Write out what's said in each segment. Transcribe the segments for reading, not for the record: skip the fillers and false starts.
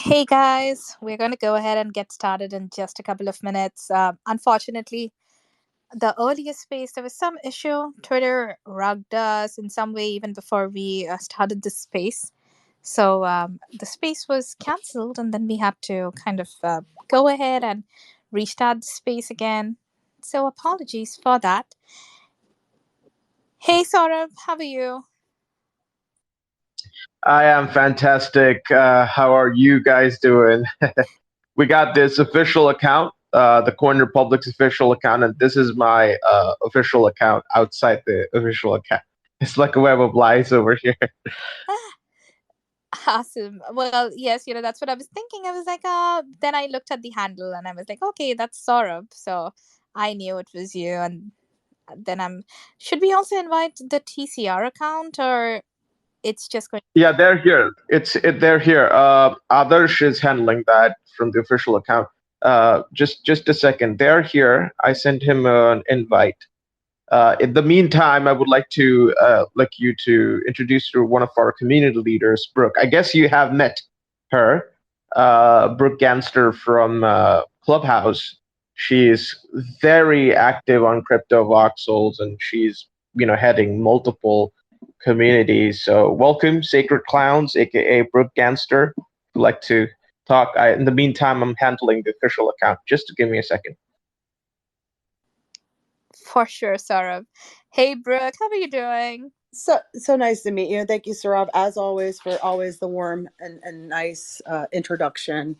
Hey guys, we're going to go ahead and get started in just a couple of minutes. Unfortunately, the earlier space, there was some issue. Twitter rugged us in some way even before we started the space. So the space was cancelled, and then we had to kind of go ahead and restart the space again. So apologies for that. Hey Saurabh, how are you? I am fantastic. How are you guys doing? We got this official account, the Coin Republic's official account, and this is my official account outside the official account. It's like a web of lies over here. Awesome. Well, yes, that's what I was thinking. I was like, then I looked at the handle and I was like, okay, that's Saurabh. So I knew it was you. And then should we also invite the TCR account or it's just going? Yeah, they're here. They're here. Adarsh is handling that from the official account. Just a second. They're here. I sent him an invite. In the meantime, I would like you to introduce you to one of our community leaders, Brooke. I guess you have met her, Brooke Ganster from Clubhouse. She's very active on crypto voxels, and she's heading multiple communities. So welcome, Sacred Clowns, aka Brooke Ganster. If you'd like to talk. In the meantime, I'm handling the official account. Just to give me a second. For sure, Saurabh. Hey, Brooke, how are you doing? So nice to meet you. Thank you, Saurabh, as always, for always the warm and nice introduction.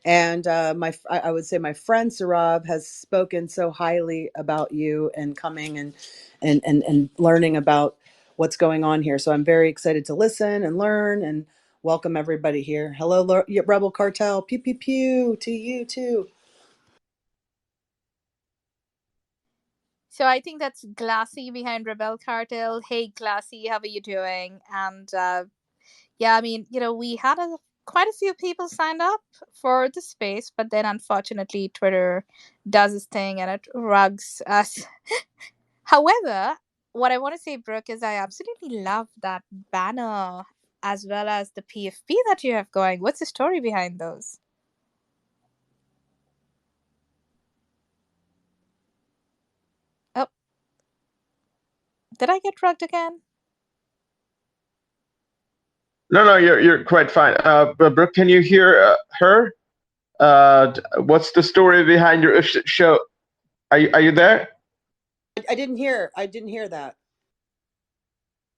And I would say my friend Saurabh has spoken so highly about you and coming and learning about what's going on here. So I'm very excited to listen and learn and welcome everybody here. Hello, Rebel Cartel. Pew pew pew to you too. So I think that's Glassy behind Rebel Cartel. Hey, Glassy, how are you doing? And yeah, I mean, we had quite a few people signed up for the space, but then unfortunately Twitter does its thing and it rugs us. However, what I want to say, Brooke, is I absolutely love that banner as well as the PFP that you have going. What's the story behind those? Oh, did I get rugged again? No, you're quite fine. But Brooke, can you hear her? What's the story behind your show? Are you there? I didn't hear that.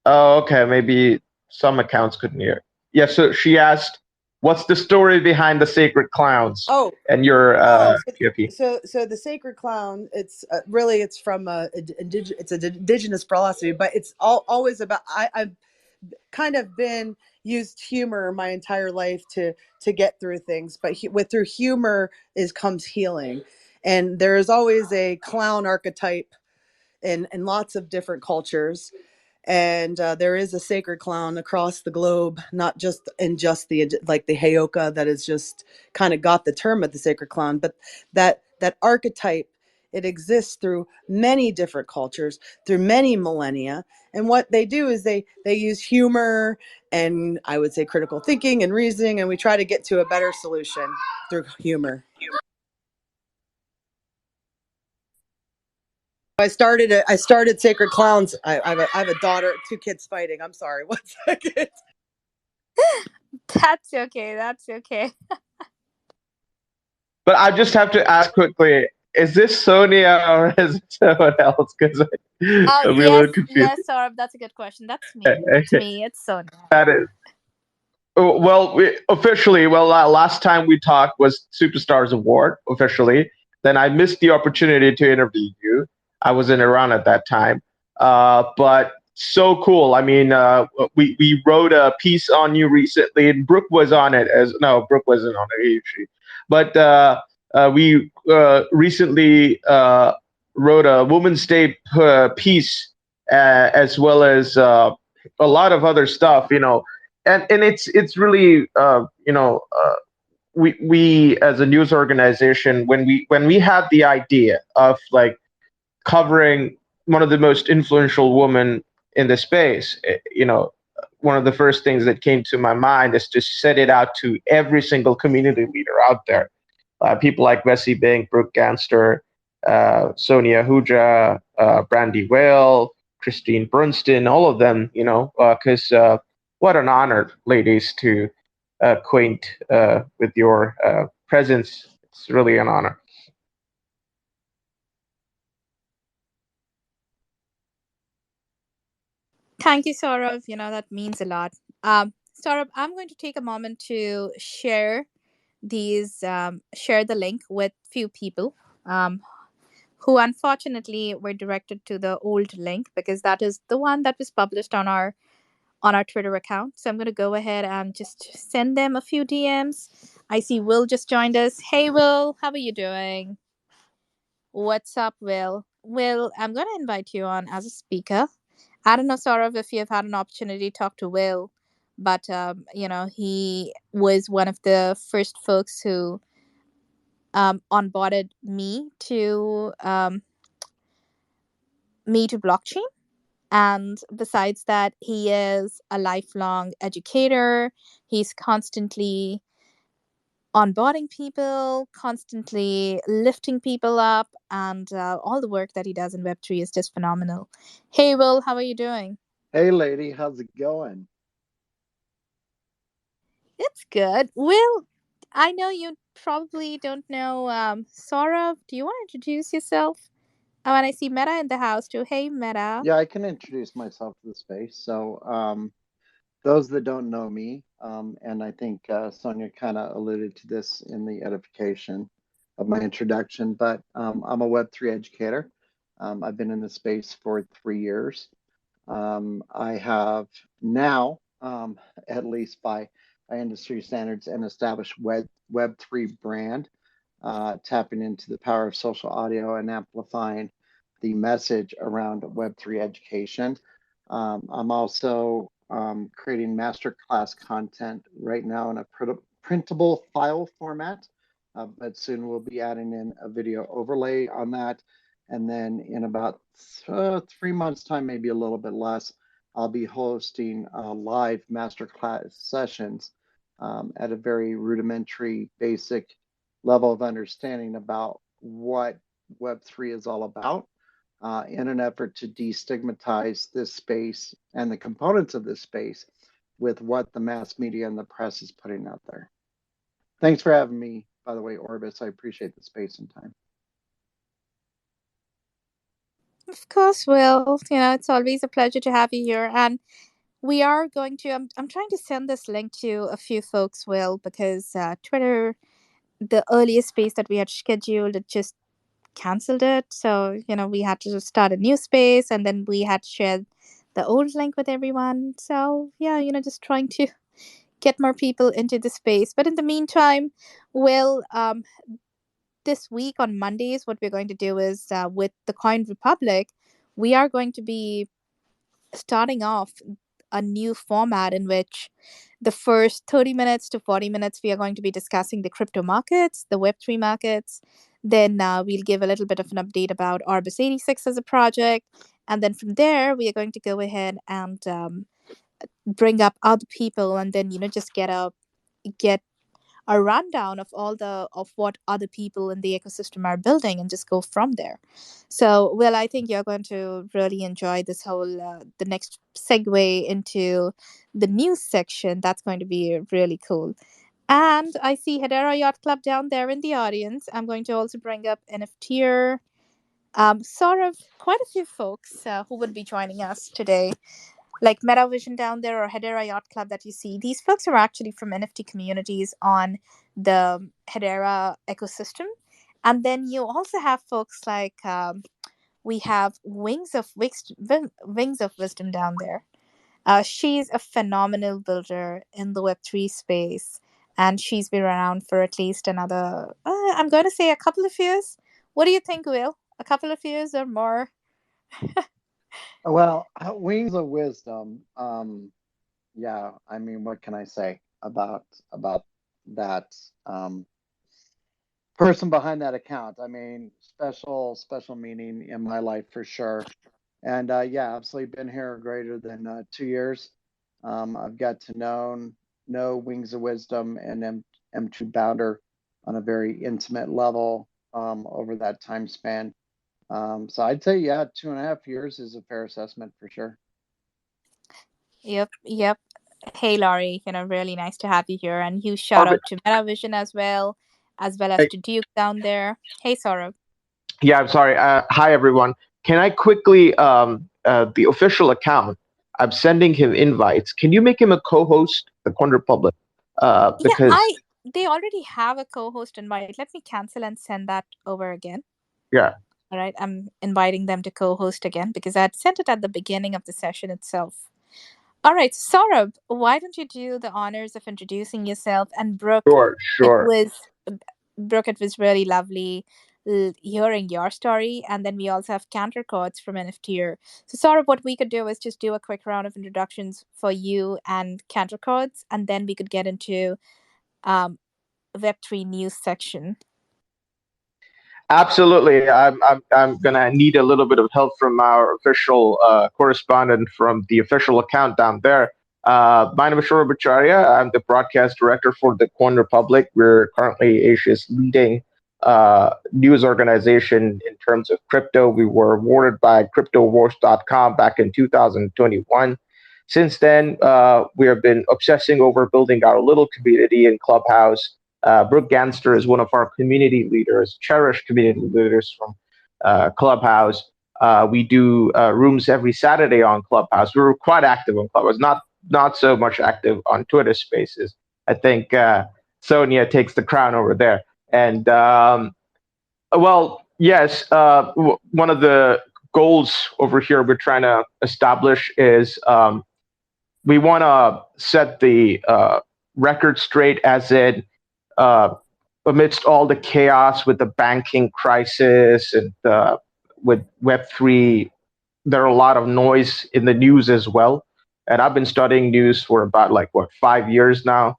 Oh, okay. Maybe some accounts couldn't hear. Yeah. So she asked, "What's the story behind the Sacred Clowns?" Oh, And your PFP. so the sacred clown. It's really it's from it's an indigenous philosophy, but it's always about. I've kind of been used humor my entire life to get through things, but through humor comes healing, and there is always a clown archetype in lots of different cultures. And there is a sacred clown across the globe, not just in just the like the Heyoka that is just kind of got the term of the sacred clown, but that archetype, it exists through many different cultures, through many millennia. And what they do is they use humor and I would say critical thinking and reasoning, and we try to get to a better solution through humor. I started Sacred Clowns. I have a daughter, two kids fighting. I'm sorry. 1 second. That's okay. That's okay. But I just have to ask quickly: is this Sonia or is it someone else? Because Oh, I'm a yes, little confused. yes, Saurabh, that's a good question. That's me. It's me. It's Sonia. That is. Well, officially, last time we talked was Superstars Award officially. Then I missed the opportunity to interview you. I was in Iran at that time. But so cool. I mean, we wrote a piece on you recently, and Brooke was on it as no, Brooke wasn't on it usually. But we recently wrote a Women's Day piece, as well as a lot of other stuff. And it's really we as a news organization, when we had the idea of like covering one of the most influential women in the space, one of the first things that came to my mind is to set it out to every single community leader out there. People like Vesey Bink, Brooke Ganster, Sonia Huja, Brandy Whale, Christine Brunston, all of them, because what an honor, ladies, to acquaint with your presence. It's really an honor. Thank you, Saurav. That means a lot. Saurav, I'm going to take a moment to share the link with few people um, who unfortunately were directed to the old link because that is the one that was published on our Twitter account. So I'm going to go ahead and just send them a few DMs. I see Will just joined us. Hey, Will, how are you doing? What's up, Will? Will, I'm going to invite you on as a speaker. I don't know, Saurav, if you've had an opportunity to talk to Will, but he was one of the first folks who onboarded me to blockchain. And besides that, he is a lifelong educator. He's constantly onboarding people, constantly lifting people up, and all the work that he does in Web3 is just phenomenal. Hey, Will, how are you doing? Hey, lady, how's it going? It's good. Will, I know you probably don't know Saurav. Do you want to introduce yourself? Oh, and I see Meta in the house too. Hey, Meta. Yeah, I can introduce myself to the space. So, those that don't know me, and I think Sonia kind of alluded to this in the edification of my introduction, but I'm a Web3 educator. I've been in the space for 3 years. I have now, at least by industry standards, an established Web3 brand, tapping into the power of social audio and amplifying the message around Web3 education. I'm also creating masterclass content right now in a printable file format, but soon we'll be adding in a video overlay on that. And then in about 3 months' time, maybe a little bit less, I'll be hosting live masterclass sessions at a very rudimentary, basic level of understanding about what Web3 is all about in an effort to destigmatize this space and the components of this space with what the mass media and the press is putting out there. Thanks for having me, by the way, Orbis. I appreciate the space and time. Of course, Will. It's always a pleasure to have you here. And we are going to, I'm trying to send this link to a few folks, Will, because Twitter, the earliest space that we had scheduled, it just canceled it. So, we had to start a new space and then we had shared the old link with everyone. So, yeah, just trying to get more people into the space. But in the meantime, Will, this week on Mondays, what we're going to do is with the Coin Republic, we are going to be starting off a new format in which the first 30 minutes to 40 minutes we are going to be discussing the crypto markets, the Web3 markets. Then we'll give a little bit of an update about Orbis 86 as a project. And then from there, we are going to go ahead and bring up other people and then, just get a rundown of what other people in the ecosystem are building and just go from there. So, well, I think you're going to really enjoy this whole the next segue into the news section. That's going to be really cool. And I see Hedera Yacht Club down there in the audience. I'm going to also bring up NFTer. Sort of quite a few folks who would be joining us today, like MetaVision down there or Hedera Yacht Club that you see. These folks are actually from NFT communities on the Hedera ecosystem. And then you also have folks like we have Wings of Wisdom down there. She's a phenomenal builder in the Web3 space, and she's been around for at least another, I'm going to say a couple of years. What do you think, Will? A couple of years or more? Well, Wings of Wisdom. Yeah, I mean, what can I say about that person behind that account? I mean, special meaning in my life for sure. And yeah, absolutely been here greater than 2 years. I've got to know Wings of Wisdom and M2 Bounder on a very intimate level over that time span. So I'd say, yeah, 2.5 years is a fair assessment for sure. Yep. Hey, Laurie, really nice to have you here. And huge shout out to MetaVision as well as to Duke down there. Hey, Saurabh. Yeah, I'm sorry. Hi, everyone. Can I quickly, the official account, I'm sending him invites. Can you make him a co-host, the Quandra Public? Because they already have a co-host invite. Let me cancel and send that over again. Yeah. All right, I'm inviting them to co-host again because I had sent it at the beginning of the session itself. All right, Saurabh, why don't you do the honors of introducing yourself? And Brooke, Sure. Brooke, it was really lovely hearing your story. And then we also have Cantor Codes from NFTer. So Saurabh, what we could do is just do a quick round of introductions for you and Cantor Codes, and then we could get into Web3 news section. Absolutely. I'm gonna need a little bit of help from our official correspondent from the official account down there. My name is Saurabh Acharya. I'm the broadcast director for the Quandra Public. We're currently Asia's leading news organization in terms of crypto. We were awarded by CryptoWars.com back in 2021. Since then, we have been obsessing over building our little community in Clubhouse. Brooke Ganster is one of our community leaders, cherished community leaders from Clubhouse. We do rooms every Saturday on Clubhouse. We were quite active on Clubhouse, not so much active on Twitter Spaces. I think Sonia takes the crown over there. And yes, one of the goals over here we're trying to establish is we want to set the record straight, as in amidst all the chaos with the banking crisis and with Web3, there are a lot of noise in the news as well. And I've been studying news for about 5 years now.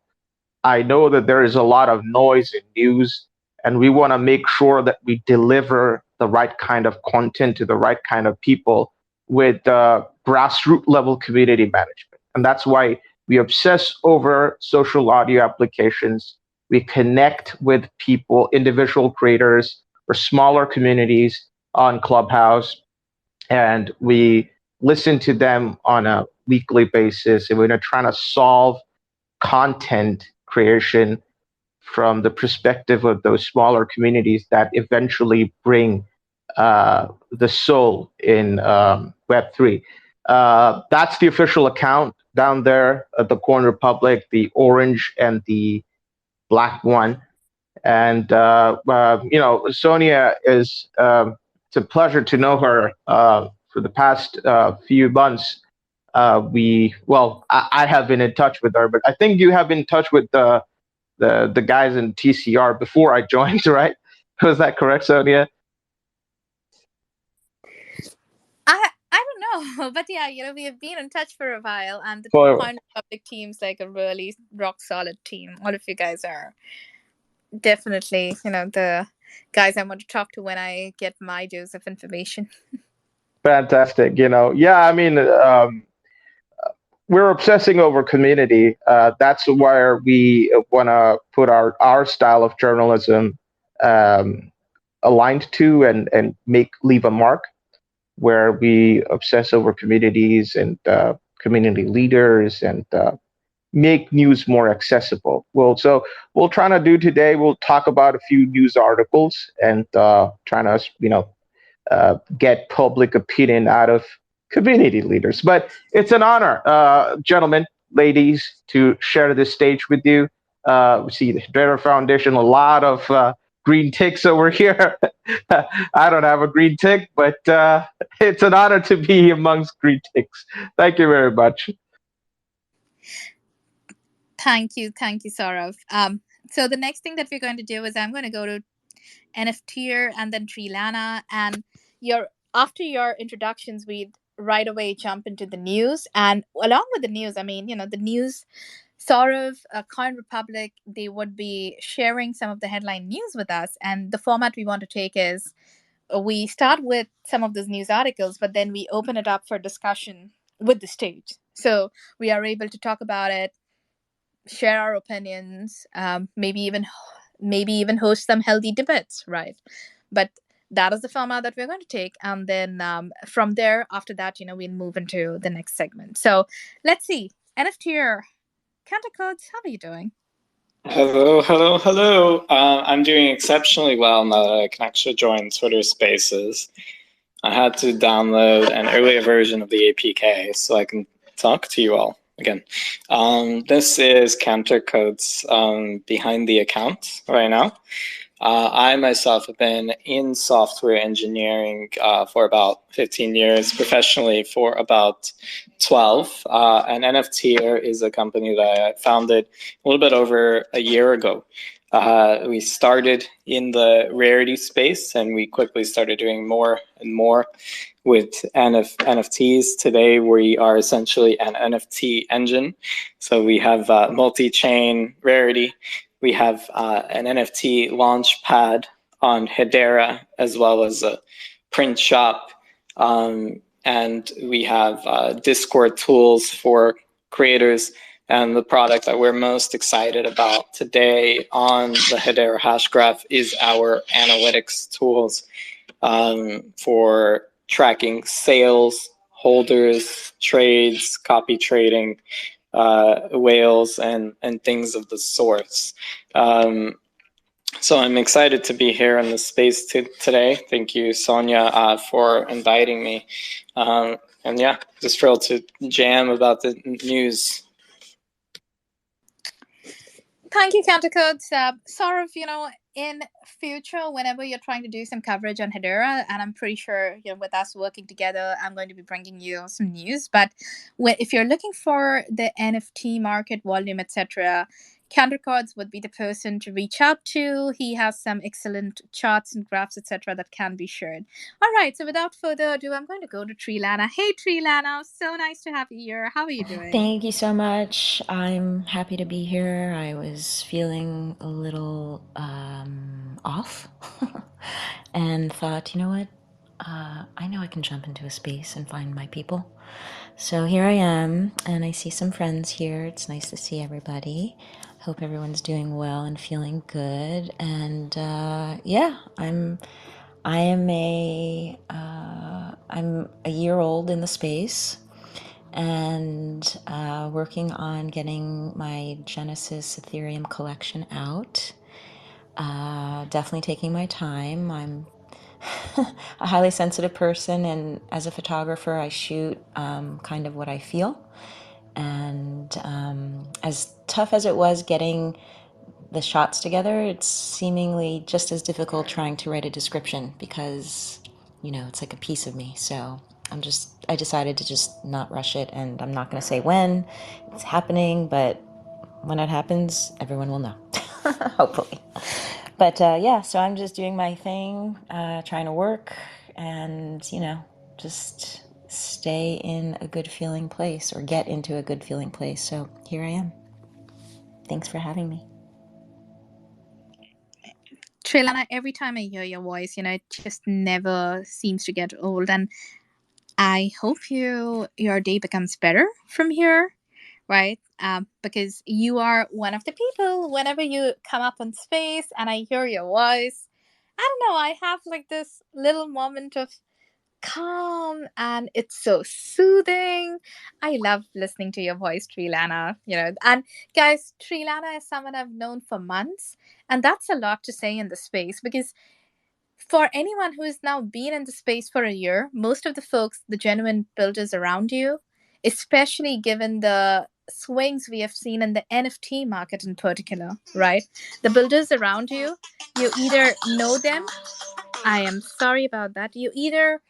I know that there is a lot of noise in news, and we want to make sure that we deliver the right kind of content to the right kind of people with grassroots level community management. And that's why we obsess over social audio applications. We connect with people, individual creators or smaller communities on Clubhouse, and we listen to them on a weekly basis. And we're trying to solve content creation from the perspective of those smaller communities that eventually bring the soul in Web3. That's the official account down there at the Quandra Public, the orange and the black one. And Sonia is it's a pleasure to know her for the past few months. I have been in touch with her, but I think you have been in touch with the guys in TCR before I joined, right? Was that correct, Sonia? I don't know, but yeah, we have been in touch for a while, and the Quandra Public team's like a really rock solid team. All of you guys are definitely, the guys I want to talk to when I get my dose of information. Fantastic. I mean, we're obsessing over community. That's where we want to put our style of journalism aligned to and leave a mark, where we obsess over communities and community leaders and make news more accessible. So we'll try to do today, we'll talk about a few news articles and trying to get public opinion out of community leaders. But it's an honor, gentlemen, ladies, to share this stage with you. We see the Hedera Foundation, a lot of green ticks over here. I don't have a green tick, but it's an honor to be amongst green ticks. Thank you very much. Thank you, Saurabh. So the next thing that we're going to do is I'm going to go to NFTer and then Trilana, and after your introductions, we'd right away jump into the news. And along with the news, I mean, the news, Saurabh, Coin Republic, they would be sharing some of the headline news with us. And the format we want to take is we start with some of those news articles, but then we open it up for discussion with the stage. So we are able to talk about it, share our opinions, maybe even host some healthy debates, right? But that is the format that we're going to take, and then from there, after that, we'll move into the next segment. So let's see, NFT Counter Codes, how are you doing? Hello, hello, hello. I'm doing exceptionally well now that I can actually join Twitter Spaces. I had to download an earlier version of the APK so I can talk to you all again. This is Counter Codes behind the account right now. I myself have been in software engineering for about 15 years, professionally for about 12. And NFTer is a company that I founded a little bit over a year ago. We started in the rarity space, and we quickly started doing more and more with NFTs. Today, we are essentially an NFT engine. So we have multi-chain rarity. We have an NFT launch pad on Hedera, as well as a print shop. And we have Discord tools for creators. And the product that we're most excited about today on the Hedera Hashgraph is our analytics tools for tracking sales, holders, trades, copy trading, whales, and things of the sorts. So I'm excited to be here in the space today. Thank you, Sonia, for inviting me. And yeah, just thrilled to jam about the news. Thank you, Countercodes. Saurav, in future, whenever you're trying to do some coverage on Hedera, and I'm pretty sure, with us working together, I'm going to be bringing you some news. But if you're looking for the NFT market volume, etc., Countercodes would be the person to reach out to. He has some excellent charts and graphs, etc., that can be shared. All right, so without further ado, I'm going to go to Trilana. Hey, Trilana, so nice to have you here. How are you doing? Thank you so much. I'm happy to be here. I was feeling a little off and thought, you know what? I know I can jump into a space and find my people. So here I am, and I see some friends here. It's nice to see everybody. Hope everyone's doing well and feeling good. And yeah, I'm a year old in the space, and working on getting my Genesis Ethereum collection out. Definitely taking my time. I'm a highly sensitive person, and as a photographer, I shoot kind of what I feel. And as tough as it was getting the shots together, it's seemingly just as difficult trying to write a description because, it's like a piece of me. So I decided to just not rush it, and I'm not going to say when it's happening, but when it happens, everyone will know, hopefully. But yeah, so I'm just doing my thing, trying to work and, just stay in a good feeling place or get into a good feeling place. So here I am. Thanks for having me. Trilana, every time I hear your voice, it just never seems to get old. And I hope your day becomes better from here, right? Because you are one of the people, whenever you come up on space and I hear your voice, I don't know, I have like this little moment of calm, and it's so soothing. I love listening to your voice, Trilana. And guys, Trilana is someone I've known for months, and that's a lot to say in the space, because for anyone who has now been in the space for a year, most of the folks, the genuine builders around you, especially given the swings we have seen in the NFT market in particular, right? The builders around you either know them. I am sorry about that. You either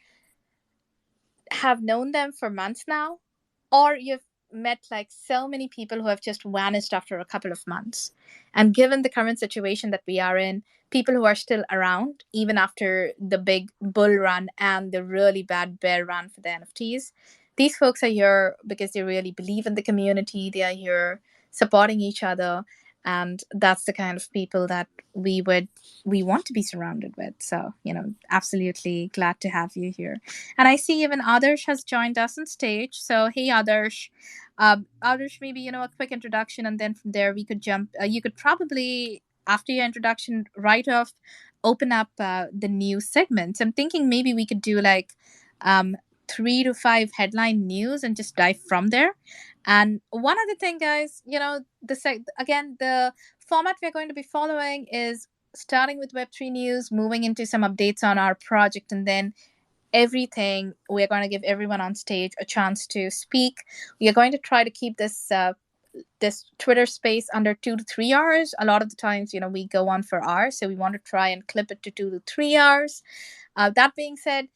have known them for months now, or you've met like so many people who have just vanished after a couple of months. And given the current situation that we are in, people who are still around even after the big bull run and the really bad bear run for the NFTs, these folks are here because they really believe in the community. They are here supporting each other. And that's the kind of people that we want to be surrounded with. So, absolutely glad to have you here. And I see even Adarsh has joined us on stage. So, hey, Adarsh. Adarsh, maybe, a quick introduction, and then from there we could jump. You could probably, after your introduction, right off, open up the new segments. I'm thinking maybe we could do like 3 to 5 headline news and just dive from there. And one other thing, guys, the format we're going to be following is starting with Web3 news, moving into some updates on our project, and then everything. We're going to give everyone on stage a chance to speak. We are going to try to keep this Twitter space under 2 to 3 hours. A lot of the times, we go on for hours, so we want to try and clip it to 2 to 3 hours. That being said,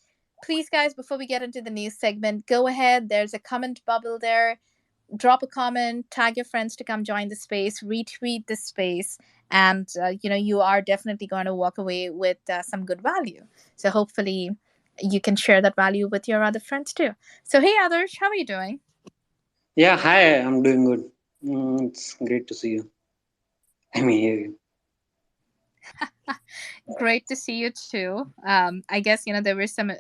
please, guys, before we get into the news segment, go ahead. There's a comment bubble there. Drop a comment, tag your friends to come join the space, retweet the space, and you are definitely going to walk away with some good value. So hopefully you can share that value with your other friends too. So hey, Adarsh, how are you doing? Yeah, hi, I'm doing good. It's great to see you. I mean, hear you. Great to see you too. I guess there were some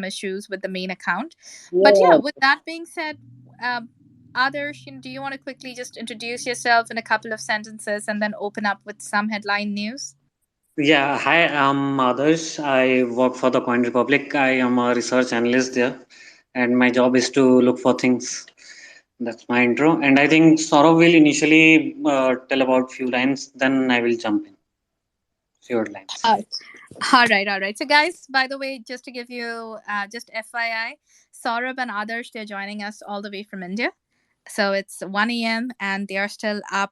issues with the main account, but yeah. With that being said, Adarsh, do you want to quickly just introduce yourself in a couple of sentences and then open up with some headline news? Yeah, hi, I'm Adarsh. I work for the Coin Republic. I am a research analyst there, and my job is to look for things. That's my intro, and I think Saurav will initially tell about few lines, then I will jump in. Few lines. All right. So, guys, by the way, just to give you just FYI, Saurabh and Adarsh, they're joining us all the way from India. So it's 1 a.m. and they are still up.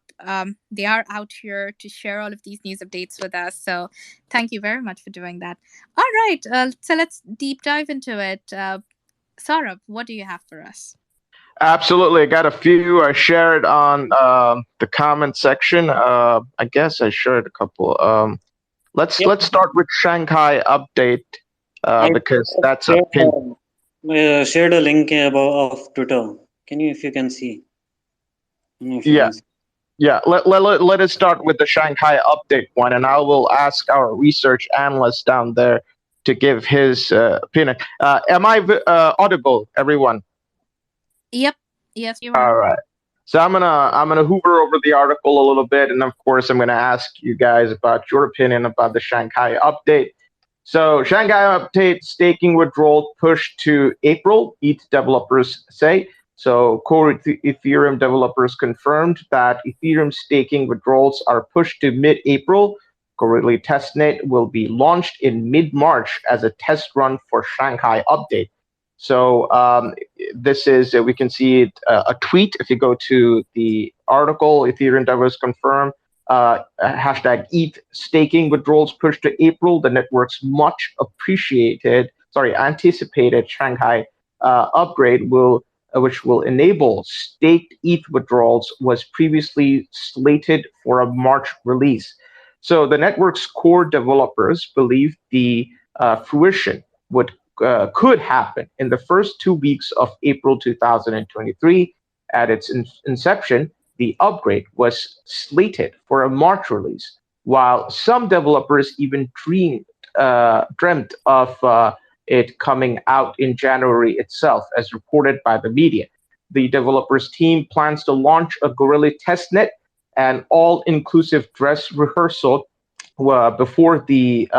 They are out here to share all of these news updates with us. So thank you very much for doing that. All right. So let's deep dive into it. Saurabh, what do you have for us? Absolutely. I got a few. I shared on the comment section. I guess I shared a couple. Let's start with Shanghai update because that's a pin. Shared a link of Twitter. If you can see? Yeah. Let us start with the Shanghai update one, and I will ask our research analyst down there to give his opinion. Am I audible, everyone? Yep. Yes, you are. All right. So I'm gonna hoover over the article a little bit, and of course I'm gonna ask you guys about your opinion about the Shanghai update. So Shanghai update staking withdrawal pushed to April, ETH developers say. So core Ethereum developers confirmed that Ethereum staking withdrawals are pushed to mid-April. Correlate testnet will be launched in mid-March as a test run for Shanghai update. So this is, we can see a tweet. If you go to the article, Ethereum developers confirm, hashtag ETH staking withdrawals pushed to April. The network's much anticipated Shanghai upgrade which will enable staked ETH withdrawals, was previously slated for a March release. So the network's core developers believe the fruition could happen in the first 2 weeks of April 2023. At its inception, the upgrade was slated for a March release, while some developers even dreamt of it coming out in January itself, as reported by the media. The developers team plans to launch a guerrilla testnet and all-inclusive dress rehearsal before the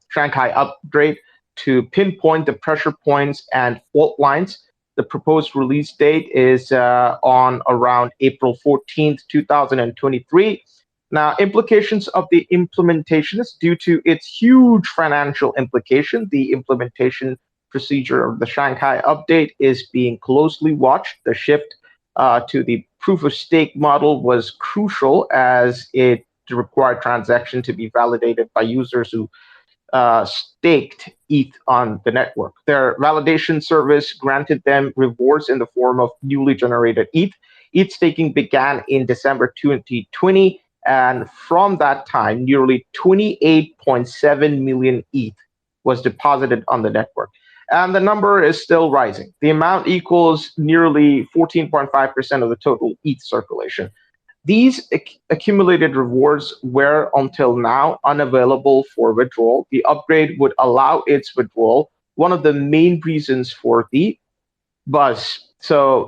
Shanghai upgrade to pinpoint the pressure points and fault lines. The proposed release date is on around April 14th, 2023. Now, implications of the implementation is due to its huge financial implication. The implementation procedure of the Shanghai update is being closely watched. The shift to the proof of stake model was crucial, as it required transaction to be validated by users who staked ETH on the network. Their validation service granted them rewards in the form of newly generated ETH. ETH staking began in December 2020, and from that time, nearly 28.7 million ETH was deposited on the network. And the number is still rising. The amount equals nearly 14.5% of the total ETH circulation. These accumulated rewards were until now unavailable for withdrawal. The upgrade would allow its withdrawal, one of the main reasons for the buzz. So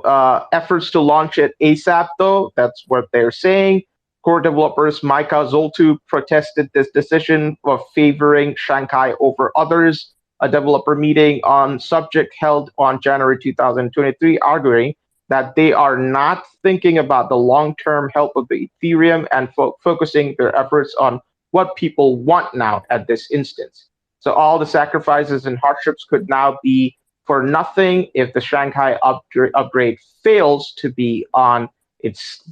efforts to launch it ASAP, though, that's what they're saying. Core developers Micah Zoltu protested this decision of favoring Shanghai over others. A developer meeting on subject held on January 2023, arguing that they are not thinking about the long-term health of the Ethereum and focusing their efforts on what people want now at this instance. So all the sacrifices and hardships could now be for nothing if the Shanghai upgrade fails to be on its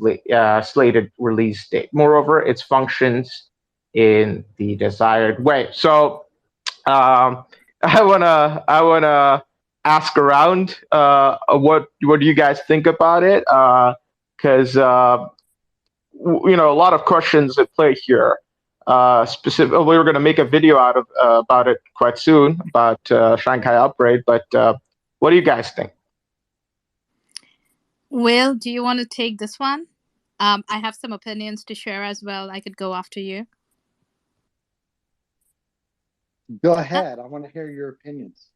slated release date. Moreover, it functions in the desired way. So I wanna ask around what do you guys think about it? Because you know, a lot of questions at play here. We were going to make a video out of about it quite soon about Shanghai upgrade, but what do you guys think? Will, do you want to take this one? I have some opinions to share as well. I could go after you. Go ahead. I want to hear your opinions.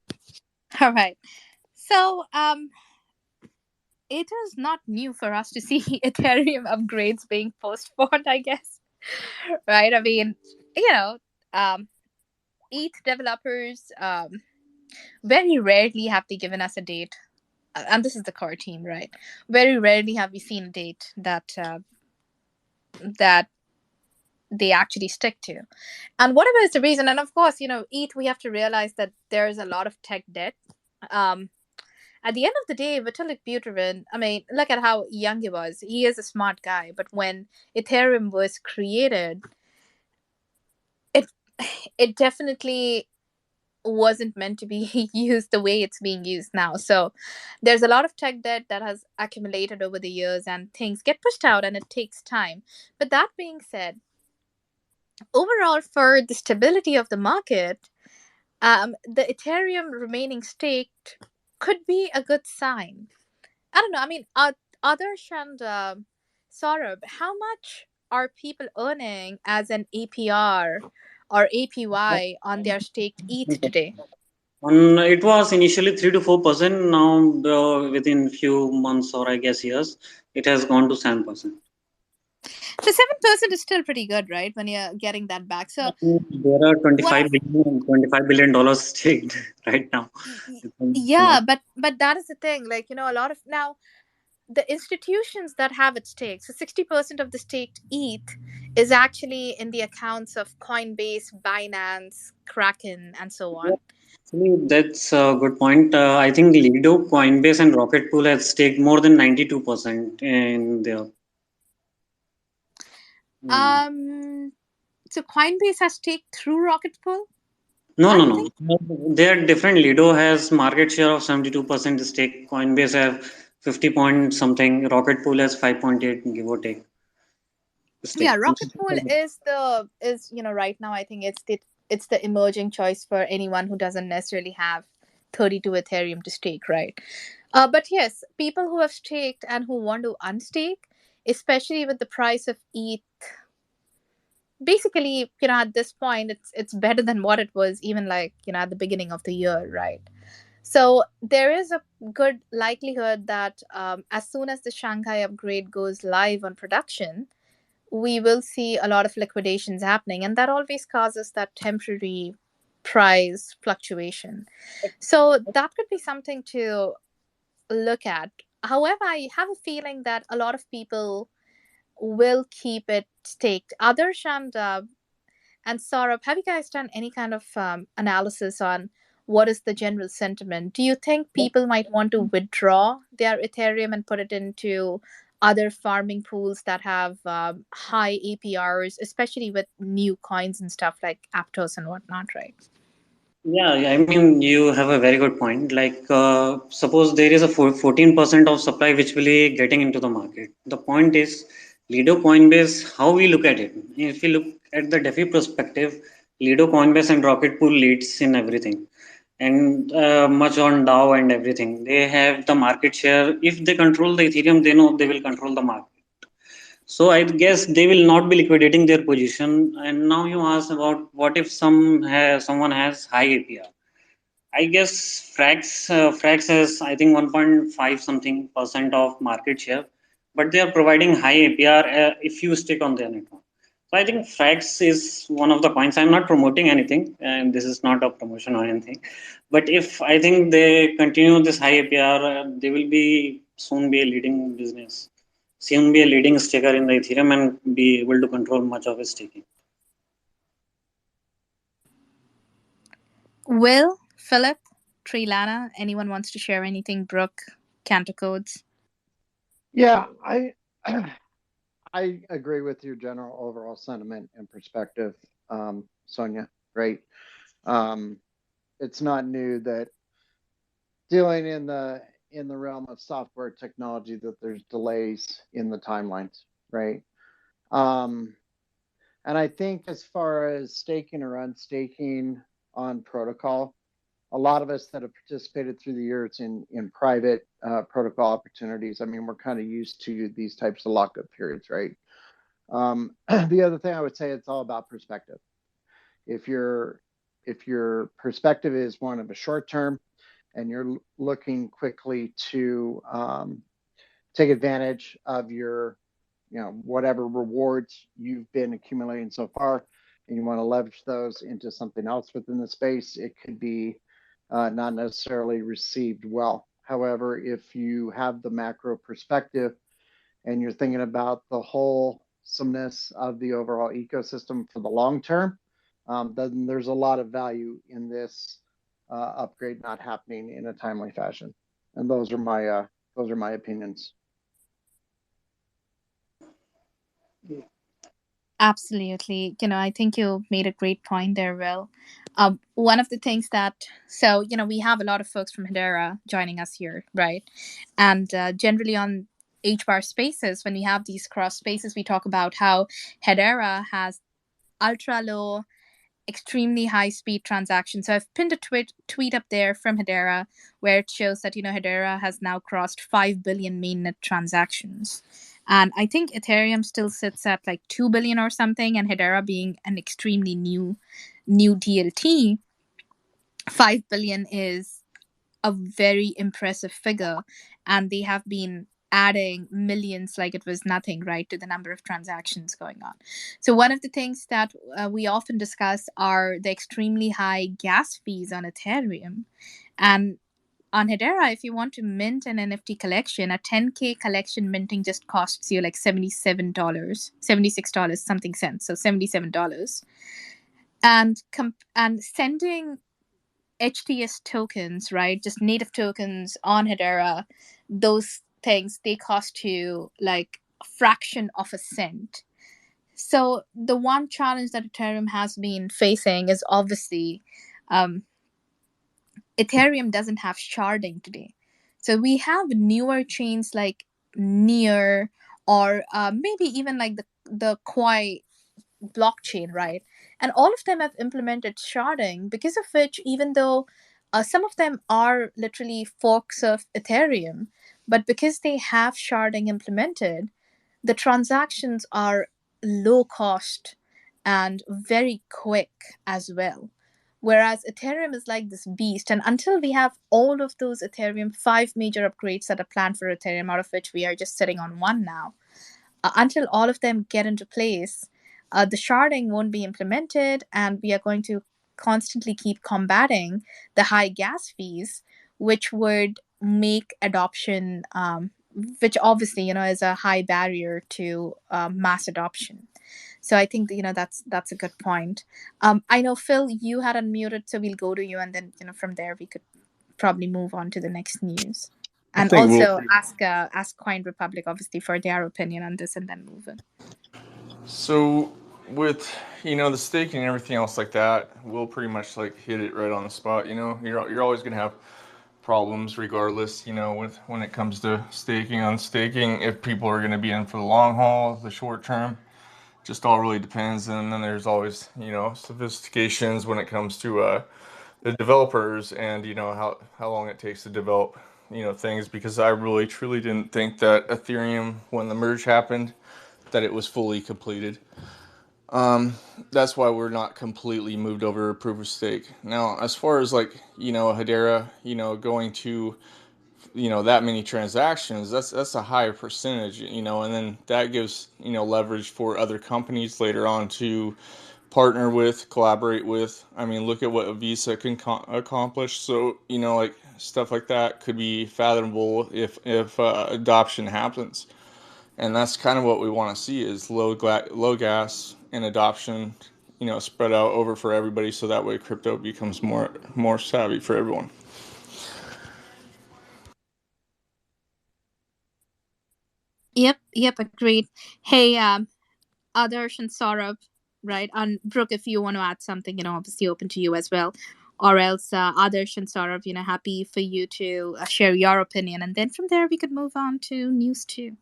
All right. So it is not new for us to see Ethereum upgrades being postponed, I guess. Right? I mean, you know, ETH developers very rarely have they given us a date. And this is the core team, right? Very rarely have we seen a date that that they actually stick to. And whatever is the reason, and of course, you know, ETH, we have to realize that there's a lot of tech debt. At the end of the day, Vitalik Buterin, I mean, look at how young he was. He is a smart guy. But when Ethereum was created, it definitely wasn't meant to be used the way it's being used now. So there's a lot of tech debt that has accumulated over the years, and things get pushed out and it takes time. But that being said, overall, for the stability of the market, the Ethereum remaining staked could be a good sign. I don't know. I mean, Adarsh and Saurabh, how much are people earning as an APR or APY on their staked ETH today? It was initially 3 to 4%. Now, within few months or I guess years, it has gone to 7%. So 7% is still pretty good, right? When you're getting that back. So there are $25 billion staked right now. Yeah, but that is the thing. Like, you know, a lot of now the institutions that have its stake. So 60% of the staked ETH is actually in the accounts of Coinbase, Binance, Kraken, and so on. Actually, that's a good point. I think Lido, Coinbase, and Rocket Pool has staked more than 92% in there. So Coinbase has staked through Rocket Pool? No. They are different. Lido has market share of 72% stake. Coinbase have 50 point something. Rocket Pool has 5.8, give or take. Stake. Yeah, Rocket Pool is you know, right now I think it's the emerging choice for anyone who doesn't necessarily have 32 Ethereum to stake, right? But yes, people who have staked and who want to unstake, especially with the price of ETH, basically, you know, at this point, it's better than what it was even like, you know, at the beginning of the year, right? So there is a good likelihood that as soon as the Shanghai upgrade goes live on production, we will see a lot of liquidations happening, and that always causes that temporary price fluctuation. So that could be something to look at. However, I have a feeling that a lot of people will keep it staked. Adarsh and Saurabh, have you guys done any kind of analysis on what is the general sentiment? Do you think people might want to withdraw their Ethereum and put it into other farming pools that have high APRs, especially with new coins and stuff like Aptos and whatnot, right? Yeah, I mean, you have a very good point. Like, suppose there is a 14% of supply which will be getting into the market. The point is, Lido, Coinbase, how we look at it. If we look at the DeFi perspective, Lido, Coinbase, and Rocket Pool leads in everything, and much on DAO and everything. They have the market share. If they control the Ethereum, they know they will control the market. So I guess they will not be liquidating their position. And now you ask about what if someone has high APR. I guess Frax has I think 1.5 something percent of market share, but they are providing high APR if you stick on their network. So I think Frax is one of the coins. I'm not promoting anything, and this is not a promotion or anything. But if I think they continue this high APR, they will be soon be a leading business, soon be a leading staker in the Ethereum and be able to control much of its staking. Will, Philip, Trilana, anyone wants to share anything? Brooke, Cantor Codes. Yeah, I agree with your general overall sentiment and perspective, Sonia. Right. It's not new that dealing in the realm of software technology that there's delays in the timelines, right? And I think as far as staking or unstaking on protocol, a lot of us that have participated through the years in private protocol opportunities, I mean, we're kind of used to these types of lockup periods, right? The other thing I would say, it's all about perspective. If your perspective is one of a short term and you're looking quickly to take advantage of your, whatever rewards you've been accumulating so far, and you want to leverage those into something else within the space, it could be not necessarily received well. However, if you have the macro perspective and you're thinking about the wholesomeness of the overall ecosystem for the long term, then there's a lot of value in this upgrade not happening in a timely fashion. And those are my opinions. Absolutely. I think you made a great point there, Will. One of the things that, we have a lot of folks from Hedera joining us here, right? And generally on HBAR spaces, when we have these cross spaces, we talk about how Hedera has ultra low, extremely high speed transactions. So I've pinned a tweet up there from Hedera where it shows that, Hedera has now crossed 5 billion mainnet transactions. And I think Ethereum still sits at like 2 billion or something, and Hedera being an extremely new DLT, 5 billion is a very impressive figure. And they have been adding millions like it was nothing, right, to the number of transactions going on. So one of the things that we often discuss are the extremely high gas fees on Ethereum. And on Hedera, if you want to mint an NFT collection, a 10K collection minting just costs you like $77, $76 something cents, so $77. And sending HTS tokens, right, just native tokens on Hedera, those things, they cost you like a fraction of a cent. So the one challenge that Ethereum has been facing is obviously Ethereum doesn't have sharding today. So we have newer chains like Near or maybe even like the Koi blockchain, right? And all of them have implemented sharding, because of which, even though some of them are literally forks of Ethereum, but because they have sharding implemented, the transactions are low cost and very quick as well. Whereas Ethereum is like this beast. And until we have all of those Ethereum 5 major upgrades that are planned for Ethereum, out of which we are just sitting on one now, until all of them get into place, the sharding won't be implemented, and we are going to constantly keep combating the high gas fees, which would make adoption, which obviously, is a high barrier to mass adoption. So I think that's a good point. I know, Phil, you had unmuted, so we'll go to you, and then from there we could probably move on to the next news, and also ask Coin Republic obviously for their opinion on this, and then move in. So with the staking and everything else like that, we'll pretty much like hit it right on the spot. You're always gonna have problems regardless. With when it comes to staking, unstaking, if people are gonna be in for the long haul, the short term. Just all really depends, and then there's always sophistications when it comes to the developers and how long it takes to develop things, because I really truly didn't think that Ethereum, when the merge happened, that it was fully completed. That's why we're not completely moved over to proof of stake. Now, as far as like, Hedera, going to, that many transactions, that's a higher percentage, and then that gives, leverage for other companies later on to partner with, collaborate with. I mean, look at what Visa can accomplish. So, like stuff like that could be fathomable if adoption happens. And that's kind of what we want to see is low gas and adoption, spread out over for everybody. So that way crypto becomes more savvy for everyone. Yep, agreed. Hey, Adarsh and Saurabh, right? And Brooke, if you want to add something, obviously open to you as well. Or else Adarsh and Saurabh, happy for you to share your opinion. And then from there, we could move on to news 2.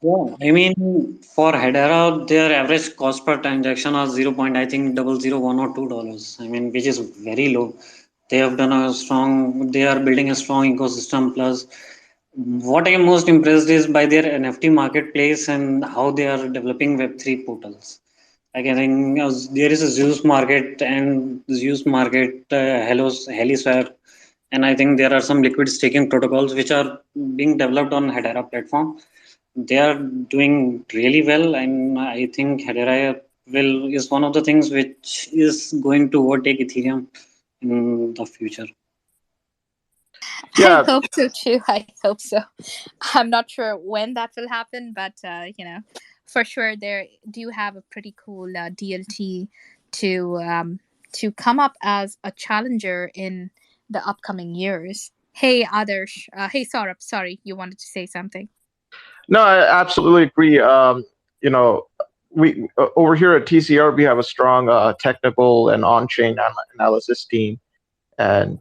Yeah, I mean, for Hedera, their average cost per transaction was 0.001 or $2. I mean, which is very low. They are building a strong ecosystem. Plus, what I am most impressed is by their NFT marketplace and how they are developing Web3 portals. Like I think there is a Zeus market and Zeus market, Heliswap, and I think there are some liquid staking protocols which are being developed on Hedera platform. They are doing really well, and I think Hedera is one of the things which is going to overtake Ethereum in the future. Yeah. I hope so too. I hope so. I'm not sure when that will happen, but for sure they do have a pretty cool DLT to come up as a challenger in the upcoming years. Hey, Adarsh. Hey, Saurabh. Sorry, you wanted to say something. No, I absolutely agree. We over here at TCR we have a strong technical and on-chain analysis team, and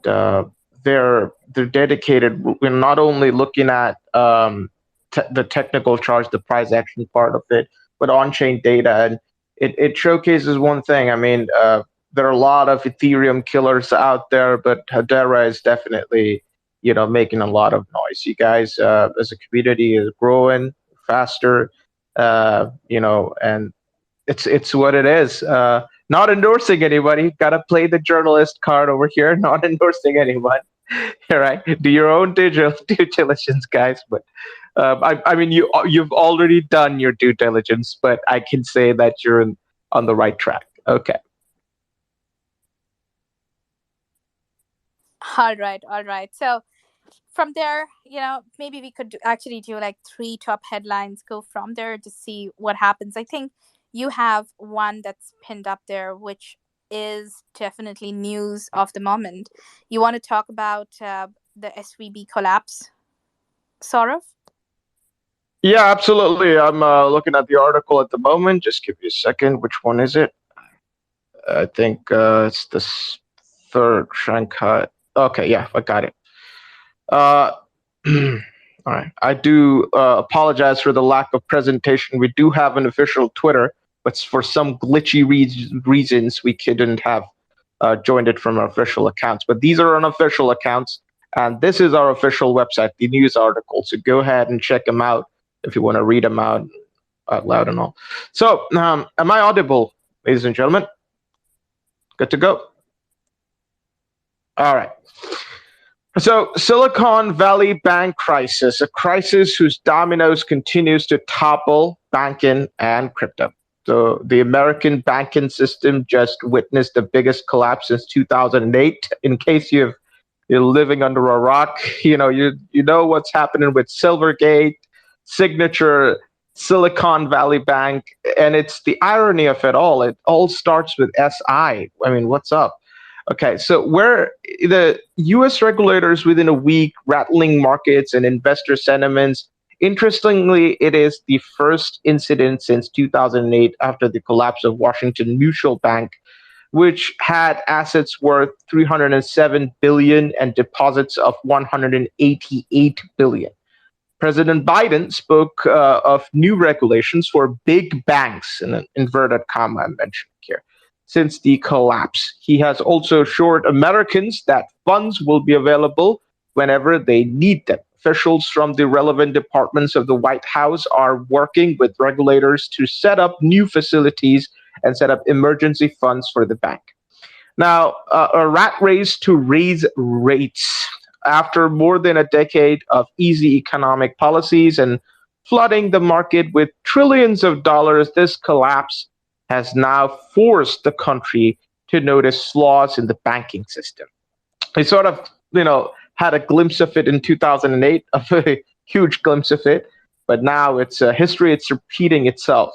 they're dedicated. We're not only looking at the technical charts, the price action part of it, but on-chain data, and it showcases one thing. I mean, there are a lot of Ethereum killers out there, but Hedera is definitely making a lot of noise. You guys, as a community, is growing faster, and it's what it is. Not endorsing anybody. Got to play the journalist card over here. Not endorsing anyone. All right, do your own due diligence, guys. But I mean, you've already done your due diligence, but I can say that you're on the right track. Okay. All right. So from there, maybe we could actually do like 3 top headlines, go from there to see what happens. I think you have one that's pinned up there, which is definitely news of the moment. You want to talk about the SVB collapse, Saurabh? Yeah, absolutely. I'm looking at the article at the moment. Just give me a second. Which one is it? I think it's the third Shanghai. Okay, yeah, I got it. All right. I do apologize for the lack of presentation. We do have an official Twitter, but for some glitchy reasons, we couldn't have joined it from our official accounts. But these are unofficial accounts, and this is our official website, the news article. So go ahead and check them out if you want to read them out loud and all. So am I audible, ladies and gentlemen? Good to go. All right. So Silicon Valley bank crisis, a crisis whose dominoes continues to topple banking and crypto. So the American banking system just witnessed the biggest collapse since 2008. In case you're living under a rock, you know what's happening with Silvergate, Signature, Silicon Valley Bank, and it's the irony of it all. It all starts with SI. I mean, what's up? Okay, so where the U.S. regulators within a week rattling markets and investor sentiments. Interestingly, it is the first incident since 2008 after the collapse of Washington Mutual Bank, which had assets worth $307 billion and deposits of $188 billion. President Biden spoke of new regulations for big banks, in an inverted comma I mentioned here, since the collapse. He has also assured Americans that funds will be available whenever they need them. officials from the relevant departments of the White House are working with regulators to set up new facilities and set up emergency funds for the bank. Now, a rat race to raise rates. After more than a decade of easy economic policies and flooding the market with trillions of dollars, this collapse has now forced the country to notice flaws in the banking system. We sort of, had a glimpse of it in 2008, a very huge glimpse of it, but now it's history, it's repeating itself.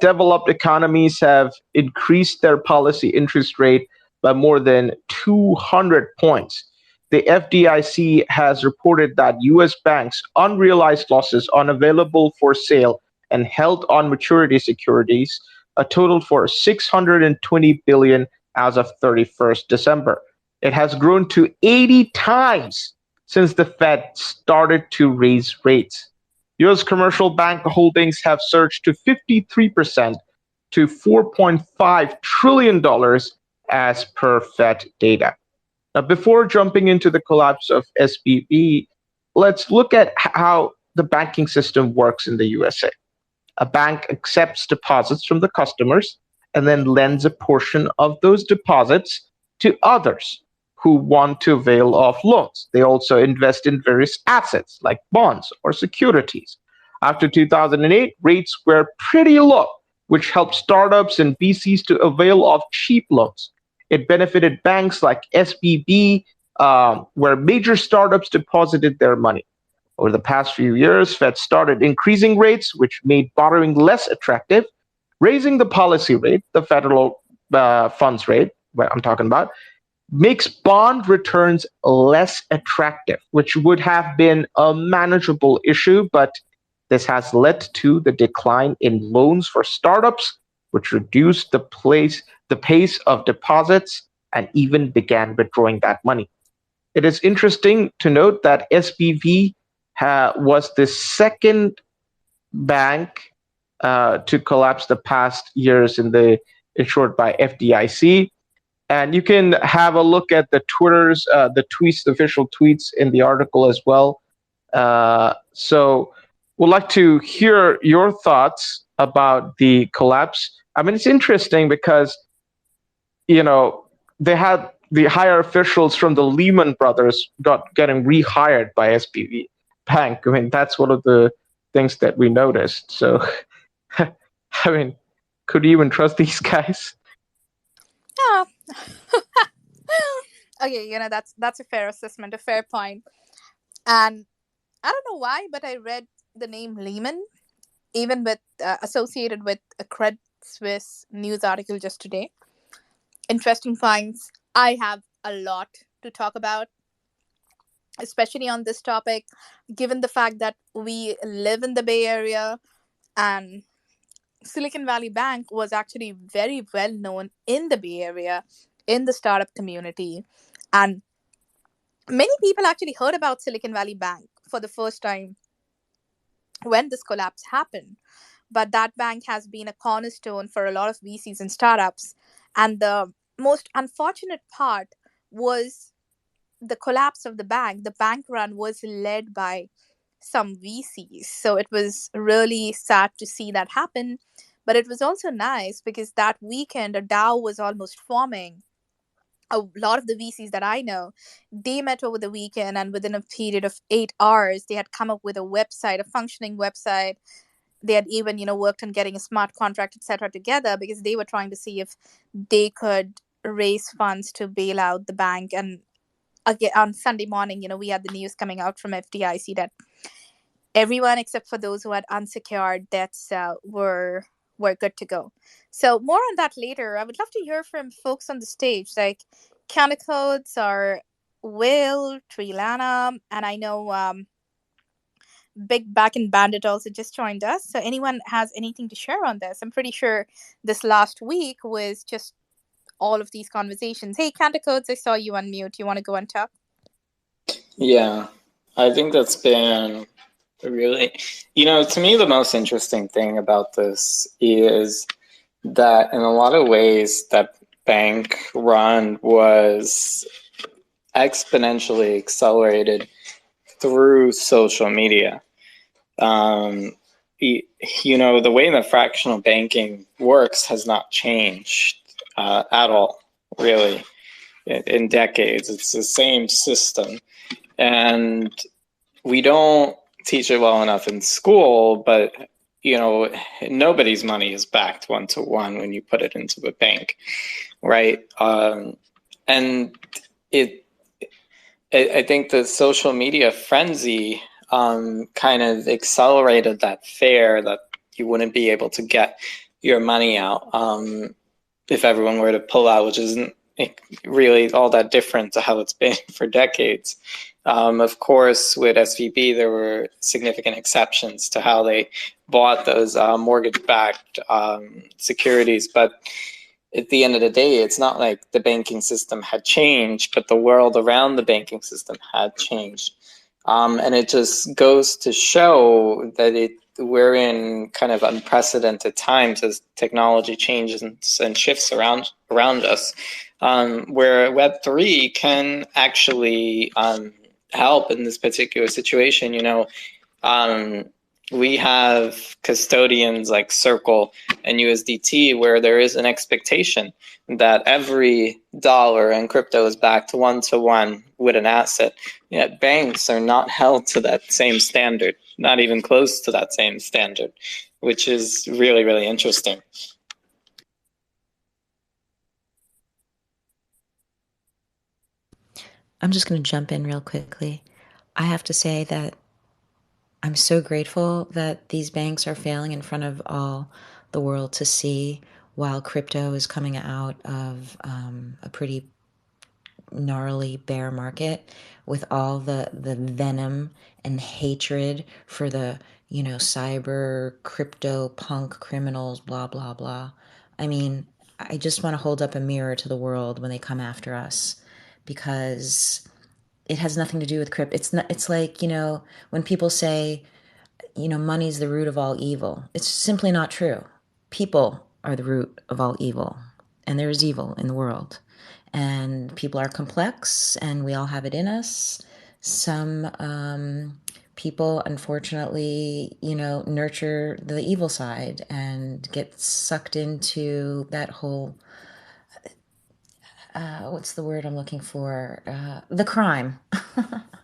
Developed economies have increased their policy interest rate by more than 200 points. The FDIC has reported that U.S. banks' unrealized losses on available for sale and held on maturity securities totaled for $620 billion as of 31st December. It has grown to 80 times since the Fed started to raise rates. U.S. commercial bank holdings have surged to 53% to $4.5 trillion as per Fed data. Now, before jumping into the collapse of SVB, let's look at how the banking system works in the USA. A bank accepts deposits from the customers and then lends a portion of those deposits to others who want to avail of loans. They also invest in various assets like bonds or securities. After 2008, rates were pretty low, which helped startups and VCs to avail of cheap loans. It benefited banks like SVB, where major startups deposited their money. Over the past few years, Fed started increasing rates, which made borrowing less attractive, raising the policy rate, the federal funds rate, what I'm talking about, makes bond returns less attractive, which would have been a manageable issue, but this has led to the decline in loans for startups, which reduced the pace of deposits and even began withdrawing that money. It is interesting to note that SVB was the second bank to collapse the past years issued by FDIC. And you can have a look at the Twitters, the official tweets in the article as well. So we'd like to hear your thoughts about the collapse. I mean, it's interesting because, they had the higher officials from the Lehman Brothers getting rehired by SVB Bank. I mean, that's one of the things that we noticed. So, I mean, could you even trust these guys? Yeah. Okay, that's a fair assessment, a fair point. And I don't know why, but I read the name Lehman, even with associated with a Credit Suisse news article just today. Interesting points. I have a lot to talk about, especially on this topic, given the fact that we live in the Bay Area and Silicon Valley Bank was actually very well known in the Bay Area, in the startup community. And many people actually heard about Silicon Valley Bank for the first time when this collapse happened. But that bank has been a cornerstone for a lot of VCs and startups. And the most unfortunate part was the collapse of the bank. The bank run was led by some VCs. So it was really sad to see that happen. But it was also nice because that weekend, a DAO was almost forming. A lot of the VCs that I know, they met over the weekend, and within a period of 8 hours, they had come up with a website, a functioning website. They had even, worked on getting a smart contract, etc., together because they were trying to see if they could raise funds to bail out the bank. And again, on Sunday morning, we had the news coming out from FDIC that everyone except for those who had unsecured debts were good to go. So more on that later. I would love to hear from folks on the stage, like Codes or Will, Trilana, and I know Big Back and Bandit also just joined us. So anyone has anything to share on this? I'm pretty sure this last week was just all of these conversations. Hey, Codes, I saw you unmute. You want to go and talk? Yeah, I think that's been really, to me, the most interesting thing about this is that in a lot of ways that bank run was exponentially accelerated through social media. The way that fractional banking works has not changed at all, really, in decades. It's the same system. And we don't teach it well enough in school, but nobody's money is backed one-to-one when you put it into the bank, right? And I think the social media frenzy kind of accelerated that fear that you wouldn't be able to get your money out if everyone were to pull out, which isn't really all that different to how it's been for decades. Of course, with SVB, there were significant exceptions to how they bought those mortgage-backed securities. But at the end of the day, it's not like the banking system had changed, but the world around the banking system had changed. And it just goes to show that we're in kind of unprecedented times as technology changes and shifts around us, where Web3 can actually help in this particular situation. We have custodians like Circle and USDT where there is an expectation that every dollar in crypto is backed one-to-one with an asset. Yet banks are not held to that same standard, not even close to that same standard, which is really, really interesting. I'm just going to jump in real quickly. I have to say that I'm so grateful that these banks are failing in front of all the world to see, while crypto is coming out of a pretty gnarly bear market with all the venom and hatred for the cyber crypto punk criminals, blah blah blah. I mean, I just want to hold up a mirror to the world when they come after us, because it has nothing to do with crypto. It's like, when people say, money's the root of all evil. It's simply not true. People are the root of all evil, and there is evil in the world. And people are complex, and we all have it in us. Some people, unfortunately, nurture the evil side and get sucked into that whole, what's the word I'm looking for? The crime,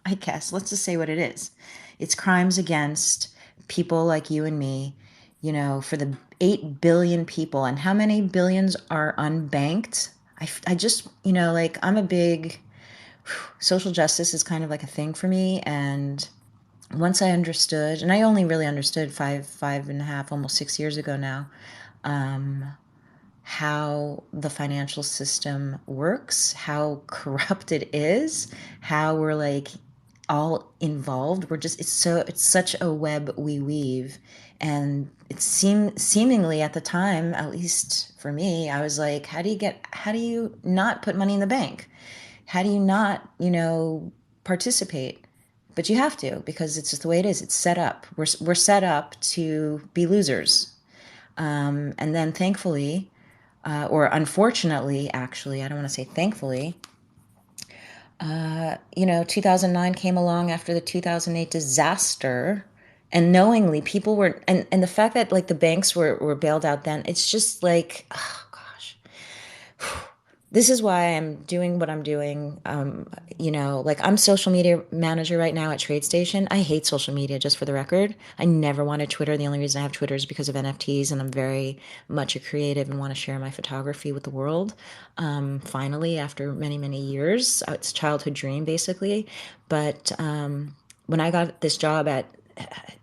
I guess. Let's just say what it is. It's crimes against people like you and me, for the 8 billion people. And how many billions are unbanked? I just, I'm a big, social justice is kind of like a thing for me. And once I understood, and I only really understood five and a half, almost 6 years ago now, how the financial system works, how corrupt it is, how we're all involved. It's such a web we weave. And it seemingly at the time, at least for me, I was like, how do you not put money in the bank? How do you not, participate? But you have to, because it's just the way it is. It's set up. We're set up to be losers. And then thankfully, or unfortunately, actually, I don't want to say thankfully, 2009 came along after the 2008 disaster, and knowingly people were, and the fact that the banks were bailed out then, it's just oh gosh, this is why I'm doing what I'm doing. I'm social media manager right now at TradeStation. I hate social media, just for the record. I never wanted Twitter. The only reason I have Twitter is because of NFTs, and I'm very much a creative and want to share my photography with the world. Finally, after many, many years, it's a childhood dream, basically. But when I got this job at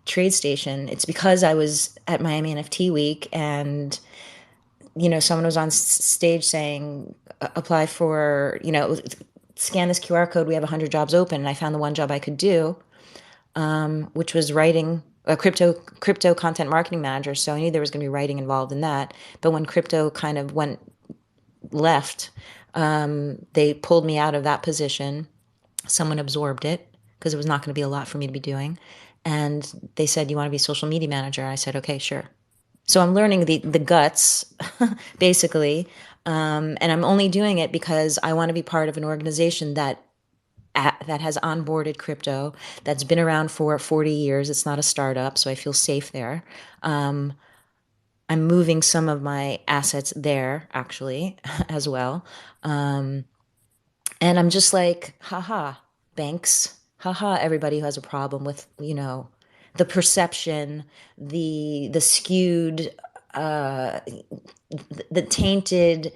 TradeStation, it's because I was at Miami NFT Week, and someone was on stage saying, apply for, scan this QR code. We have 100 jobs open. And I found the one job I could do, which was writing a crypto content marketing manager. So I knew there was going to be writing involved in that. But when crypto kind of went left, they pulled me out of that position. Someone absorbed it because it was not going to be a lot for me to be doing. And they said, you want to be social media manager? I said, okay, sure. So I'm learning the guts, basically, and I'm only doing it because I want to be part of an organization that that has onboarded crypto, that's been around for 40 years. It's not a startup, so I feel safe there. I'm moving some of my assets there, actually, as well. And I'm just like, haha, banks, haha, everybody who has a problem with, the perception, the skewed, the tainted,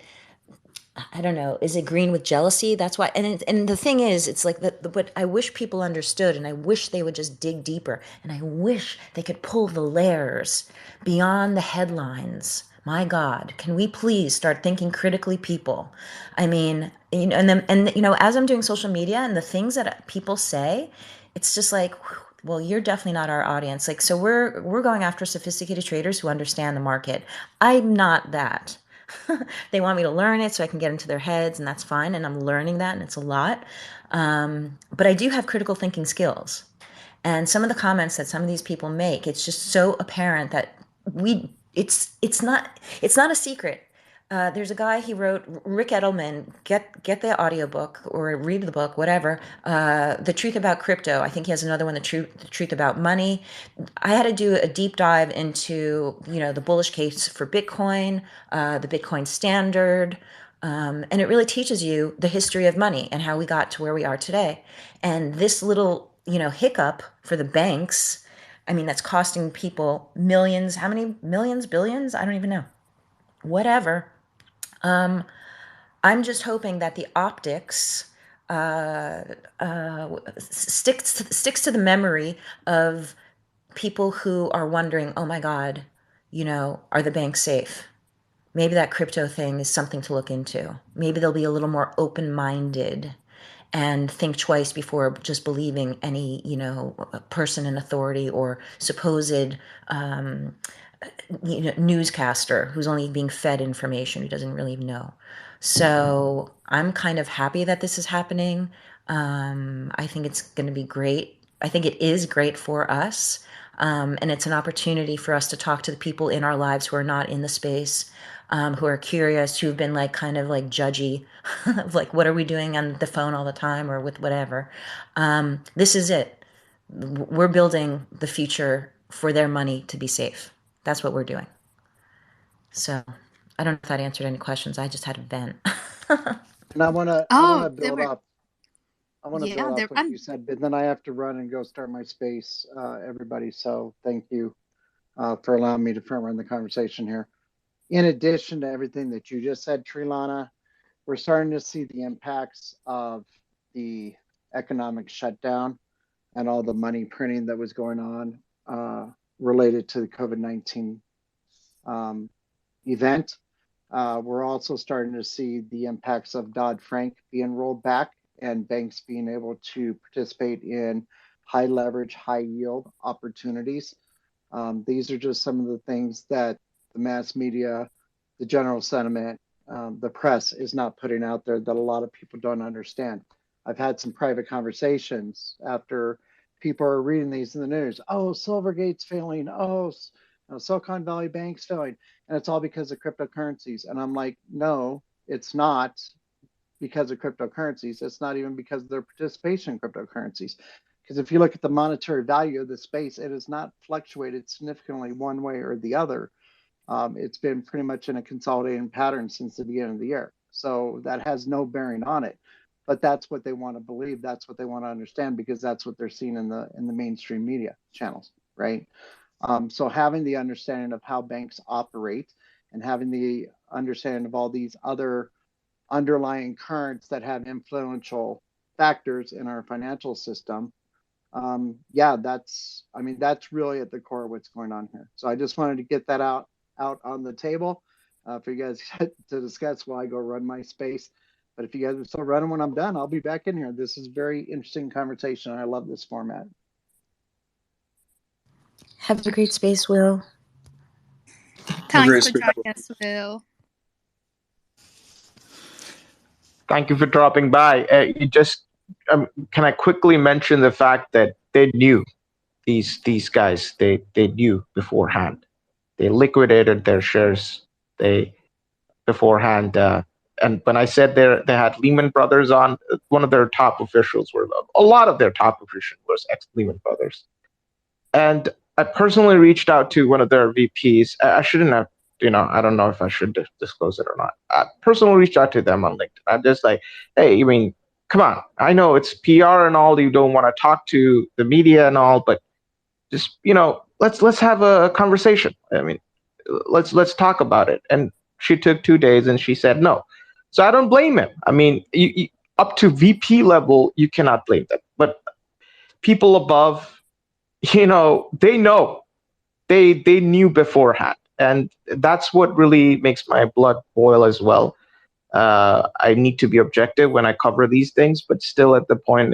I don't know, is it green with jealousy? That's why. And the thing is, it's like what I wish people understood, and I wish they would just dig deeper, and I wish they could pull the layers beyond the headlines. My God, can we please start thinking critically, people? I mean, as I'm doing social media and the things that people say, it's just like, well, you're definitely not our audience. Like, so we're going after sophisticated traders who understand the market. I'm not that. They want me to learn it so I can get into their heads, and that's fine. And I'm learning that, and it's a lot. But I do have critical thinking skills. And some of the comments that some of these people make, it's just so apparent that it's not a secret. There's a guy, he wrote, Rick Edelman, get the audiobook or read the book, whatever, The Truth About Crypto. I think he has another one, The Truth About Money. I had to do a deep dive into, the bullish case for Bitcoin, the Bitcoin standard, and it really teaches you the history of money and how we got to where we are today. And this little, hiccup for the banks, I mean, that's costing people millions. How many millions, billions? I don't even know. Whatever. I'm just hoping that the optics sticks to the memory of people who are wondering, oh my God, are the banks safe? Maybe that crypto thing is something to look into. Maybe they'll be a little more open-minded and think twice before just believing any, person in authority or supposed newscaster who's only being fed information, who doesn't really know. So I'm kind of happy that this is happening. I think it's going to be great. I think it is great for us. And it's an opportunity for us to talk to the people in our lives who are not in the space, who are curious, who've been kind of judgy, of what are we doing on the phone all the time or with whatever. This is it. We're building the future for their money to be safe. That's what we're doing. So I don't know if that answered any questions. I just had a vent. And I want to build up. I want to build up what you said, but then I have to run and go start my space, everybody. So thank you for allowing me to front run the conversation here. In addition to everything that you just said, Trilana, we're starting to see the impacts of the economic shutdown and all the money printing that was going on related to the COVID-19 event. We're also starting to see the impacts of Dodd-Frank being rolled back and banks being able to participate in high leverage, high yield opportunities. These are just some of the things that the mass media, the general sentiment, the press is not putting out there that a lot of people don't understand. I've had some private conversations after people are reading these in the news. Oh, Silvergate's failing. Oh, Silicon Valley Bank's failing. And it's all because of cryptocurrencies. And I'm like, no, it's not because of cryptocurrencies. It's not even because of their participation in cryptocurrencies. Because if you look at the monetary value of the space, it has not fluctuated significantly one way or the other. It's been pretty much in a consolidating pattern since the beginning of the year. So that has no bearing on it. But that's what they want to believe. That's what they want to understand, because that's what they're seeing in the mainstream media channels, right? So having the understanding of how banks operate and having the understanding of all these other underlying currents that have influential factors in our financial system, that's really at the core of what's going on here. So I just wanted to get that out on the table for you guys to discuss while I go run my space. But if you guys are still running when I'm done, I'll be back in here. This is a very interesting conversation. I love this format. Have a great space, Will. Thanks for joining us, Will. Thank you for dropping by. Can I quickly mention the fact that they knew these guys? They knew beforehand. They liquidated their shares. They beforehand And when I said they had Lehman Brothers on, one of their top officials were, a lot of their top officials was ex-Lehman Brothers. And I personally reached out to one of their VPs. I shouldn't have, I don't know if I should disclose it or not. I personally reached out to them on LinkedIn. I'm just like, hey, I mean, come on. I know it's PR and all. You don't want to talk to the media and all, but just, let's have a conversation. I mean, let's talk about it. And she took 2 days and she said no. So I don't blame him. I mean, you, up to VP level, you cannot blame them. But people above, they know. They knew beforehand. And that's what really makes my blood boil as well. I need to be objective when I cover these things, but still at the point,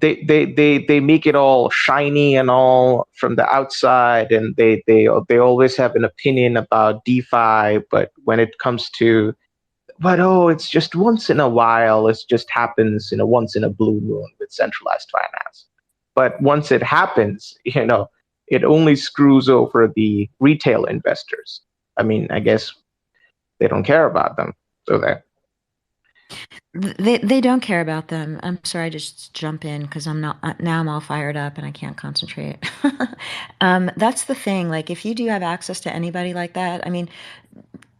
they make it all shiny and all from the outside, and they always have an opinion about DeFi, but when it comes to, it's just once in a while, it just happens, once in a blue moon with centralized finance. But once it happens, it only screws over the retail investors. I mean, I guess they don't care about them, so they don't care about them. I'm sorry, I just jump in because I'm all fired up and I can't concentrate. That's the thing. Like, if you do have access to anybody like that, I mean,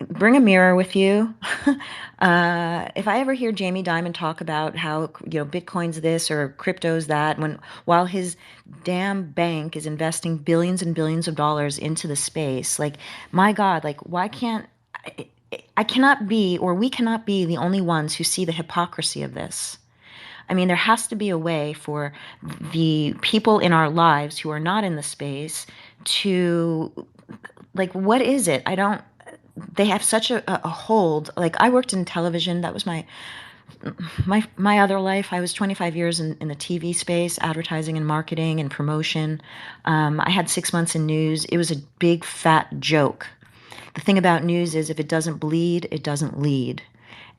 bring a mirror with you. If I ever hear Jamie Dimon talk about how, Bitcoin's this or crypto's that, while his damn bank is investing billions and billions of dollars into the space, like, my God, like, why can't I cannot be, or we cannot be, the only ones who see the hypocrisy of this. I mean, there has to be a way for the people in our lives who are not in the space to, like, what is it? They have such a hold. Like, I worked in television. That was my other life. I was 25 years in the TV space, advertising and marketing and promotion. I had 6 months in news. It was a big fat joke. The thing about news is if it doesn't bleed, it doesn't lead.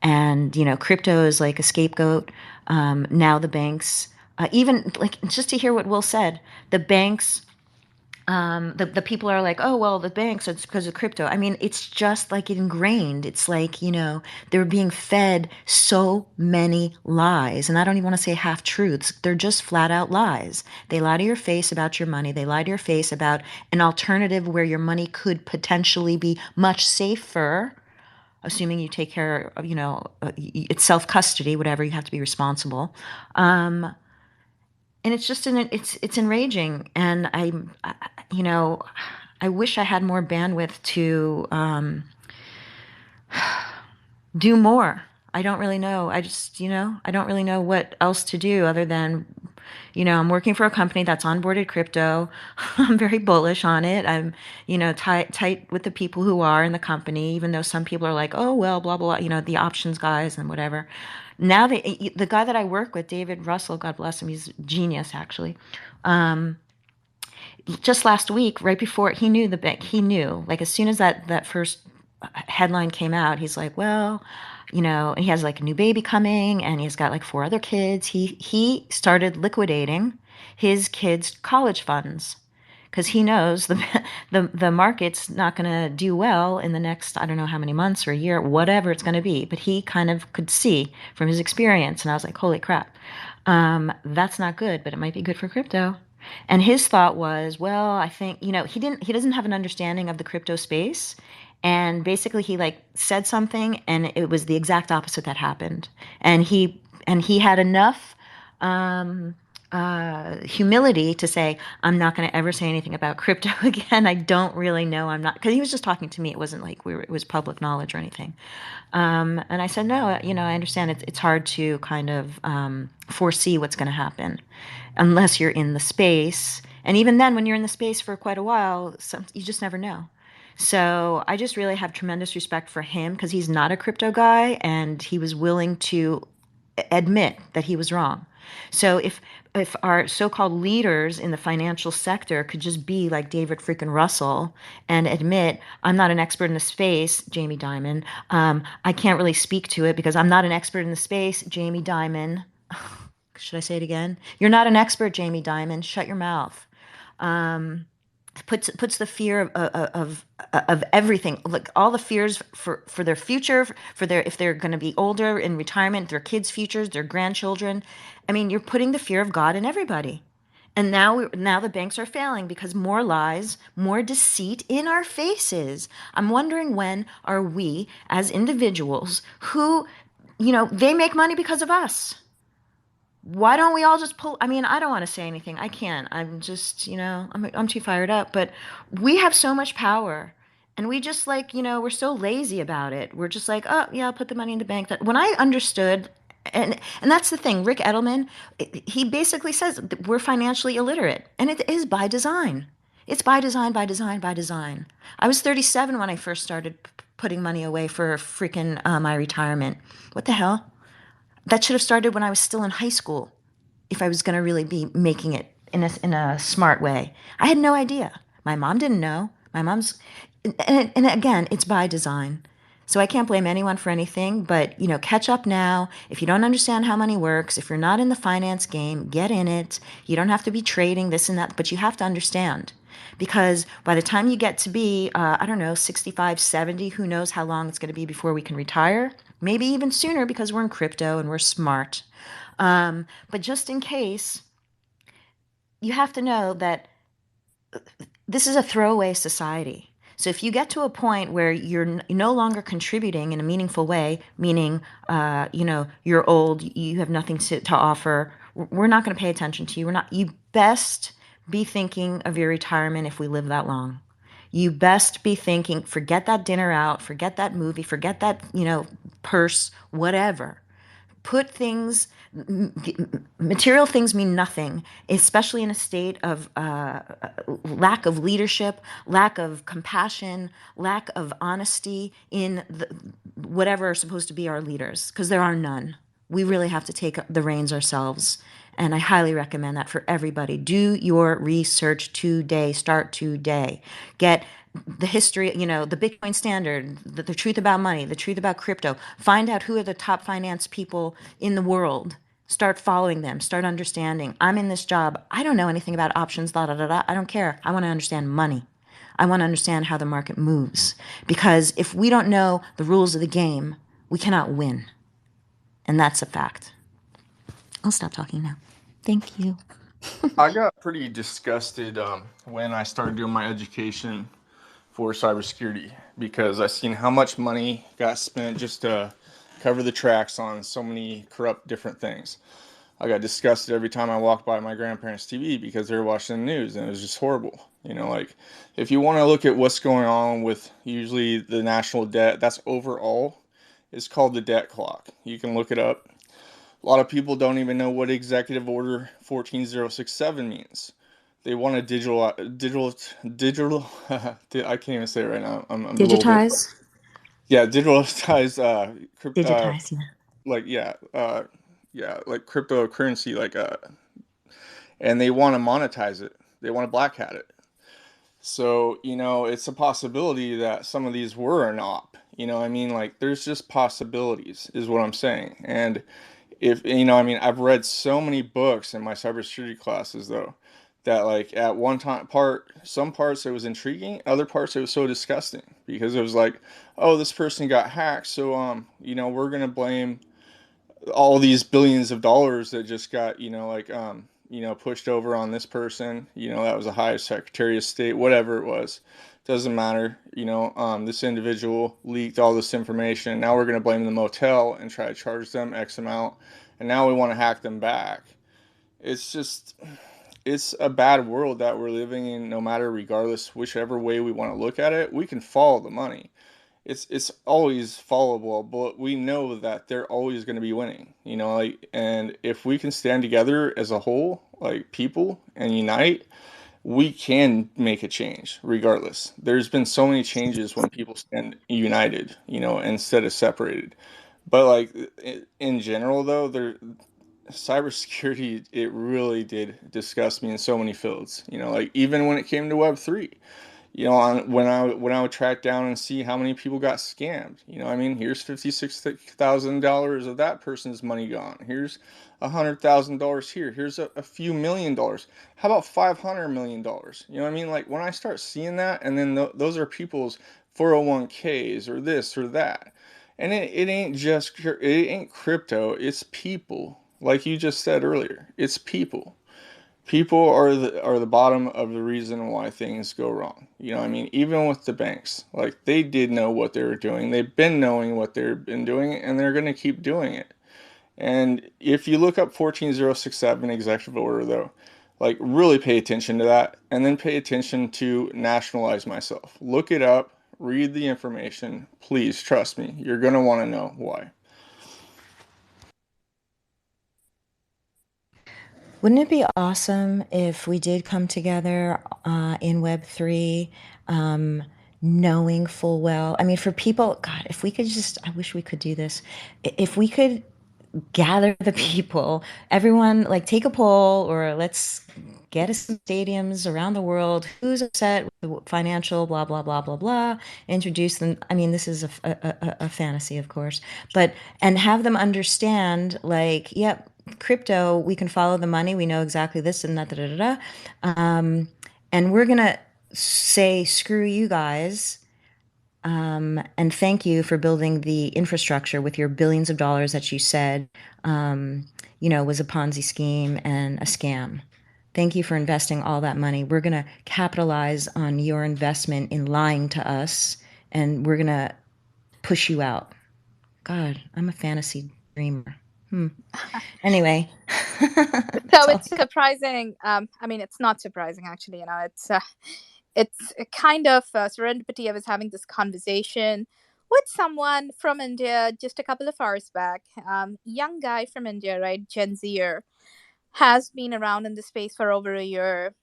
And, crypto is like a scapegoat. Now the banks, even like, just to hear what Will said, the banks, the people are like, oh, well, the banks, it's because of crypto. I mean, it's just like ingrained. It's like, they're being fed so many lies. And I don't even want to say half truths. They're just flat out lies. They lie to your face about your money. They lie to your face about an alternative where your money could potentially be much safer, assuming you take care of, it's self-custody, whatever, you have to be responsible. And it's just it's enraging, and I wish I had more bandwidth to do more. I don't really know. I just I don't really know what else to do other than I'm working for a company that's onboarded crypto. I'm very bullish on it. I'm tight with the people who are in the company, even though some people are like, oh well, blah blah, the options guys and whatever. Now the guy that I work with, David Russell, God bless him, he's a genius actually. Just last week, right before he knew the bank, he knew, like, as soon as that first headline came out, he's like, well, and he has like a new baby coming, and he's got like 4 other kids. He started liquidating his kids' college funds because he knows the market's not going to do well in the next, I don't know how many months or a year, whatever it's going to be. But he kind of could see from his experience, and I was like, holy crap, that's not good, but it might be good for crypto. And his thought was, well, I think, he doesn't have an understanding of the crypto space. And basically he like said something and it was the exact opposite that happened. And he had enough humility to say, I'm not going to ever say anything about crypto again. I don't really know. I'm not, because he was just talking to me. It wasn't like it was public knowledge or anything. And I said, no, I understand it's hard to kind of foresee what's going to happen unless you're in the space. And even then, when you're in the space for quite a while, you just never know. So I just really have tremendous respect for him because he's not a crypto guy and he was willing to admit that he was wrong. So if our so-called leaders in the financial sector could just be like David freaking Russell and admit, I'm not an expert in the space, Jamie Dimon. I can't really speak to it because I'm not an expert in the space, Jamie Dimon. Should I say it again? You're not an expert, Jamie Dimon. Shut your mouth. puts the fear of everything, like all the fears for their future, for their, if they're going to be older in retirement, their kids' futures, their grandchildren. I mean, you're putting the fear of God in everybody. And now the banks are failing because more lies, more deceit in our faces. I'm wondering, when are we as individuals who, they make money because of us? Why don't we all just pull? I mean, I don't want to say anything. I can't. I'm just, I'm too fired up. But we have so much power, and we just, like, we're so lazy about it. We're just like, oh yeah, I'll put the money in the bank. That when I understood, and that's the thing. Rick Edelman, he basically says that we're financially illiterate, and it is by design. It's by design, by design, by design. I was 37 when I first started putting money away for freaking my retirement. What the hell? That should have started when I was still in high school, if I was going to really be making it in a smart way. I had no idea. My mom didn't know. My mom's, and again, it's by design. So I can't blame anyone for anything, but, catch up now. If you don't understand how money works, if you're not in the finance game, get in it. You don't have to be trading this and that, but you have to understand. Because by the time you get to be, 65, 70, who knows how long it's going to be before we can retire? Maybe even sooner, because we're in crypto and we're smart. But just in case, you have to know that this is a throwaway society. So if you get to a point where you're no longer contributing in a meaningful way, meaning, you're old, you have nothing to offer, we're not going to pay attention to you. You best be thinking of your retirement if we live that long. You best be thinking, forget that dinner out, forget that movie, forget that, purse, whatever. Put things, material things mean nothing, especially in a state of lack of leadership, lack of compassion, lack of honesty in whatever are supposed to be our leaders, because there are none. We really have to take the reins ourselves. And I highly recommend that for everybody. Do your research today. Start today. Get the history, the Bitcoin standard, the truth about money, the truth about crypto. Find out who are the top finance people in the world. Start following them. Start understanding. I'm in this job. I don't know anything about options, da da da da. I don't care. I want to understand money. I want to understand how the market moves. Because if we don't know the rules of the game, we cannot win. And that's a fact. I'll stop talking now. Thank you. I got pretty disgusted when I started doing my education for cybersecurity, because I seen how much money got spent just to cover the tracks on so many corrupt different things. I got disgusted every time I walked by my grandparents' TV because they were watching the news, and it was just horrible. Like, if you want to look at what's going on with usually the national debt, that's overall, it's called the debt clock. You can look it up. A lot of people don't even know what Executive Order 14067 means. They want to digital. I can't even say it right now. I'm Digitize. Digitalize. Digitize. Like cryptocurrency, and they want to monetize it. They want to black hat it. So, it's a possibility that some of these were an op. Like, there's just possibilities, is what I'm saying. And if I've read so many books in my cybersecurity classes, though, that, like, at one time some parts it was intriguing, other parts it was so disgusting, because it was like, oh, this person got hacked, so we're gonna blame all these billions of dollars that just got pushed over on this person. That was a high Secretary of State, whatever it was. Doesn't matter. This individual leaked all this information. Now we're going to blame the motel and try to charge them X amount. And now we want to hack them back. It's a bad world that we're living in, no matter, regardless, whichever way we want to look at it. We can follow the money. It's always followable, but we know that they're always going to be winning, and if we can stand together as a whole, like people, and unite, we can make a change regardless. There's been so many changes when people stand united, instead of separated. But, like, in general, though, cybersecurity, it really did disgust me in so many fields, like even when it came to Web3. You know, when I would track down and see how many people got scammed. You know, I mean, here's $56,000 of that person's money gone. Here's $100,000 here. Here's a few $1,000,000. How about $500 million? You know what I mean? Like when I start seeing that, and then those are people's 401ks or this or that, and it ain't crypto. It's people. Like you just said earlier, it's people. People are the bottom of the reason why things go wrong. You know what I mean? Even with the banks, like they did know what they were doing. They've been knowing what they've been doing, and they're going to keep doing it. And if you look up 14067 executive order, though, like really pay attention to that, and then pay attention to Nationalize Myself. Look it up, read the information. Please trust me. You're going to want to know why. Wouldn't it be awesome if we did come together in Web3, knowing full well? I mean, for people, God, if we could just, I wish we could do this. If we could gather the people, everyone, like take a poll, or let's get us some stadiums around the world. Who's upset with the financial blah, blah, blah, blah, blah. Introduce them. I mean, this is a fantasy, of course, but, and have them understand, like, yep, crypto, we can follow the money. We know exactly this and that, da, da, da, da. And we're going to say, screw you guys. And thank you for building the infrastructure with your billions of dollars that you said, was a Ponzi scheme and a scam. Thank you for investing all that money. We're going to capitalize on your investment in lying to us, and we're going to push you out. God, I'm a fantasy dreamer. Anyway. So it's surprising. I mean, it's not surprising, actually. It's a kind of serendipity. I was having this conversation with someone from India just a couple of hours back. Young guy from India, right? Gen Zer, has been around in the space for over a year.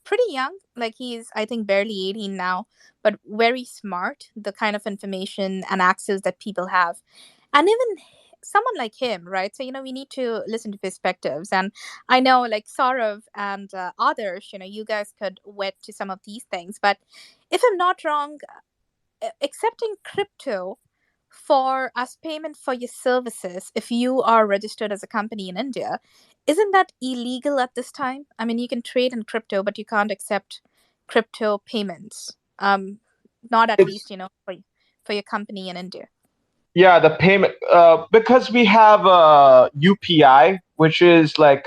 Pretty young, like he's, I think, barely 18 now, but very smart, the kind of information and access that people have. And even someone like him, right? So, we need to listen to perspectives. And I know, like Saurav and others, you guys could wet to some of these things. But if I'm not wrong, accepting crypto as payment for your services, if you are registered as a company in India, isn't that illegal at this time? I mean, you can trade in crypto, but you can't accept crypto payments. Not at least, for your company in India. Yeah, the payment, because we have UPI, which is like,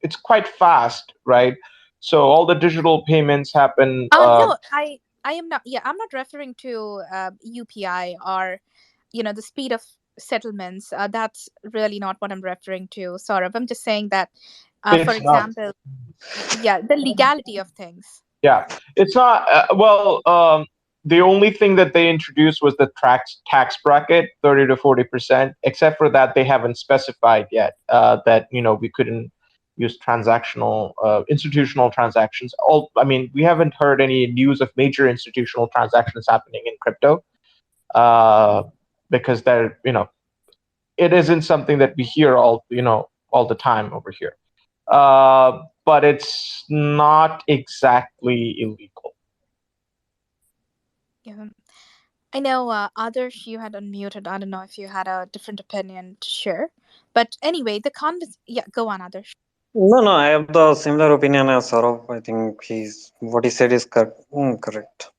it's quite fast, right? So all the digital payments happen. No, I am not. Yeah, I'm not referring to UPI or, the speed of settlements. That's really not what I'm referring to. Saurav, I'm just saying that, for example, the legality of things. Yeah, it's not. The only thing that they introduced was the tax bracket, 30 to 40%. Except for that, they haven't specified yet that we couldn't use institutional transactions. We haven't heard any news of major institutional transactions happening in crypto because it isn't something that we hear all the time over here. But it's not exactly illegal. Yeah. I know, Adarsh, you had unmuted. I don't know if you had a different opinion to share. But anyway, go on, Adarsh. No, I have the similar opinion as Saurav. I think what he said is correct.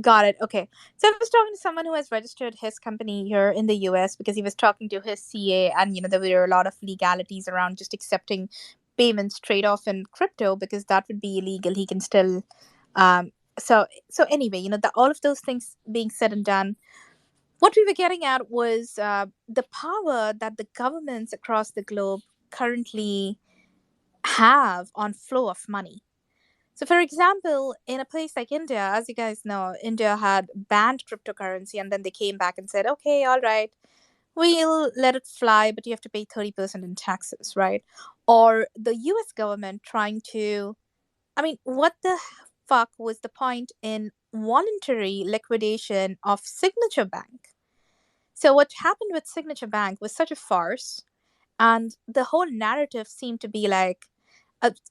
Got it. Okay. So I was talking to someone who has registered his company here in the US because he was talking to his CA, and there were a lot of legalities around just accepting payments trade off in crypto because that would be illegal. He can still so anyway, all of those things being said and done, what we were getting at was the power that the governments across the globe currently have on flow of money. So, for example, in a place like India, as you guys know, India had banned cryptocurrency, and then they came back and said, okay, all right, we'll let it fly, but you have to pay 30% in taxes, right? Or the US government trying to, what the fuck was the point in voluntary liquidation of Signature Bank? So what happened with Signature Bank was such a farce, and the whole narrative seemed to be like,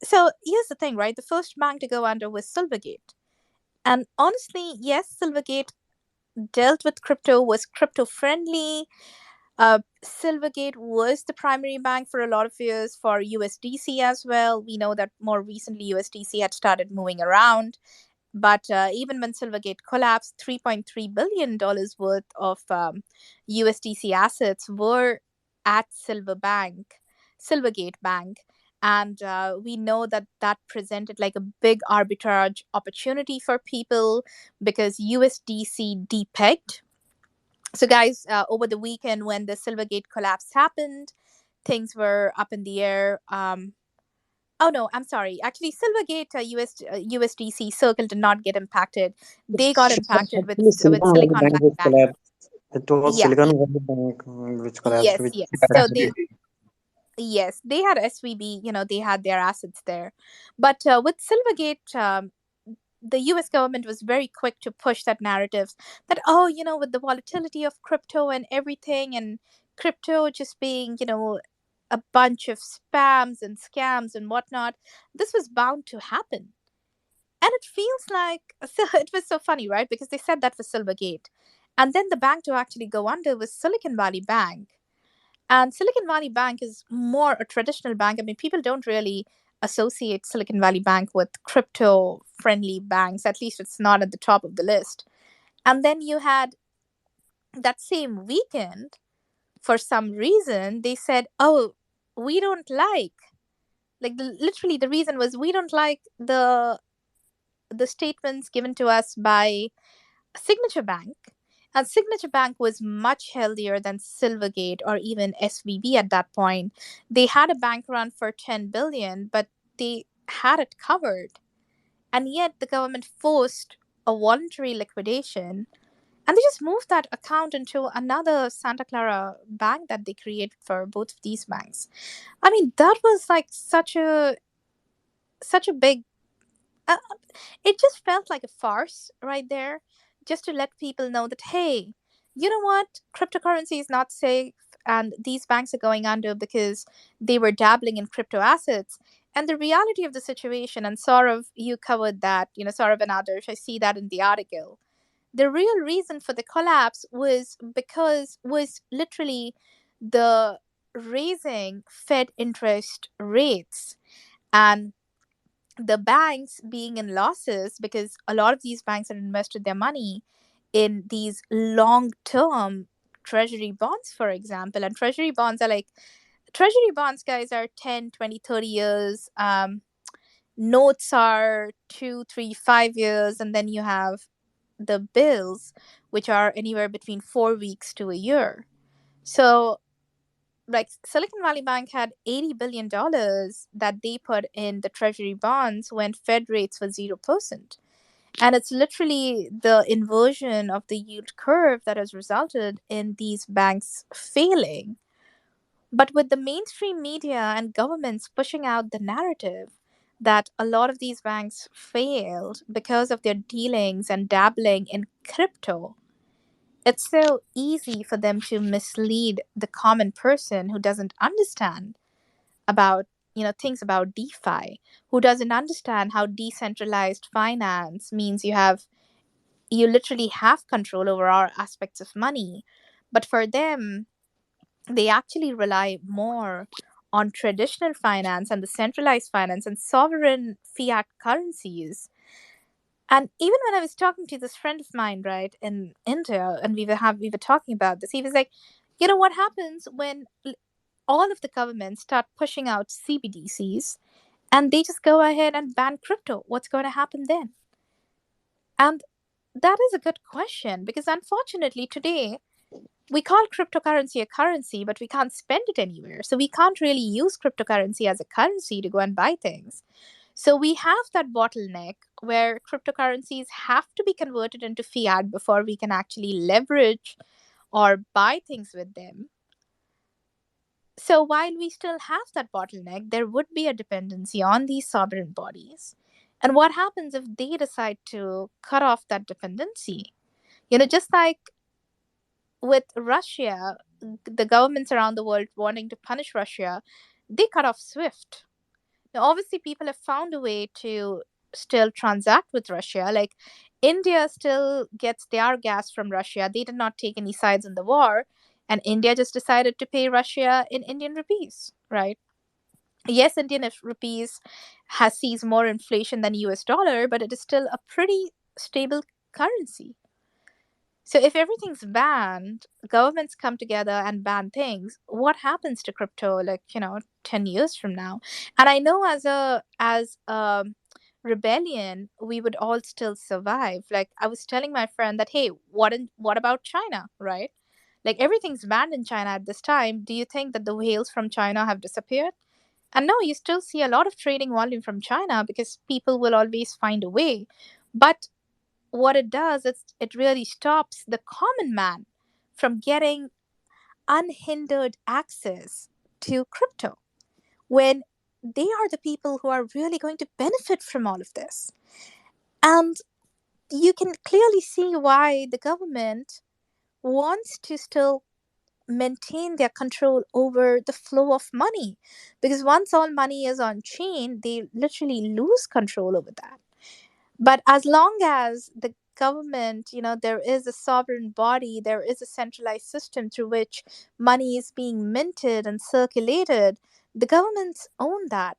so here's the thing, right? The first bank to go under was Silvergate. And honestly, yes, Silvergate dealt with crypto, was crypto friendly. Silvergate was the primary bank for a lot of years for USDC as well. We know that more recently USDC had started moving around. But even when Silvergate collapsed, $3.3 billion worth of USDC assets were at Silvergate Bank. And we know that that presented like a big arbitrage opportunity for people because USDC depegged. So, guys, over the weekend when the Silvergate collapse happened, things were up in the air. Oh no, I'm sorry. Actually, Silvergate USDC Circle did not get impacted. They got impacted with Actually, Silicon Valley Silicon Bank Valley which Bank. collapsed. It was Yeah. Silicon Valley Bank which collapsed. Yes, Which yes. That's So the- they had SVB. They had their assets there, but with Silvergate, the U.S. government was very quick to push that narrative that with the volatility of crypto and everything, and crypto just being a bunch of spams and scams and whatnot, this was bound to happen. And it feels like so it was so funny, right? Because they said that for Silvergate. And then the bank to actually go under was Silicon Valley Bank. And Silicon Valley Bank is more a traditional bank. I mean, people don't really associate Silicon Valley Bank with crypto friendly banks. At least it's not at the top of the list. And then you had that same weekend, for some reason, they said, oh, we don't literally the reason was we don't like the statements given to us by Signature Bank. And Signature Bank was much healthier than Silvergate or even SVB at that point. They had a bank run for 10 billion, but they had it covered. And yet the government forced a voluntary liquidation, and they just moved that account into another Santa Clara bank that they created for both of these banks. I mean, that was like such a big it just felt like a farce right there, just to let people know that, hey, you know what? Cryptocurrency is not safe, and these banks are going under because they were dabbling in crypto assets. And the reality of the situation, and Saurav, you covered that, Saurav and others, I see that in the article. The real reason for the collapse was literally the raising Fed interest rates, and the banks being in losses because a lot of these banks had invested their money in these long term treasury bonds, for example. And treasury bonds, guys, are 10, 20, 30 years. Notes are 2, 3, 5 years. And then you have the bills, which are anywhere between 4 weeks to a year. So like Silicon Valley Bank had $80 billion that they put in the treasury bonds when Fed rates were 0%. And it's literally the inversion of the yield curve that has resulted in these banks failing. But with the mainstream media and governments pushing out the narrative that a lot of these banks failed because of their dealings and dabbling in crypto, it's so easy for them to mislead the common person who doesn't understand about things about DeFi, who doesn't understand how decentralized finance means you literally have control over all aspects of money. But for them, they actually rely more on traditional finance and the centralized finance and sovereign fiat currencies. And even when I was talking to this friend of mine, right, in India, and we were talking about this, he was like, what happens when all of the governments start pushing out CBDCs and they just go ahead and ban crypto? What's going to happen then? And that is a good question, because unfortunately today we call cryptocurrency a currency, but we can't spend it anywhere. So we can't really use cryptocurrency as a currency to go and buy things. So we have that bottleneck where cryptocurrencies have to be converted into fiat before we can actually leverage or buy things with them. So while we still have that bottleneck, there would be a dependency on these sovereign bodies. And what happens if they decide to cut off that dependency? Just like with Russia, the governments around the world wanting to punish Russia, they cut off SWIFT. Now, obviously, people have found a way to still transact with Russia. Like India still gets their gas from Russia. They did not take any sides in the war, and India just decided to pay Russia in Indian rupees, right? Yes, Indian rupees has sees more inflation than US dollar, but it is still a pretty stable currency. So if everything's banned, governments come together and ban things, what happens to crypto like, 10 years from now? And I know as a rebellion, we would all still survive. Like I was telling my friend that, hey, what about China, right? Like everything's banned in China at this time. Do you think that the whales from China have disappeared? And no, you still see a lot of trading volume from China because people will always find a way. But what it does is it really stops the common man from getting unhindered access to crypto when they are the people who are really going to benefit from all of this. And you can clearly see why the government wants to still maintain their control over the flow of money, because once all money is on chain, they literally lose control over that. But as long as the government, there is a sovereign body, there is a centralized system through which money is being minted and circulated, the governments own that.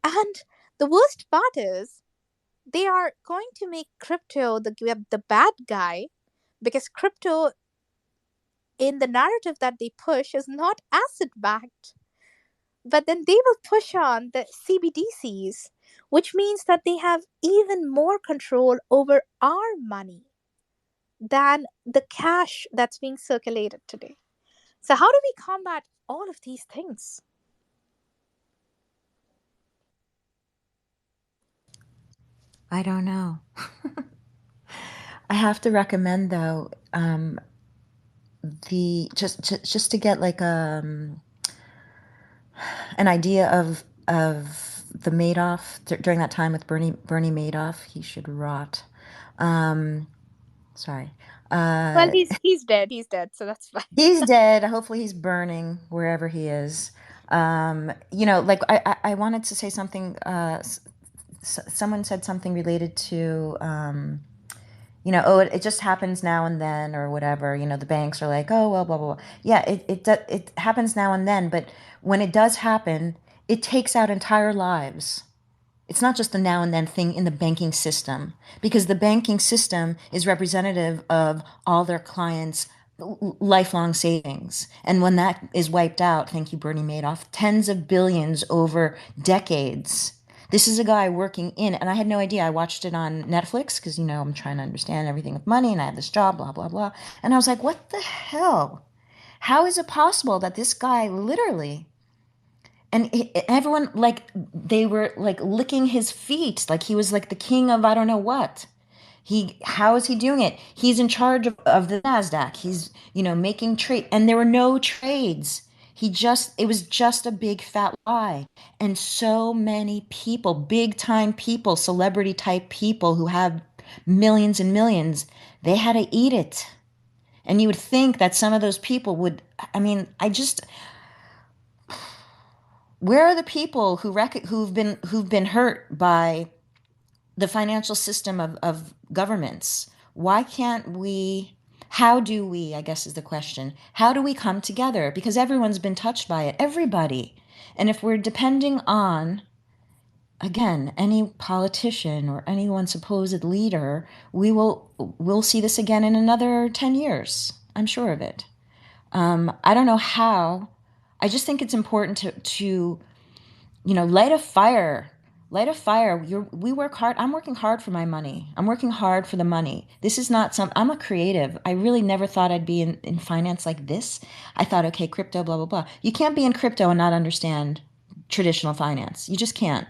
And the worst part is they are going to make crypto the bad guy, because crypto in the narrative that they push is not asset backed. But then they will push on the CBDCs, which means that they have even more control over our money than the cash that's being circulated today. So, how do we combat all of these things? I don't know. I have to recommend though, just to get like an idea of the Madoff during that time with Bernie Madoff. He should rot. Sorry. Well, he's dead. He's dead, so that's fine. He's dead. Hopefully, he's burning wherever he is. Like I wanted to say something. Someone said something related to. It just happens now and then or whatever. The banks are like, oh, well, blah, blah, blah. Yeah, it happens now and then. But when it does happen, it takes out entire lives. It's not just a now and then thing in the banking system, because the banking system is representative of all their clients' lifelong savings. And when that is wiped out, thank you, Bernie Madoff, tens of billions over decades. This is a guy working in, and I had no idea. I watched it on Netflix because, I'm trying to understand everything with money and I have this job, blah, blah, blah. And I was like, what the hell? How is it possible that this guy literally, and everyone, like, they were like licking his feet, like he was like the king of I don't know what. How is he doing it? He's in charge of the NASDAQ. He's, making trade, and there were no trades. It was just a big fat lie. And so many people, big time people, celebrity type people who have millions and millions, they had to eat it. And you would think that some of those people would, where are the people who've been hurt by the financial system of governments? Why can't we, how do we, I guess is the question, how do we come together? Because everyone's been touched by it, everybody. And if we're depending on, again, any politician or anyone supposed leader, we'll see this again in another 10 years. I'm sure of it. I don't know how. I just think it's important to light a fire. Light a fire. We work hard. I'm working hard for my money. I'm working hard for the money. This is not I'm a creative. I really never thought I'd be in finance like this. I thought, okay, crypto, blah, blah, blah. You can't be in crypto and not understand traditional finance. You just can't.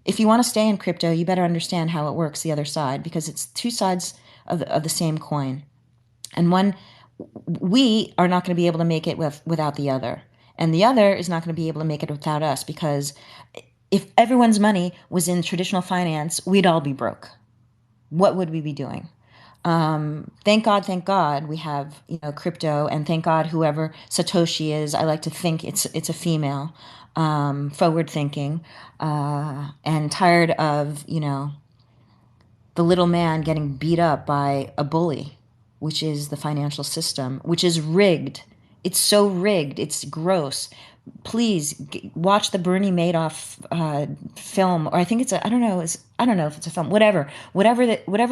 If you want to stay in crypto, you better understand how it works the other side, because it's two sides of the same coin. And one, we are not going to be able to make it without the other. And the other is not going to be able to make it without us, because if everyone's money was in traditional finance, we'd all be broke. What would we be doing? Thank God we have, crypto, and thank God whoever Satoshi is, I like to think it's a female, forward thinking, and tired of, the little man getting beat up by a bully, which is the financial system, which is rigged. It's so rigged. It's gross. Please watch the Bernie Madoff film, or I think it's I don't know if it's a film. Whatever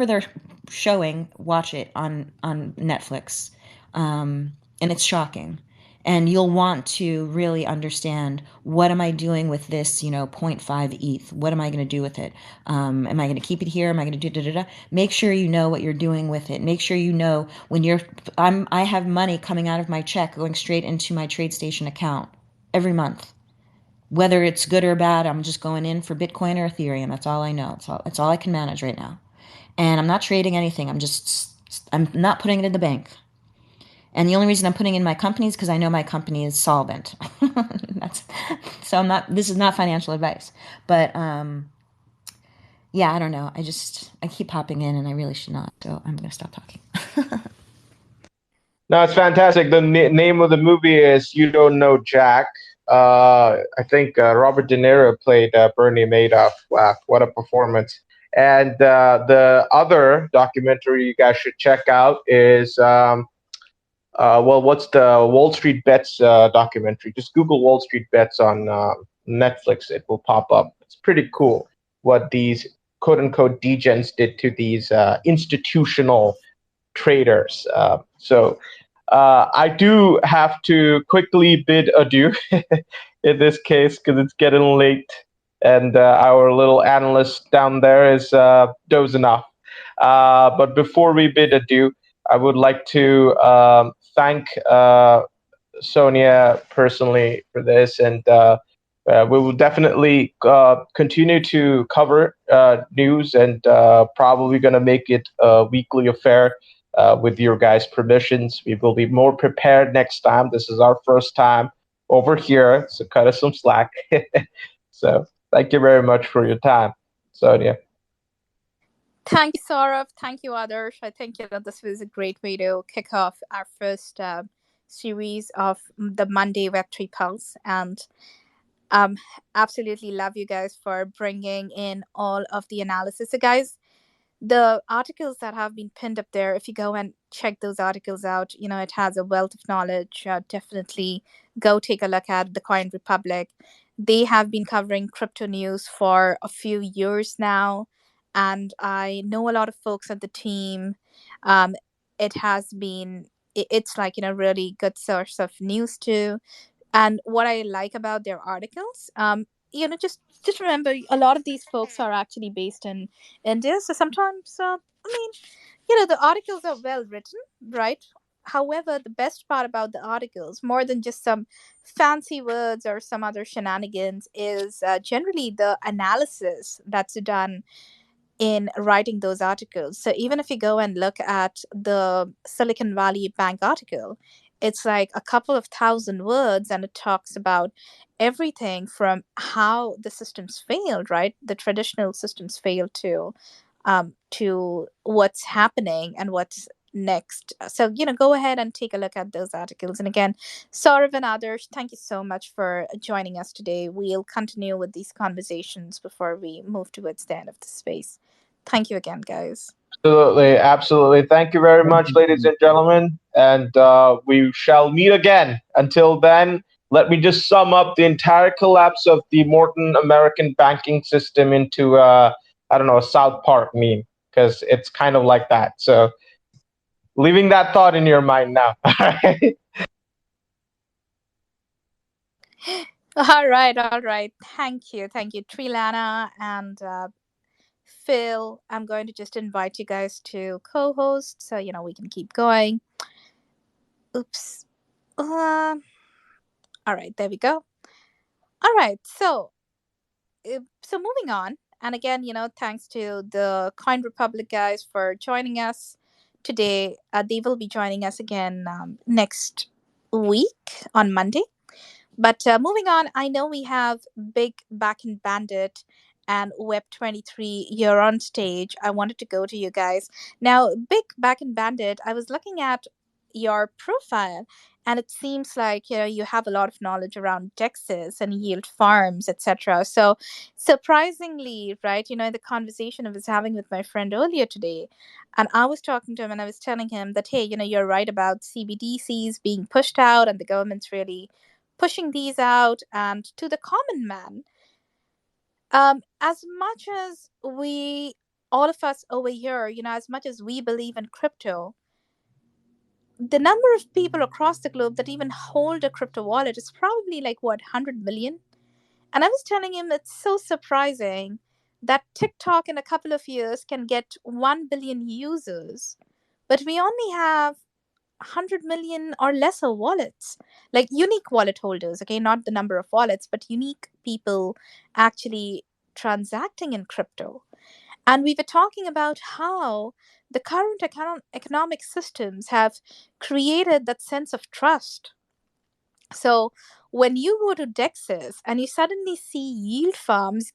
they're showing, watch it on Netflix, and it's shocking. And you'll want to really understand, what am I doing with this, 0.5 ETH? What am I going to do with it? Am I going to keep it here? Am I going to do da-da-da? Make sure you know what you're doing with it. Make sure you know when I have money coming out of my check going straight into my TradeStation account every month. Whether it's good or bad, I'm just going in for Bitcoin or Ethereum. That's all I know. That's all I can manage right now. And I'm not trading anything. I'm not putting it in the bank. And the only reason I'm putting in my company is because I know my company is solvent. This is not financial advice. But yeah, I don't know. I keep popping in and I really should not. So I'm going to stop talking. No, it's fantastic. The name of the movie is You Don't Know Jack. I think Robert De Niro played Bernie Madoff. Wow, what a performance. And the other documentary you guys should check out is, what's the Wall Street Bets documentary? Just Google Wall Street Bets on Netflix. It will pop up. It's pretty cool what these quote-unquote degens did to these institutional traders. So I do have to quickly bid adieu in this case because it's getting late and our little analyst down there is dozing off. But before we bid adieu, I would like to thank Sonia personally for this, and we will definitely continue to cover news, and probably going to make it a weekly affair with your guys' permissions. We will be more prepared next time. This is our first time over here, so cut us some slack. So thank you very much for your time, Sonia. Thank you, Saurav. Thank you, Adarsh. I think this was a great way to kick off our first series of the Monday Web3 Pulse, and absolutely love you guys for bringing in all of the analysis. So, guys, the articles that have been pinned up there, if you go and check those articles out, it has a wealth of knowledge. Definitely go take a look at the Coin Republic. They have been covering crypto news for a few years now, and I know a lot of folks at the team. It's like really good source of news too. And what I like about their articles, just remember, a lot of these folks are actually based in India, so sometimes the articles are well written, right? However, the best part about the articles, more than just some fancy words or some other shenanigans, is generally the analysis that's done in writing those articles. So even if you go and look at the Silicon Valley Bank article, it's like a couple of thousand words, and it talks about everything from how the systems failed, right? The traditional systems failed to what's happening and what's next. So, go ahead and take a look at those articles. And again, Saurav and Adarsh, thank you so much for joining us today. We'll continue with these conversations before we move towards the end of the space. Thank you again, guys. Absolutely. Thank you very much, ladies and gentlemen. And we shall meet again. Until then, let me just sum up the entire collapse of the Morton American banking system into, a South Park meme, because it's kind of like that. So leaving that thought in your mind now. All right. Thank you, Trilana and Phil. I'm going to just invite you guys to co-host so we can keep going. Oops. All right, there we go. All right, so moving on, and again, thanks to the Coin Republic guys for joining us today. They will be joining us again next week on Monday. But moving on, I know we have Big Backend Bandit and Web23 here on stage. I wanted to go to you guys. Now, Big Backend Bandit, I was looking at your profile, and it seems like you have a lot of knowledge around DEXs and yield farms, etc. So surprisingly, right, in the conversation I was having with my friend earlier today, and I was talking to him and I was telling him that, hey, you're right about CBDCs being pushed out and the government's really pushing these out. And to the common man, as much as all of us over here, as much as we believe in crypto, the number of people across the globe that even hold a crypto wallet is probably like, what, 100 million? And I was telling him it's so surprising that TikTok in a couple of years can get 1 billion users, but we only have 100 million or lesser wallets, like unique wallet holders, okay? Not the number of wallets, but unique people actually transacting in crypto. And we were talking about how the current economic systems have created that sense of trust. So when you go to Dexes and you suddenly see yield farms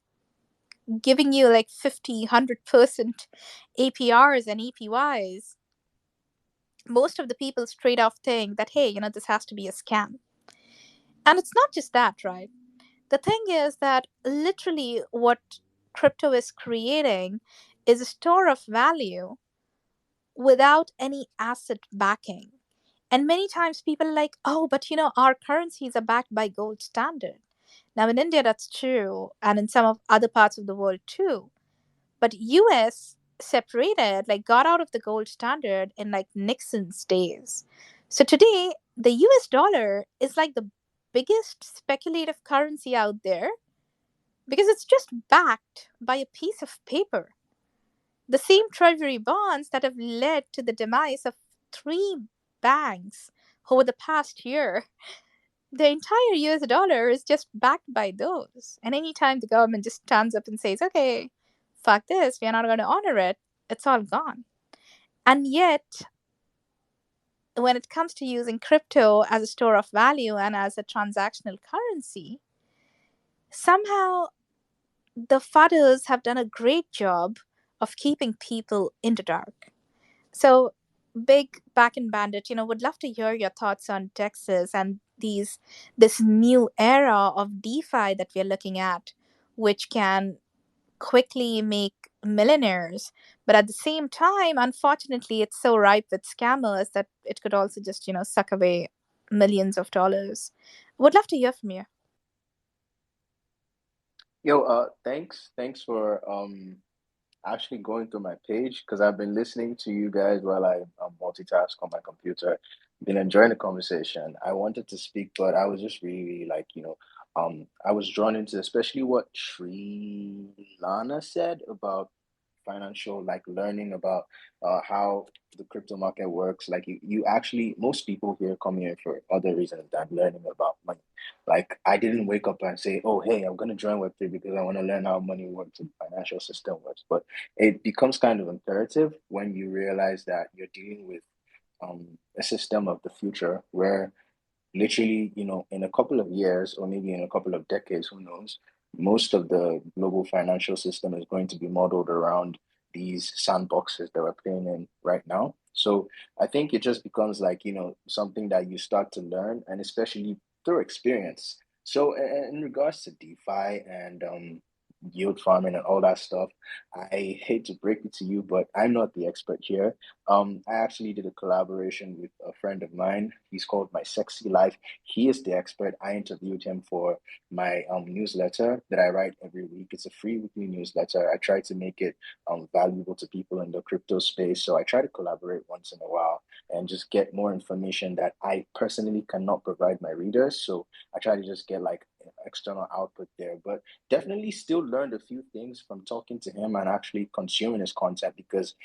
giving you like 50, 100% APRs and APYs, most of the people straight off think that, hey, this has to be a scam. And it's not just that, right? The thing is that literally what crypto is creating is a store of value without any asset backing. And many times people are like, oh, but our currencies are backed by gold standard. Now in India that's true, and in some of other parts of the world too. But US separated, like got out of the gold standard in like Nixon's days. So today the US dollar is like the biggest speculative currency out there because it's just backed by a piece of paper. The same treasury bonds that have led to the demise of 3 banks over the past year, the entire US dollar is just backed by those. And anytime the government just stands up and says, okay, fuck this, we're not going to honor it, it's all gone. And yet, when it comes to using crypto as a store of value and as a transactional currency, somehow the FUDers have done a great job of keeping people in the dark. So, Big Backend Bandit, would love to hear your thoughts on Texas and this new era of DeFi that we're looking at, which can quickly make millionaires, but at the same time, unfortunately, it's so ripe with scammers that it could also just, suck away millions of dollars. Would love to hear from you. Yo, thanks for actually going through my page because I've been listening to you guys while I multitask on my computer. Been enjoying the conversation. I wanted to speak, but I was just really like, I was drawn into especially what Sri Lana said about financial, like learning about how the crypto market works. Like you actually, most people here come here for other reasons than learning about money. Like I didn't wake up and say, oh, hey, I'm going to join Web3 because I want to learn how money works and the financial system works. But it becomes kind of imperative when you realize that you're dealing with a system of the future where literally, in a couple of years or maybe in a couple of decades, who knows, most of the global financial system is going to be modeled around these sandboxes that we're playing in right now. So I think it just becomes like, something that you start to learn and especially through experience. So in regards to DeFi and yield farming and all that stuff, I hate to break it to you, but I'm not the expert here. I actually did a collaboration with a friend of mine. He's called My Sexy Life. He is the expert. I interviewed him for my newsletter that I write every week. It's a free weekly newsletter. I try to make it valuable to people in the crypto space. So I try to collaborate once in a while and just get more information that I personally cannot provide my readers. So I try to just get like external output there. But definitely still learned a few things from talking to him and actually consuming his content because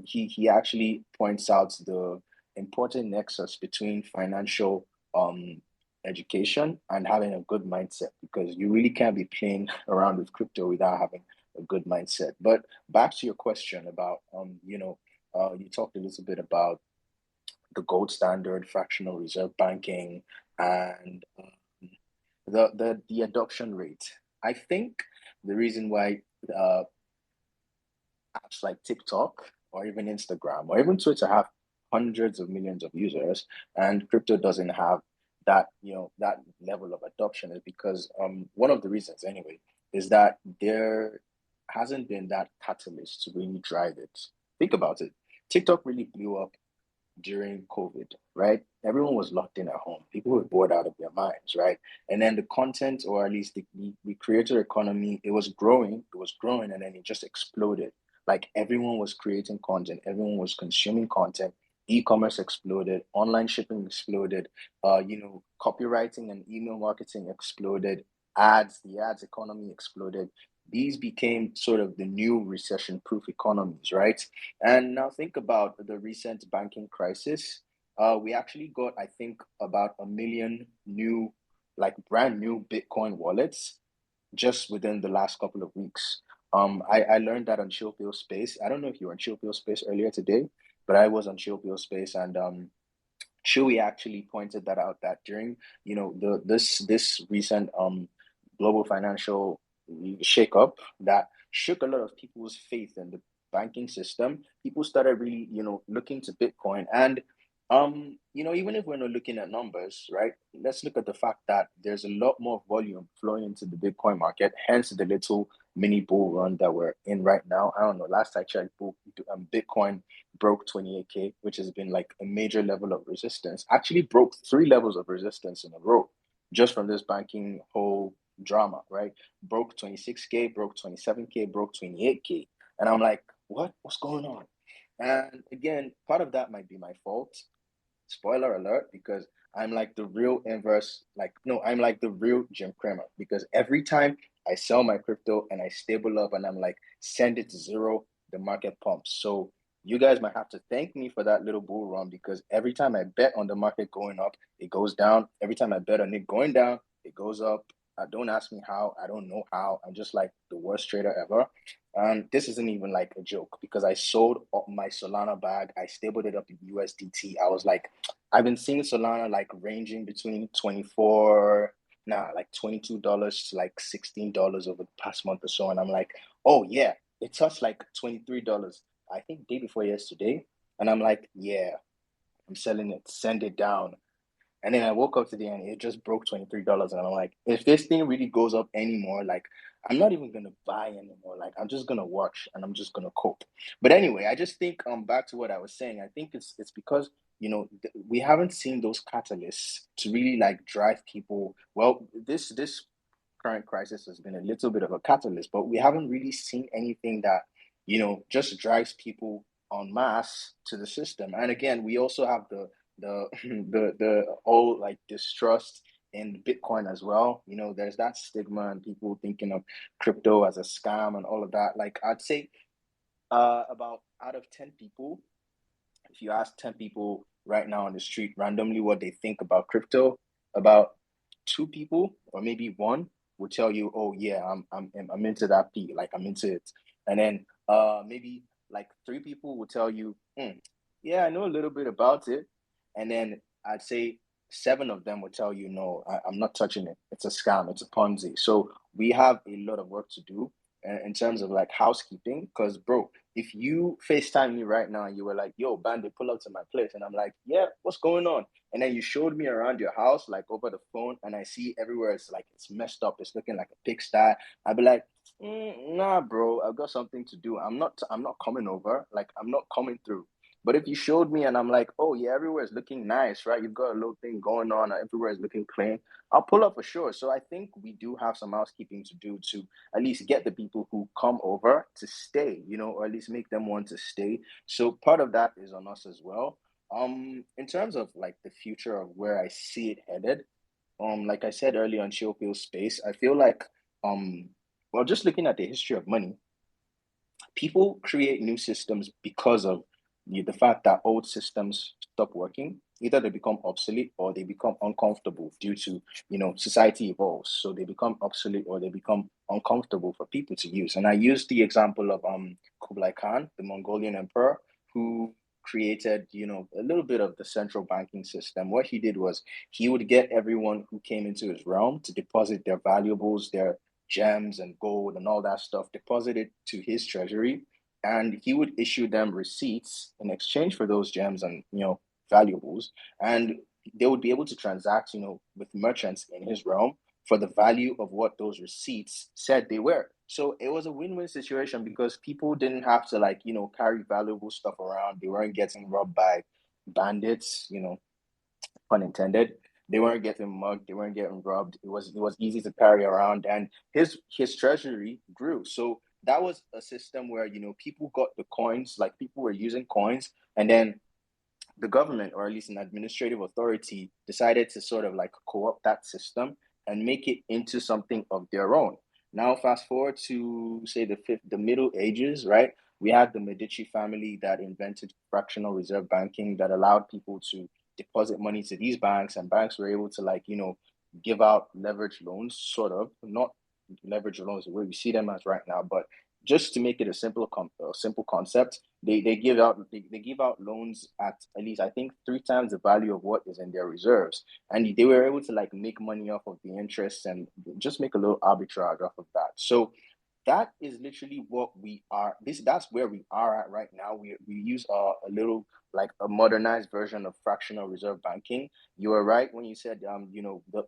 he actually points out the important nexus between financial education and having a good mindset because you really can't be playing around with crypto without having a good mindset. But back to your question about you talked a little bit about the gold standard, fractional reserve banking, and the adoption rate. I think the reason why apps like TikTok or even Instagram or even Twitter have hundreds of millions of users, and crypto doesn't have that, that level of adoption, is because one of the reasons anyway is that there hasn't been that catalyst to really drive it. Think about it. TikTok really blew up during COVID, right? Everyone was locked in at home. People were bored out of their minds, right? And then the content, or at least the creator economy, it was growing, and then it just exploded. Like everyone was creating content, everyone was consuming content. E-commerce exploded, online shipping exploded, copywriting and email marketing exploded, the ads economy exploded. These became sort of the new recession-proof economies, right? And now think about the recent banking crisis. We actually got, I think, about 1 million new, like brand new Bitcoin wallets just within the last couple of weeks. I learned that on Chillpill Space. I don't know if you were on Chillpill Space earlier today, but I was on Chillpill Space, and Chewy actually pointed that out, that during this recent global financial shakeup that shook a lot of people's faith in the banking system, people started really looking to Bitcoin. And even if we're not looking at numbers, right, let's look at the fact that there's a lot more volume flowing into the Bitcoin market, hence the little mini bull run that we're in right now. I don't know, last I checked, Bitcoin broke 28K, which has been like a major level of resistance. Actually broke 3 levels of resistance in a row just from this banking whole drama, right? Broke 26K, broke 27K, broke 28K. And I'm like, what's going on? And again, part of that might be my fault. Spoiler alert, because I'm like the real inverse, I'm like the real Jim Cramer, because every time I sell my crypto and I stable up and I'm like, send it to zero, the market pumps. So you guys might have to thank me for that little bull run, because every time I bet on the market going up, it goes down. Every time I bet on it going down, it goes up. Don't ask me how. I don't know how. I'm just like the worst trader ever. And this isn't even like a joke, because I sold up my Solana bag. I stabled it up in USDT. I was like, I've been seeing Solana like ranging between $22 to like $16 over the past month or so. And I'm like, oh yeah, it touched like $23, I think day before yesterday. And I'm like, yeah, I'm selling it, send it down. And then I woke up today and it just broke $23. And I'm like, if this thing really goes up anymore, like I'm not even gonna buy anymore. Like I'm just gonna watch and I'm just gonna cope. But anyway, I just think back to what I was saying. I think it's because we haven't seen those catalysts to really like drive people. Well, this current crisis has been a little bit of a catalyst, but we haven't really seen anything that just drives people en masse to the system. And again, we also have the the whole like distrust in Bitcoin as well. There's that stigma and people thinking of crypto as a scam and all of that. Like I'd say about out of 10 people, if you ask 10 people right now on the street randomly what they think about crypto, about 2 people or maybe 1 will tell you, oh yeah, I'm into that P, like I'm into it. And then maybe like 3 people will tell you, yeah, I know a little bit about it. And then I'd say 7 of them will tell you, no, I'm not touching it. It's a scam. It's a Ponzi. So we have a lot of work to do in terms of like housekeeping. Because, bro, if you FaceTime me right now and you were like, yo, Bandit, pull up to my place. And I'm like, yeah, what's going on? And then you showed me around your house, like over the phone. And I see everywhere it's like, it's messed up. It's looking like a pigsty. I'd be like, nah, bro, I've got something to do. I'm not coming over. Like, I'm not coming through. But if you showed me and I'm like, oh yeah, everywhere is looking nice, right? You've got a little thing going on, everywhere is looking clean, I'll pull up for sure. So I think we do have some housekeeping to do to at least get the people who come over to stay, or at least make them want to stay. So part of that is on us as well. In terms of like the future of where I see it headed, like I said earlier on Chillpill Space, I feel like well, just looking at the history of money, people create new systems because of the fact that old systems stop working. Either they become obsolete or they become uncomfortable due to, society evolves. So they become obsolete or they become uncomfortable for people to use. And I used the example of Kublai Khan, the Mongolian emperor, who created, a little bit of the central banking system. What he did was he would get everyone who came into his realm to deposit their valuables, their gems and gold and all that stuff, deposit it to his treasury. and he would issue them receipts in exchange for those gems and valuables, and they would be able to transact with merchants in his realm for the value of what those receipts said they were. So it was a win-win situation because people didn't have to carry valuable stuff around. They weren't getting robbed by bandits, pun intended. They weren't getting mugged. They weren't getting robbed. It was easy to carry around, and his treasury grew. So that was a system where people got the coins, like people were using coins, and then the government, or at least an administrative authority, decided to sort of like co-opt that system and make it into something of their own. Now, fast forward to say the Middle Ages, right? We had the Medici family that invented fractional reserve banking that allowed people to deposit money to these banks, and banks were able to give out leverage loans, sort of, not leverage loans the way we see them as right now, but just to make it a simple concept, they give out loans at least I think 3 times the value of what is in their reserves, and they were able to make money off of the interest and just make a little arbitrage off of that. So that is literally what we are. That's where we are at right now. We use a little a modernized version of fractional reserve banking. You were right when you said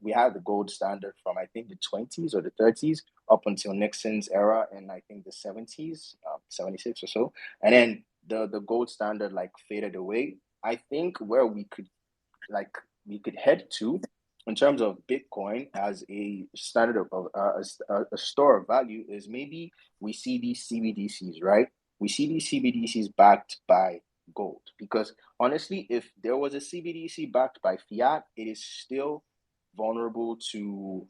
we had the gold standard from I think the 20s or the 30s up until Nixon's era in I think the 70s, 76 or so, and then the gold standard faded away. I think where we could head to in terms of Bitcoin as a standard of a store of value is maybe we see these CBDCs, right? We see these CBDCs backed by gold, because honestly, if there was a CBDC backed by fiat, it is still vulnerable to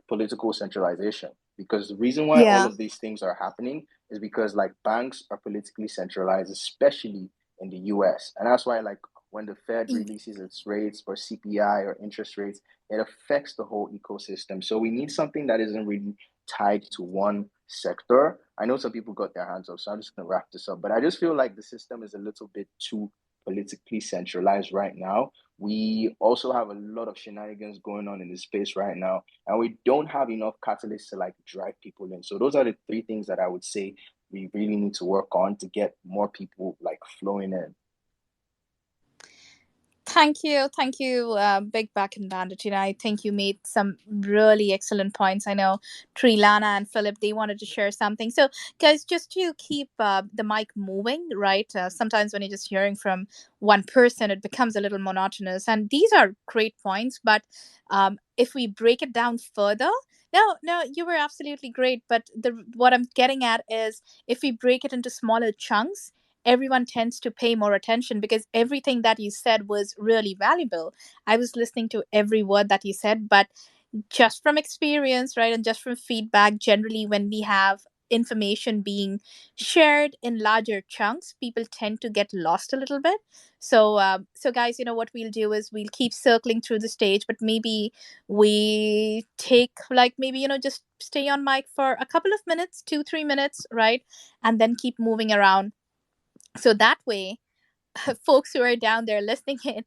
political centralization, because the reason why all Yeah. of these things are happening is because banks are politically centralized, especially in the US, and that's why when the Fed releases its rates or CPI or interest rates, it affects the whole ecosystem. So we need something that isn't really tied to one sector. I know some people got their hands up, so I'm just going to wrap this up. But I just feel like the system is a little bit too politically centralized right now. We also have a lot of shenanigans going on in this space right now, and we don't have enough catalysts to drive people in. So those are the 3 things that I would say we really need to work on to get more people flowing in. Thank you, Big Back and Bandit. I think you made some really excellent points. I know Trilana and Philip, they wanted to share something. So, guys, just to keep the mic moving, right? Sometimes when you're just hearing from one person, it becomes a little monotonous. And these are great points, but if we break it down further, no, you were absolutely great. But what I'm getting at is if we break it into smaller chunks, everyone tends to pay more attention because everything that you said was really valuable. I was listening to every word that you said, but just from experience, right, and just from feedback, generally, when we have information being shared in larger chunks, people tend to get lost a little bit. So guys, what we'll do is we'll keep circling through the stage, but maybe we take maybe just stay on mic for a couple of minutes, 2-3 minutes, right, and then keep moving around. So that way, folks who are down there listening in,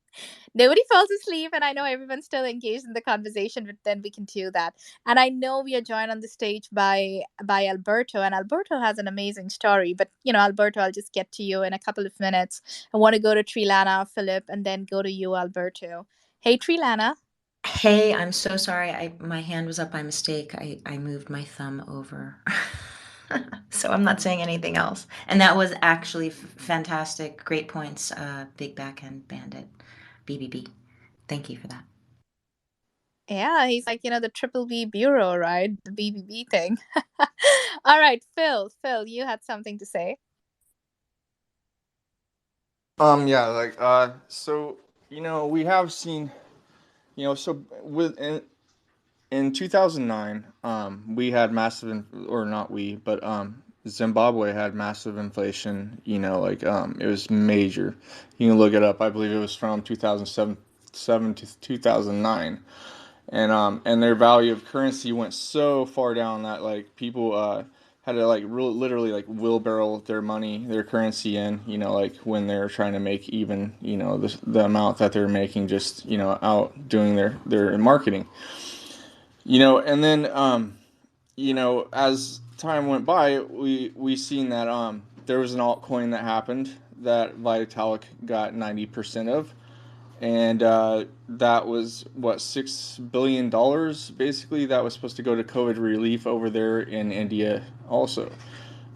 nobody falls asleep, and I know everyone's still engaged in the conversation, but then we can do that. And I know we are joined on the stage by Alberto, and Alberto has an amazing story. But Alberto, I'll just get to you in a couple of minutes. I want to go to Trilana, Philip, and then go to you, Alberto. Hey, Trilana. Hey, I'm so sorry. My hand was up by mistake. I moved my thumb over. So I'm not saying anything else. And that was actually fantastic. Great points, Big Back and Bandit, BBB. Thank you for that. Yeah, he's the Triple B Bureau, right? The BBB thing. All right, Phil, you had something to say. Yeah, so we have seen, so in 2009, we had massive, or not we, but Zimbabwe had massive inflation. It was major. You can look it up. I believe it was from 2007 to 2009, and their value of currency went so far down that people had to literally wheelbarrow their money, their currency in. When they're trying to make even the amount that they're making, just out doing their marketing. And then as time went by, we seen that there was an altcoin that happened that Vitalik got 90% of, and that was what, $6 billion basically that was supposed to go to COVID relief over there in India also.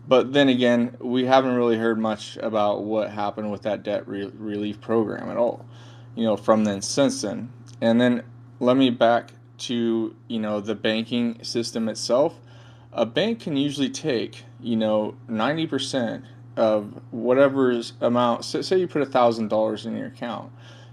But then again, we haven't really heard much about what happened with that debt relief program at all, from then since then. And then let me back to, the banking system itself. A bank can usually take, 90% of whatever's amount. Say you put $1,000 in your account.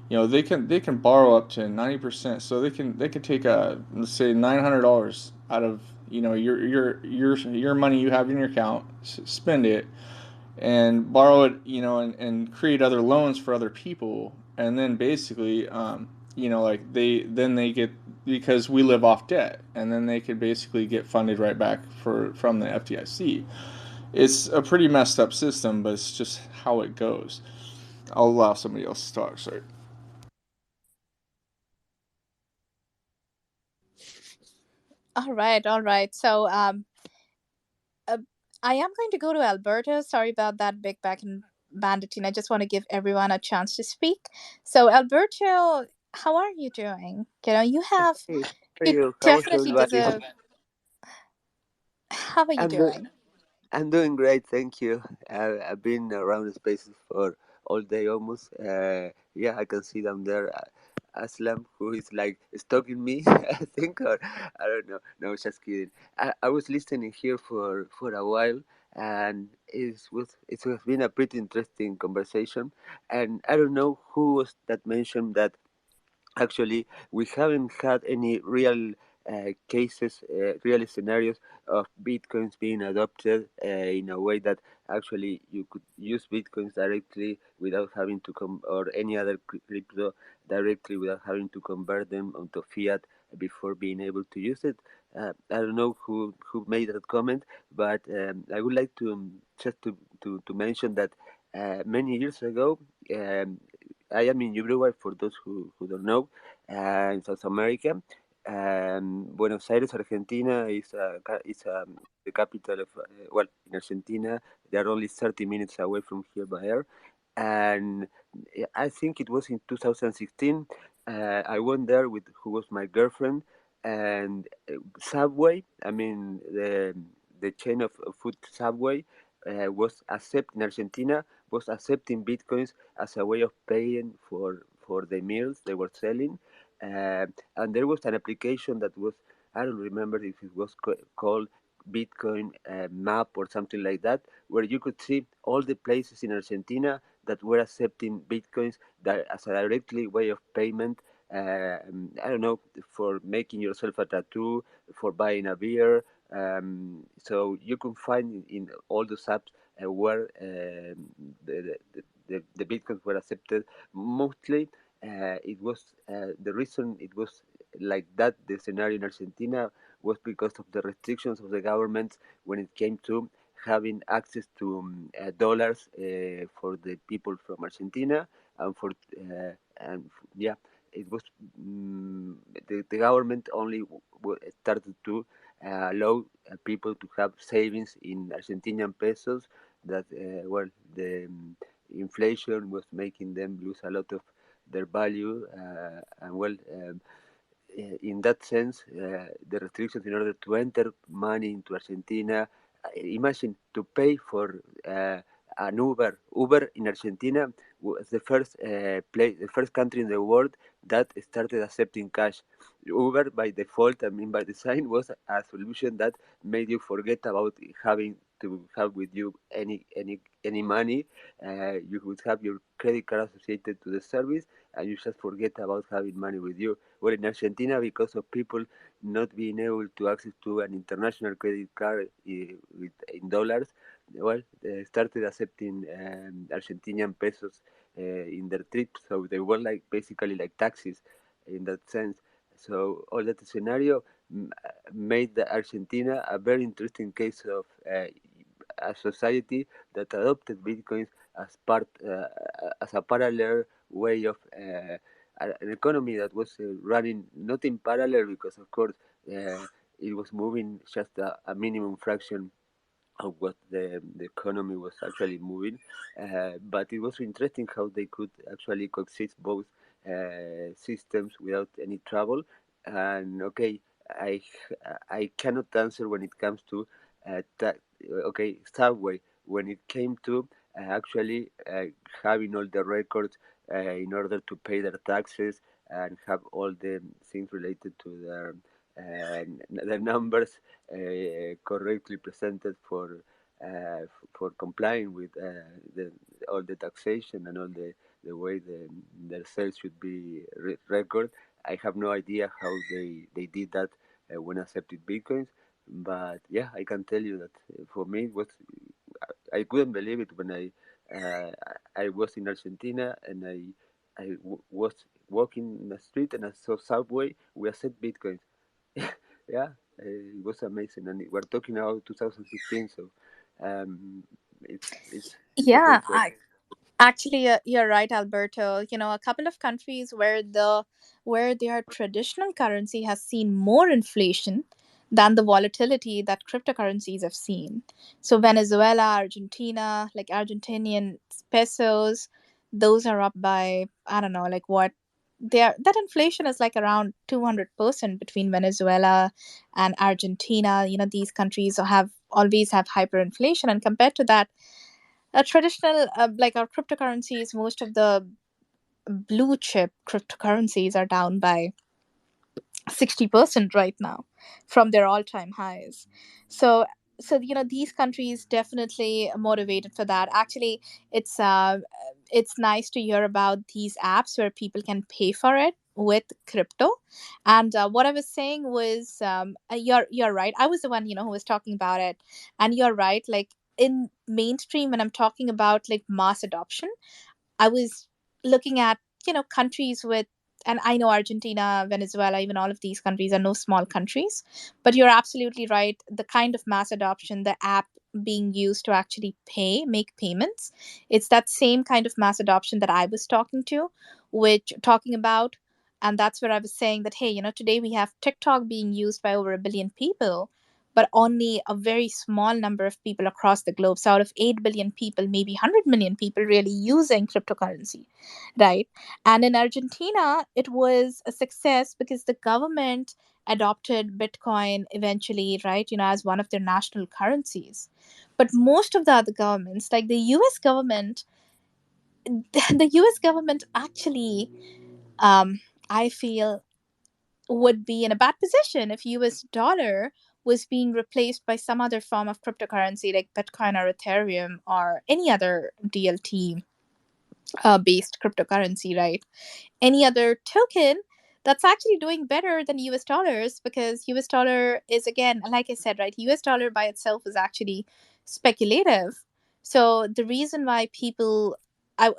They can borrow up to 90%. So they can take let's say $900 out of your money you have in your account, spend it, and borrow it, and create other loans for other people, and then basically, like they get, because we live off debt, and then they could basically get funded right back from the FDIC. It's a pretty messed up system, but it's just how it goes. I'll allow somebody else to talk. Sorry. All right. So I am going to go to Alberto. Sorry about that, Big Back and Banditina. I just want to give everyone a chance to speak. So Alberto, how are you doing? You have Hey, how are you you? How was definitely everybody? deserve. How are you I'm do doing? I'm doing great, thank you. I've been around the spaces for all day almost. Yeah, I can see them there. Aslam, who is like stalking me, I think, or I don't know. No, just kidding. I was listening here for a while, and it has been a pretty interesting conversation. And I don't know who was that mentioned that actually we haven't had any real cases, real scenarios of bitcoins being adopted in a way that actually you could use bitcoins directly without having to come, or any other crypto directly without having to convert them onto fiat before being able to use it. I don't know who made that comment, but I would like to just to mention that many years ago, I am in Uruguay, for those who don't know, in South America. Buenos Aires, Argentina, is the capital of, well, in Argentina. They are only 30 minutes away from here by air. And I think it was in 2016. I went there with who was my girlfriend, and Subway, I mean, the chain of food Subway, was accepting Argentina, was accepting bitcoins as a way of paying for the meals they were selling. And there was an application that was, I don't remember if it was called Bitcoin Map or something like that, where you could see all the places in Argentina that were accepting bitcoins that as a directly way of payment. I don't know, for making yourself a tattoo, for buying a beer. So you can find in all those apps where the bitcoins were accepted. Mostly, it was the reason it was like that. The scenario in Argentina was because of the restrictions of the government when it came to having access to dollars for the people from Argentina, and yeah, it was the government only started to allow people to have savings in Argentinian pesos. That well, the inflation was making them lose a lot of their value, and well. In that sense, the restrictions in order to enter money into Argentina. Imagine to pay for an Uber in Argentina was the first the first country in the world that started accepting cash. Uber, by default, I mean by design, was a solution that made you forget about having to have with you any money. You would have your credit card associated to the service, and you just forget about having money with you. Well, in Argentina, because of people not being able to access to an international credit card in dollars, well, they started accepting Argentinian pesos in their trips, so they were like basically like taxis in that sense. So all that scenario made the Argentina a very interesting case of a society that adopted bitcoins as part as a parallel way of an economy that was running not in parallel, because of course it was moving just a minimum fraction of what the economy was actually moving. But it was interesting how they could actually coexist both systems without any trouble. And okay, I I cannot answer when it comes to okay, Subway, when it came to actually having all the records in order to pay their taxes and have all the things related to the numbers correctly presented for complying with all the taxation and all the way their sales should be recorded. I have no idea how they did that when accepted bitcoins, but yeah, I can tell you that for me it was, I couldn't believe it when I was in Argentina and was walking in the street and I saw Subway. We accept bitcoins. Yeah, it was amazing, and we're talking about 2016, so it's a Yeah, great project. actually, you're right, Alberto. A couple of countries where their traditional currency has seen more inflation than the volatility that cryptocurrencies have seen. So Venezuela, Argentina, like Argentinian pesos, those are up by, I don't know, like what that inflation is like around 200% between Venezuela and Argentina. These countries always have hyperinflation, and compared to that, a traditional like our cryptocurrencies, most of the blue chip cryptocurrencies are down by 60% right now from their all-time highs. So these countries definitely motivated for that. Actually, it's nice to hear about these apps where people can pay for it with crypto. And what I was saying was, you're right. I was the one who was talking about it. And you're right, like in mainstream, when I'm talking about like mass adoption, I was looking at, countries with, and I know Argentina, Venezuela, even all of these countries are no small countries. But you're absolutely right. The kind of mass adoption, the app being used to actually make payments, it's that same kind of mass adoption that I was talking about. And that's where I was saying that, hey, today we have TikTok being used by over 1 billion people, but only a very small number of people across the globe. So out of 8 billion people, maybe 100 million people really using cryptocurrency, right? And in Argentina, it was a success because the government adopted Bitcoin eventually, right? As one of their national currencies. But most of the other governments, like the US government, the US government actually, I feel, would be in a bad position if US dollar was being replaced by some other form of cryptocurrency like Bitcoin or Ethereum or any other DLT based cryptocurrency, right? Any other token that's actually doing better than US dollars, because US dollar is, again, like I said, right, US dollar by itself is actually speculative. So the reason why people, I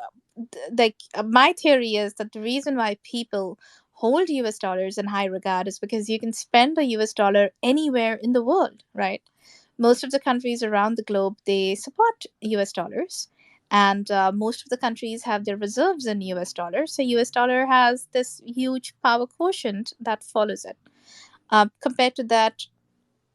like my theory is that the reason why people hold US dollars in high regard is because you can spend a US dollar anywhere in the world, right? Most of the countries around the globe, they support US dollars, and most of the countries have their reserves in US dollars. So US dollar has this huge power quotient that follows it. Compared to that,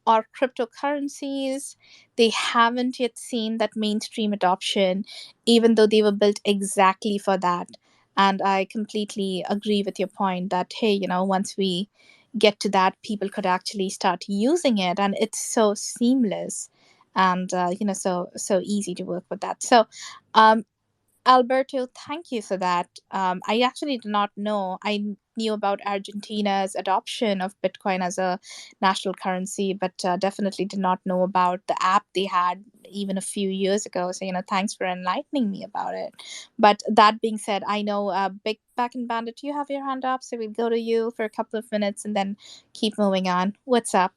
our cryptocurrencies, they haven't yet seen that mainstream adoption, even though they were built exactly for that. And I completely agree with your point that, hey, once we get to that, people could actually start using it, and it's so seamless and so easy to work with that. So um Alberto, thank you for that. I actually did not know. I knew about Argentina's adoption of Bitcoin as a national currency, but definitely did not know about the app they had even a few years ago. So, thanks for enlightening me about it. But that being said, I know Big Back and Bandit, you have your hand up, so we'll go to you for a couple of minutes and then keep moving on. What's up?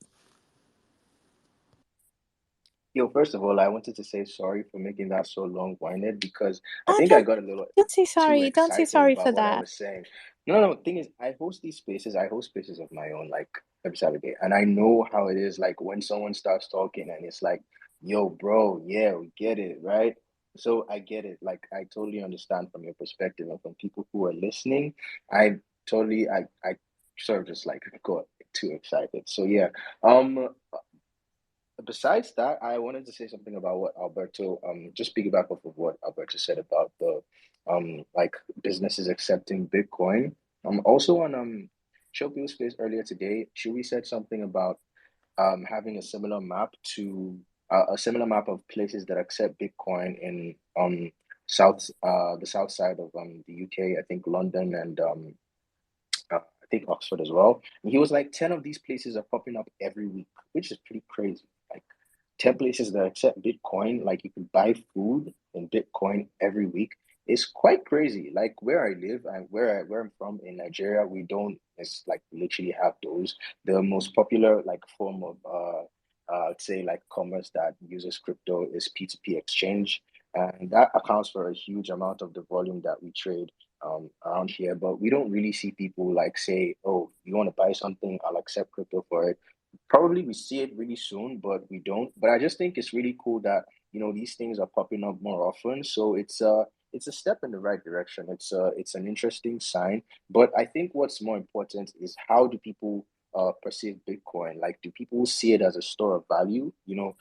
Yo, first of all, I wanted to say sorry for making that so long-winded because I Oh, think I got a little don't say too sorry. Don't say excited sorry for about what I that. was saying. No, thing is, I host these spaces. I host spaces of my own, like every Saturday, and I know how it is. Like when someone starts talking, and it's like, "Yo, bro, yeah, we get it, right?" So I get it. Like I totally understand from your perspective and from people who are listening. I totally, I sort of just like got too excited. So yeah, um, besides that, I wanted to say something about what Alberto, just piggyback off of what Alberto said about the like businesses accepting Bitcoin. Also on Showbiz Space earlier today, Chewy said something about having a similar map to a similar map of places that accept Bitcoin in the south side of the UK. I think London and I think Oxford as well. And he was like, 10 of these places are popping up every week, which is pretty crazy. Like 10 places that accept Bitcoin, like you can buy food in Bitcoin every week. It's quite crazy. Like where I live and where I'm from in Nigeria, we don't, it's like literally have those. The most popular like form of I'd say like commerce that uses crypto is P2P exchange. And that accounts for a huge amount of the volume that we trade around here, but we don't really see people like say, "Oh, you want to buy something? I'll accept crypto for it." Probably we see it really soon, but we don't. But I just think it's really cool that these things are popping up more often. So it's a step in the right direction. It's an interesting sign. But I think what's more important is how do people perceive Bitcoin? Like, do people see it as a store of value? Do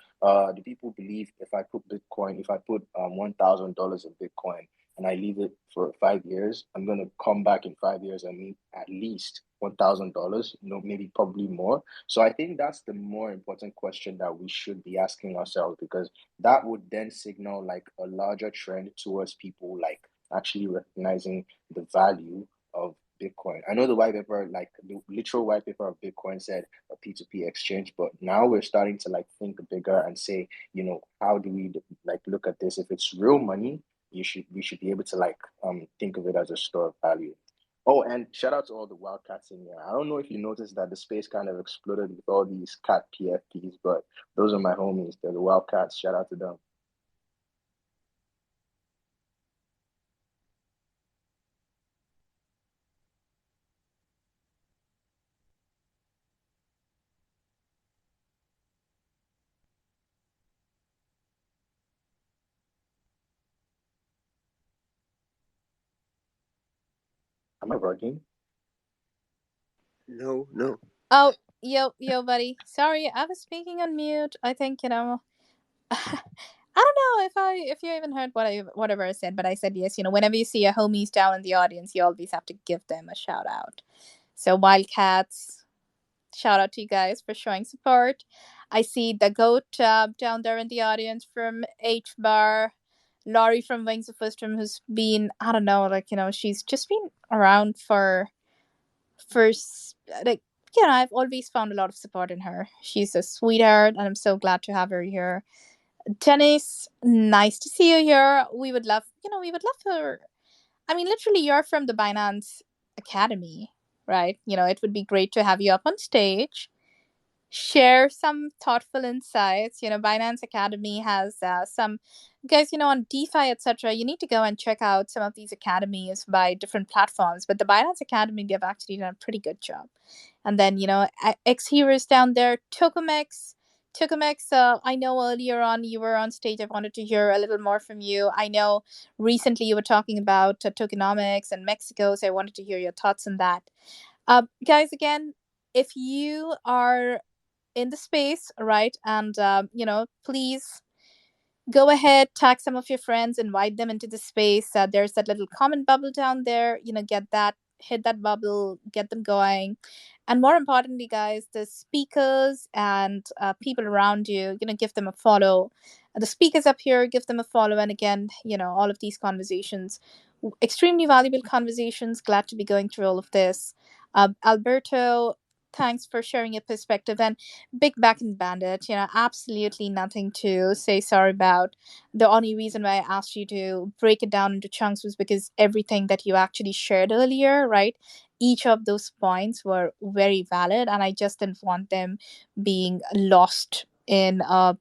people believe if I put $1,000 in Bitcoin and I leave it for 5 years, I'm gonna come back in 5 years and need at least $1,000, maybe probably more. So I think that's the more important question that we should be asking ourselves, because that would then signal like a larger trend towards people like actually recognizing the value of Bitcoin. I know the white paper, like the literal white paper of Bitcoin said a P2P exchange, but now we're starting to like think bigger and say, how do we like look at this? If it's real money, we should be able to like think of it as a store of value. Oh, and shout out to all the wildcats in here. I don't know if you noticed that the space kind of exploded with all these cat PFPs, but those are my homies. They're the wildcats. Shout out to them. Am I working? No, no. Oh, yo, buddy. Sorry, I was speaking on mute. I think I don't know if you even heard whatever I said, but I said yes. Whenever you see a homies down in the audience, you always have to give them a shout out. So Wildcats, shout out to you guys for showing support. I see the goat down there in the audience from H Bar. Laurie from Wings of Wisdom, who's been, I don't know, like, she's just been around for like, I've always found a lot of support in her. She's a sweetheart, and I'm so glad to have her here. Dennis, nice to see you here. We would love her. I mean, literally, you're from the Binance Academy, right? It would be great to have you up on stage, share some thoughtful insights. Binance Academy has some guys, on DeFi, etc. You need to go and check out some of these academies by different platforms. But the Binance Academy, they've actually done a pretty good job. And then, X Heroes down there, Tokemex. I know earlier on you were on stage. I wanted to hear a little more from you. I know recently you were talking about tokenomics and Mexico, so I wanted to hear your thoughts on that. Guys, again, if you are in the space, right, and please go ahead, tag some of your friends, invite them into the space. There's that little comment bubble down there. Hit that bubble, get them going. And more importantly, guys, the speakers and people around you, give them a follow. The speakers up here, give them a follow. And again, all of these conversations, extremely valuable conversations. Glad to be going through all of this. Alberto, thanks for sharing your perspective. And Big Back and Bandit, absolutely nothing to say sorry about. The only reason why I asked you to break it down into chunks was because everything that you actually shared earlier, right? Each of those points were very valid, and I just didn't want them being lost in a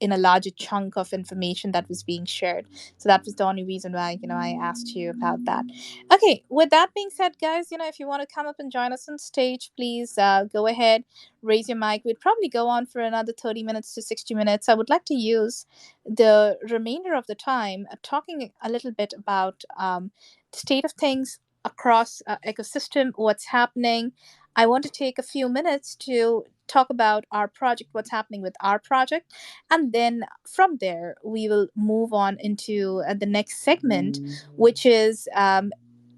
larger chunk of information that was being shared. So that was the only reason why I asked you about that. Okay, with that being said, guys, if you want to come up and join us on stage, please go ahead, raise your mic. We'd probably go on for another 30 minutes to 60 minutes. I would like to use the remainder of the time talking a little bit about the state of things across ecosystem, what's happening. I want to take a few minutes to talk about our project, what's happening with our project. And then from there, we will move on into the next segment, which is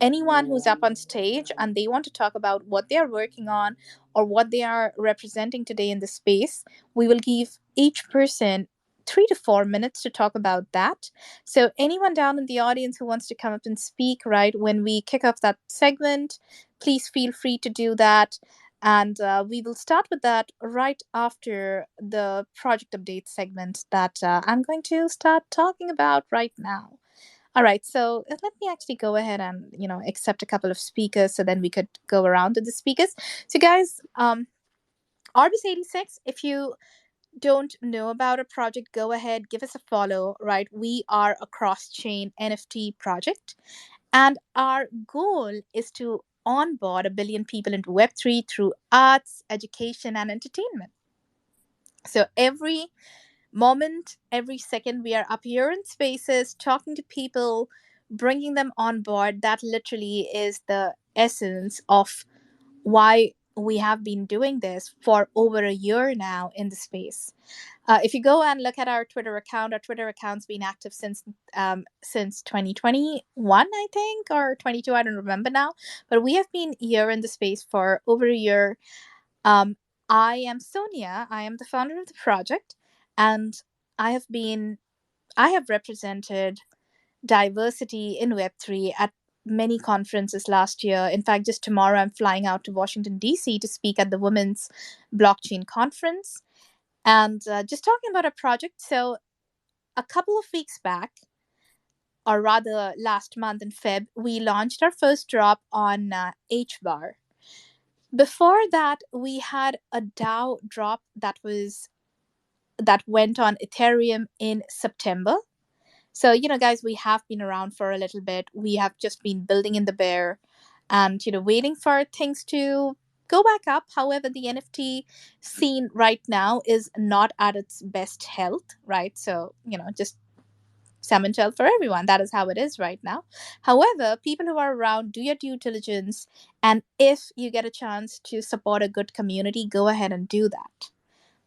anyone who's up on stage and they want to talk about what they're working on or what they are representing today in the space. We will give each person 3 to 4 minutes to talk about that. So, anyone down in the audience who wants to come up and speak, right, when we kick off that segment, please feel free to do that. And we will start with that right after the project update segment that I'm going to start talking about right now. All right, so let me actually go ahead and accept a couple of speakers, so then we could go around to the speakers. So, guys, Orbis 86, if you don't know about a project, go ahead, give us a follow, right? We are a cross-chain NFT project, and our goal is to onboard 1 billion people into Web3 through arts, education, and entertainment. So every moment, every second, we are up here in spaces, talking to people, bringing them on board. That literally is the essence of why we have been doing this for over a year now in the space. If you go and look at our Twitter account's been active since 2021, I think, or 22. I don't remember now. But we have been here in the space for over a year. I am Sonia. I am the founder of the project, and I have represented diversity in Web3 at many conferences last year. In fact, just tomorrow, I'm flying out to Washington, D.C. to speak at the Women's Blockchain Conference. And just talking about a project, so a couple of weeks back, or rather last month in Feb, we launched our first drop on HBAR. Before that, we had a DAO drop that went on Ethereum in September. So, guys, we have been around for a little bit. We have just been building in the bear and, waiting for things to go back up. However, the NFT scene right now is not at its best health, right? So, just salmon shell for everyone. That is how it is right now. However, people who are around, do your due diligence. And if you get a chance to support a good community, go ahead and do that.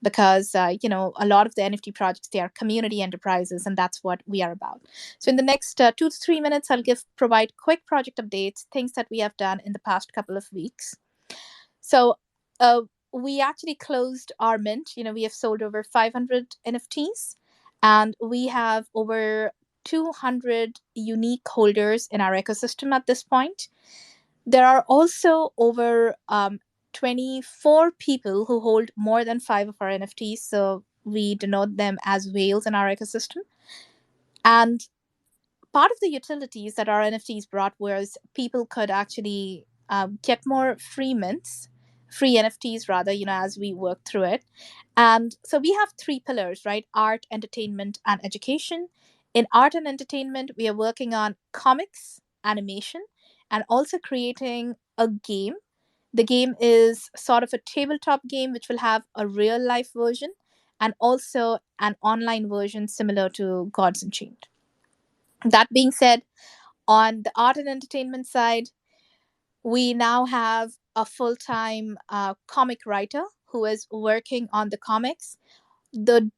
Because, a lot of the NFT projects, they are community enterprises, and that's what we are about. So in the next 2 to 3 minutes, I'll provide quick project updates, things that we have done in the past couple of weeks. So we actually closed our mint. We have sold over 500 NFTs, and we have over 200 unique holders in our ecosystem at this point. There are also over 24 people who hold more than 5 of our NFTs, so we denote them as whales in our ecosystem. And part of the utilities that our NFTs brought was people could actually get more free NFTs rather, as we work through it. And so we have 3 pillars, right? Art, entertainment, and education. In art and entertainment, we are working on comics, animation, and also creating a game. The game is sort of a tabletop game, which will have a real life version and also an online version similar to Gods Unchained. That being said, on the art and entertainment side, we now have a full-time comic writer who is working on the comics. The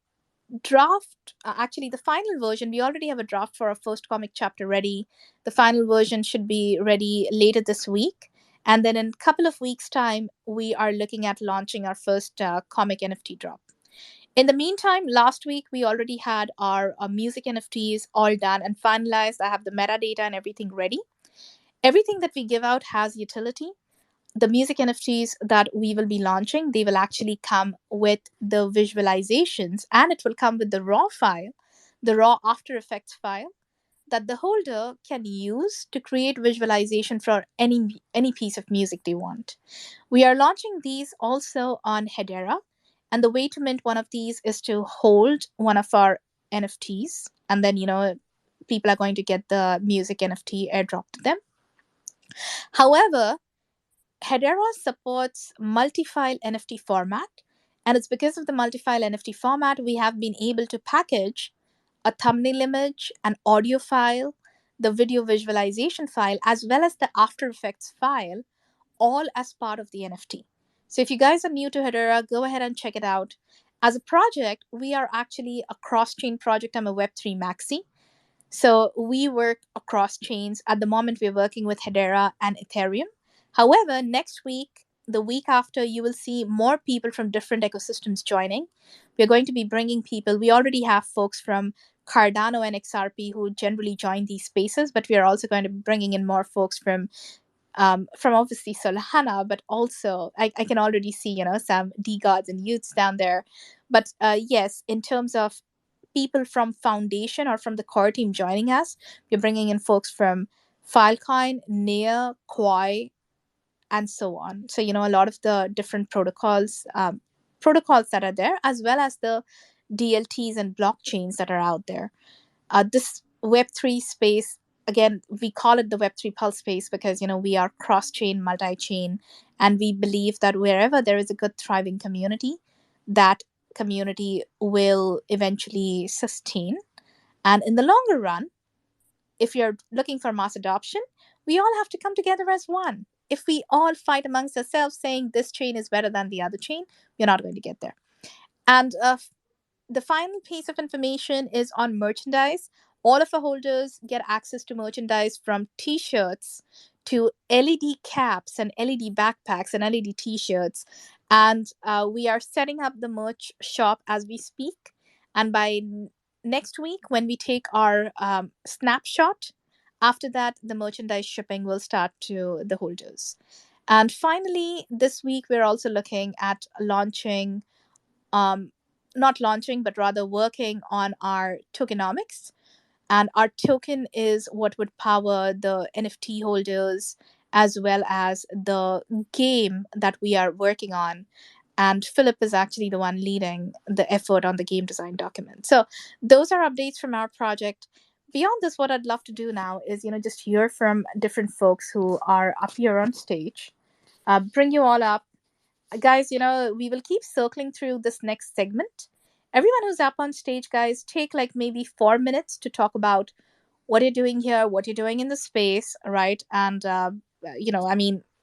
draft, actually the final version, we already have a draft for our first comic chapter ready. The final version should be ready later this week. And then in a couple of weeks' time, we are looking at launching our first comic NFT drop. In the meantime, last week, we already had our music NFTs all done and finalized. I have the metadata and everything ready. Everything that we give out has utility. The music NFTs that we will be launching, they will actually come with the visualizations, and it will come with the raw file, the raw After Effects file that the holder can use to create visualization for any piece of music they want. We are launching these also on Hedera, and the way to mint one of these is to hold one of our NFTs, and then people are going to get the music NFT airdrop to them. However, Hedera supports multi-file NFT format, and it's because of the multi-file NFT format we have been able to package a thumbnail image, an audio file, the video visualization file, as well as the After Effects file, all as part of the NFT. So if you guys are new to Hedera, go ahead and check it out. As a project, we are actually a cross-chain project. I'm a Web3 maxi. So we work across chains. At the moment, we're working with Hedera and Ethereum. However, next week, the week after, you will see more people from different ecosystems joining. We're going to be bringing people. We already have folks from Cardano and XRP who generally join these spaces, but we are also going to be bringing in more folks from obviously Solana, but also I can already see, some DeGods and youths down there. But yes, in terms of people from Foundation or from the core team joining us, we're bringing in folks from Filecoin, Near, Quai, and so on. So, a lot of the different protocols that are there, as well as the DLTs and blockchains that are out there. This Web3 space, again, we call it the Web3 Pulse space because, we are cross-chain, multi-chain, and we believe that wherever there is a good, thriving community, that community will eventually sustain. And in the longer run, if you're looking for mass adoption, we all have to come together as one. If we all fight amongst ourselves saying this chain is better than the other chain, we're not going to get there. And the final piece of information is on merchandise. All of our holders get access to merchandise from t-shirts to LED caps and LED backpacks and LED t-shirts. And we are setting up the merch shop as we speak. And by next week, when we take our snapshot, after that, the merchandise shipping will start to the holders. And finally, this week, we're also looking at launching not launching, but rather working on our tokenomics. And our token is what would power the NFT holders as well as the game that we are working on. And Philip is actually the one leading the effort on the game design document. So those are updates from our project. Beyond this, what I'd love to do now is, just hear from different folks who are up here on stage. Bring you all up. Guys, we will keep circling through this next segment. Everyone who's up on stage, guys, take like maybe 4 minutes to talk about what you're doing here, what you're doing in the space, right? And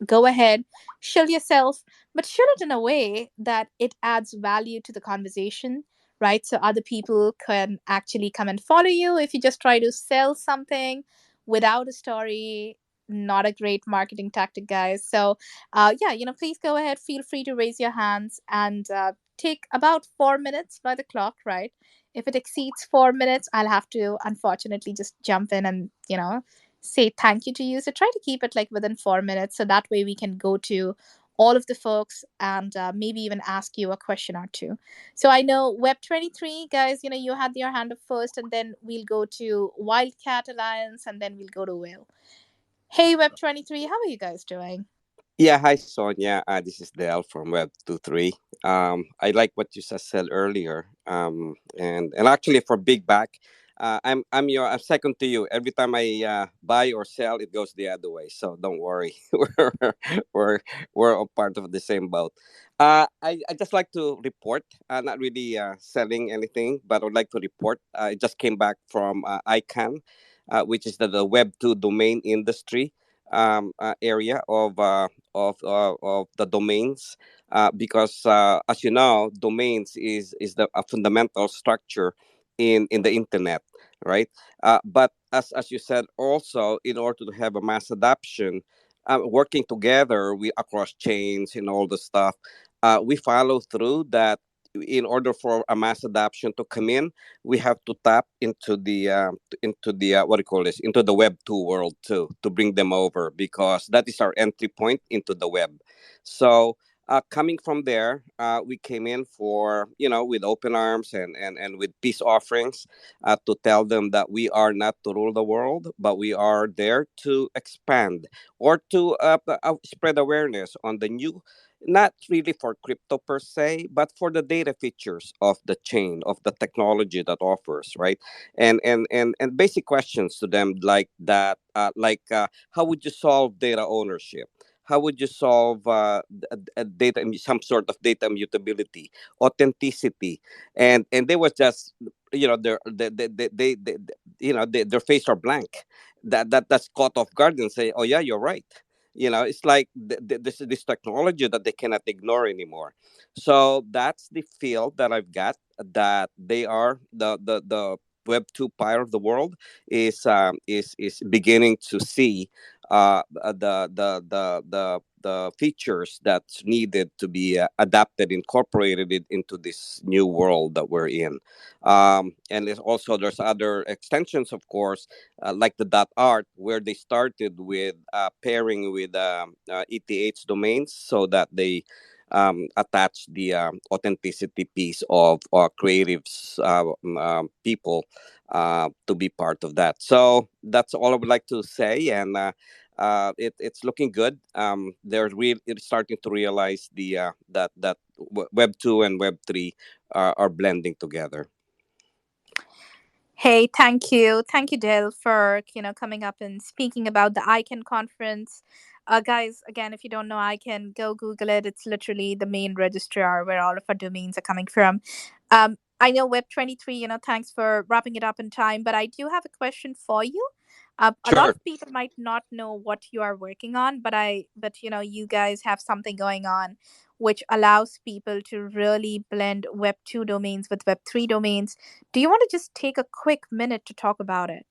go ahead, shill yourself, but shill it in a way that it adds value to the conversation, right? So other people can actually come and follow you. If you just try to sell something without a story, not a great marketing tactic, guys. So please go ahead, feel free to raise your hands and take about 4 minutes by the clock, right? If it exceeds 4 minutes, I'll have to unfortunately just jump in and, say thank you to you. So try to keep it like within 4 minutes. So that way we can go to all of the folks and maybe even ask you a question or two. So I know Web23, guys, you had your hand up first, and then we'll go to Wildcat Alliance, and then we'll go to Will. Hey, Web23, how are you guys doing? Yeah, hi Sonia. This is Dale from Web23. I like what you just said earlier. And actually for Big Back, I'm second to you. Every time I buy or sell, it goes the other way. So don't worry, we're we're all part of the same boat. I just like to report. Not really selling anything, but I would like to report. I just came back from ICANN, which is the Web2 domain industry area of the domains, because as you know, domains is the a fundamental structure in the internet, right? But as you said, also in order to have a mass adoption, working together we across chains and all the stuff, we follow through that. In order for a mass adoption to come in, we have to tap into the what do you call this, into the Web2 world too, to bring them over, because that is our entry point into the web. So coming from there, we came in for, with open arms and with peace offerings, to tell them that we are not to rule the world, but we are there to expand or to spread awareness on the new, not really for crypto per se, but for the data features of the chain, of the technology that offers, right? And basic questions to them like that, how would you solve data ownership? How would you solve data, some sort of data immutability, authenticity? And they was just, their face are blank. That's caught off guard and say, oh yeah, you're right. It's like this technology that they cannot ignore anymore. So that's the field that I've got, that they are the Web 2 part of the world is beginning to see the features that's needed to be adapted, incorporated into this new world that we're in. And there's other extensions, of course, like the .art, where they started with pairing with ETH domains, so that they attach the authenticity piece of creatives people to be part of that. So that's all I would like to say, and it's looking good. They're really starting to realize that Web 2 and Web 3 are blending together. Hey, thank you. Thank you, Dale, for coming up and speaking about the ICANN conference. Guys, again, if you don't know ICANN, go Google it. It's literally the main registrar where all of our domains are coming from. I know Web23, thanks for wrapping it up in time, but I do have a question for you. A lot Sure. of people might not know what you are working on, but you guys have something going on which allows people to really blend Web 2 domains with Web 3 domains. Do you want to just take a quick minute to talk about it?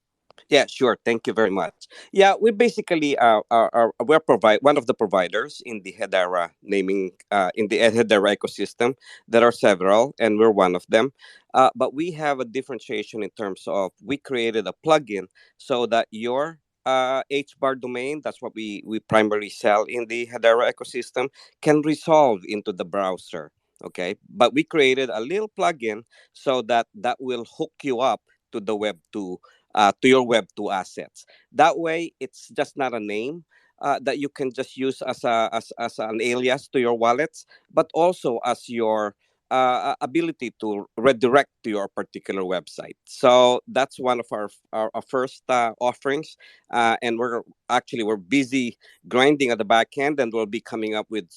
Yeah, sure. Thank you very much. Yeah, we basically we're one of the providers in the Hedera naming in the Hedera ecosystem. There are several, and we're one of them. But we have a differentiation in terms of we created a plugin so that your HBAR domain, that's what we primarily sell in the Hedera ecosystem, can resolve into the browser. Okay, but we created a little plugin so that will hook you up to the Web 2 to your Web 2 assets. That way, it's just not a name that you can just use as an alias to your wallets, but also as your ability to redirect to your particular website. So that's one of our first offerings, and we're busy grinding at the back end, and we'll be coming up with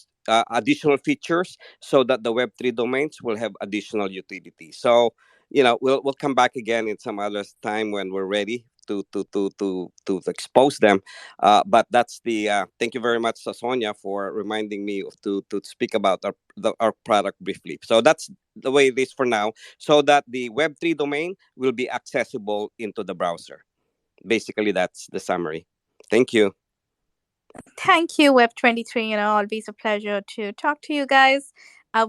additional features so that the Web3 domains will have additional utility. So we'll come back again in some other time when we're ready to expose them. But that's the thank you very much, Sonia, for reminding me to speak about our product briefly. So that's the way it is for now, so that the Web3 domain will be accessible into the browser. Basically, that's the summary. Thank you. Thank you, Web23. Always a pleasure to talk to you guys.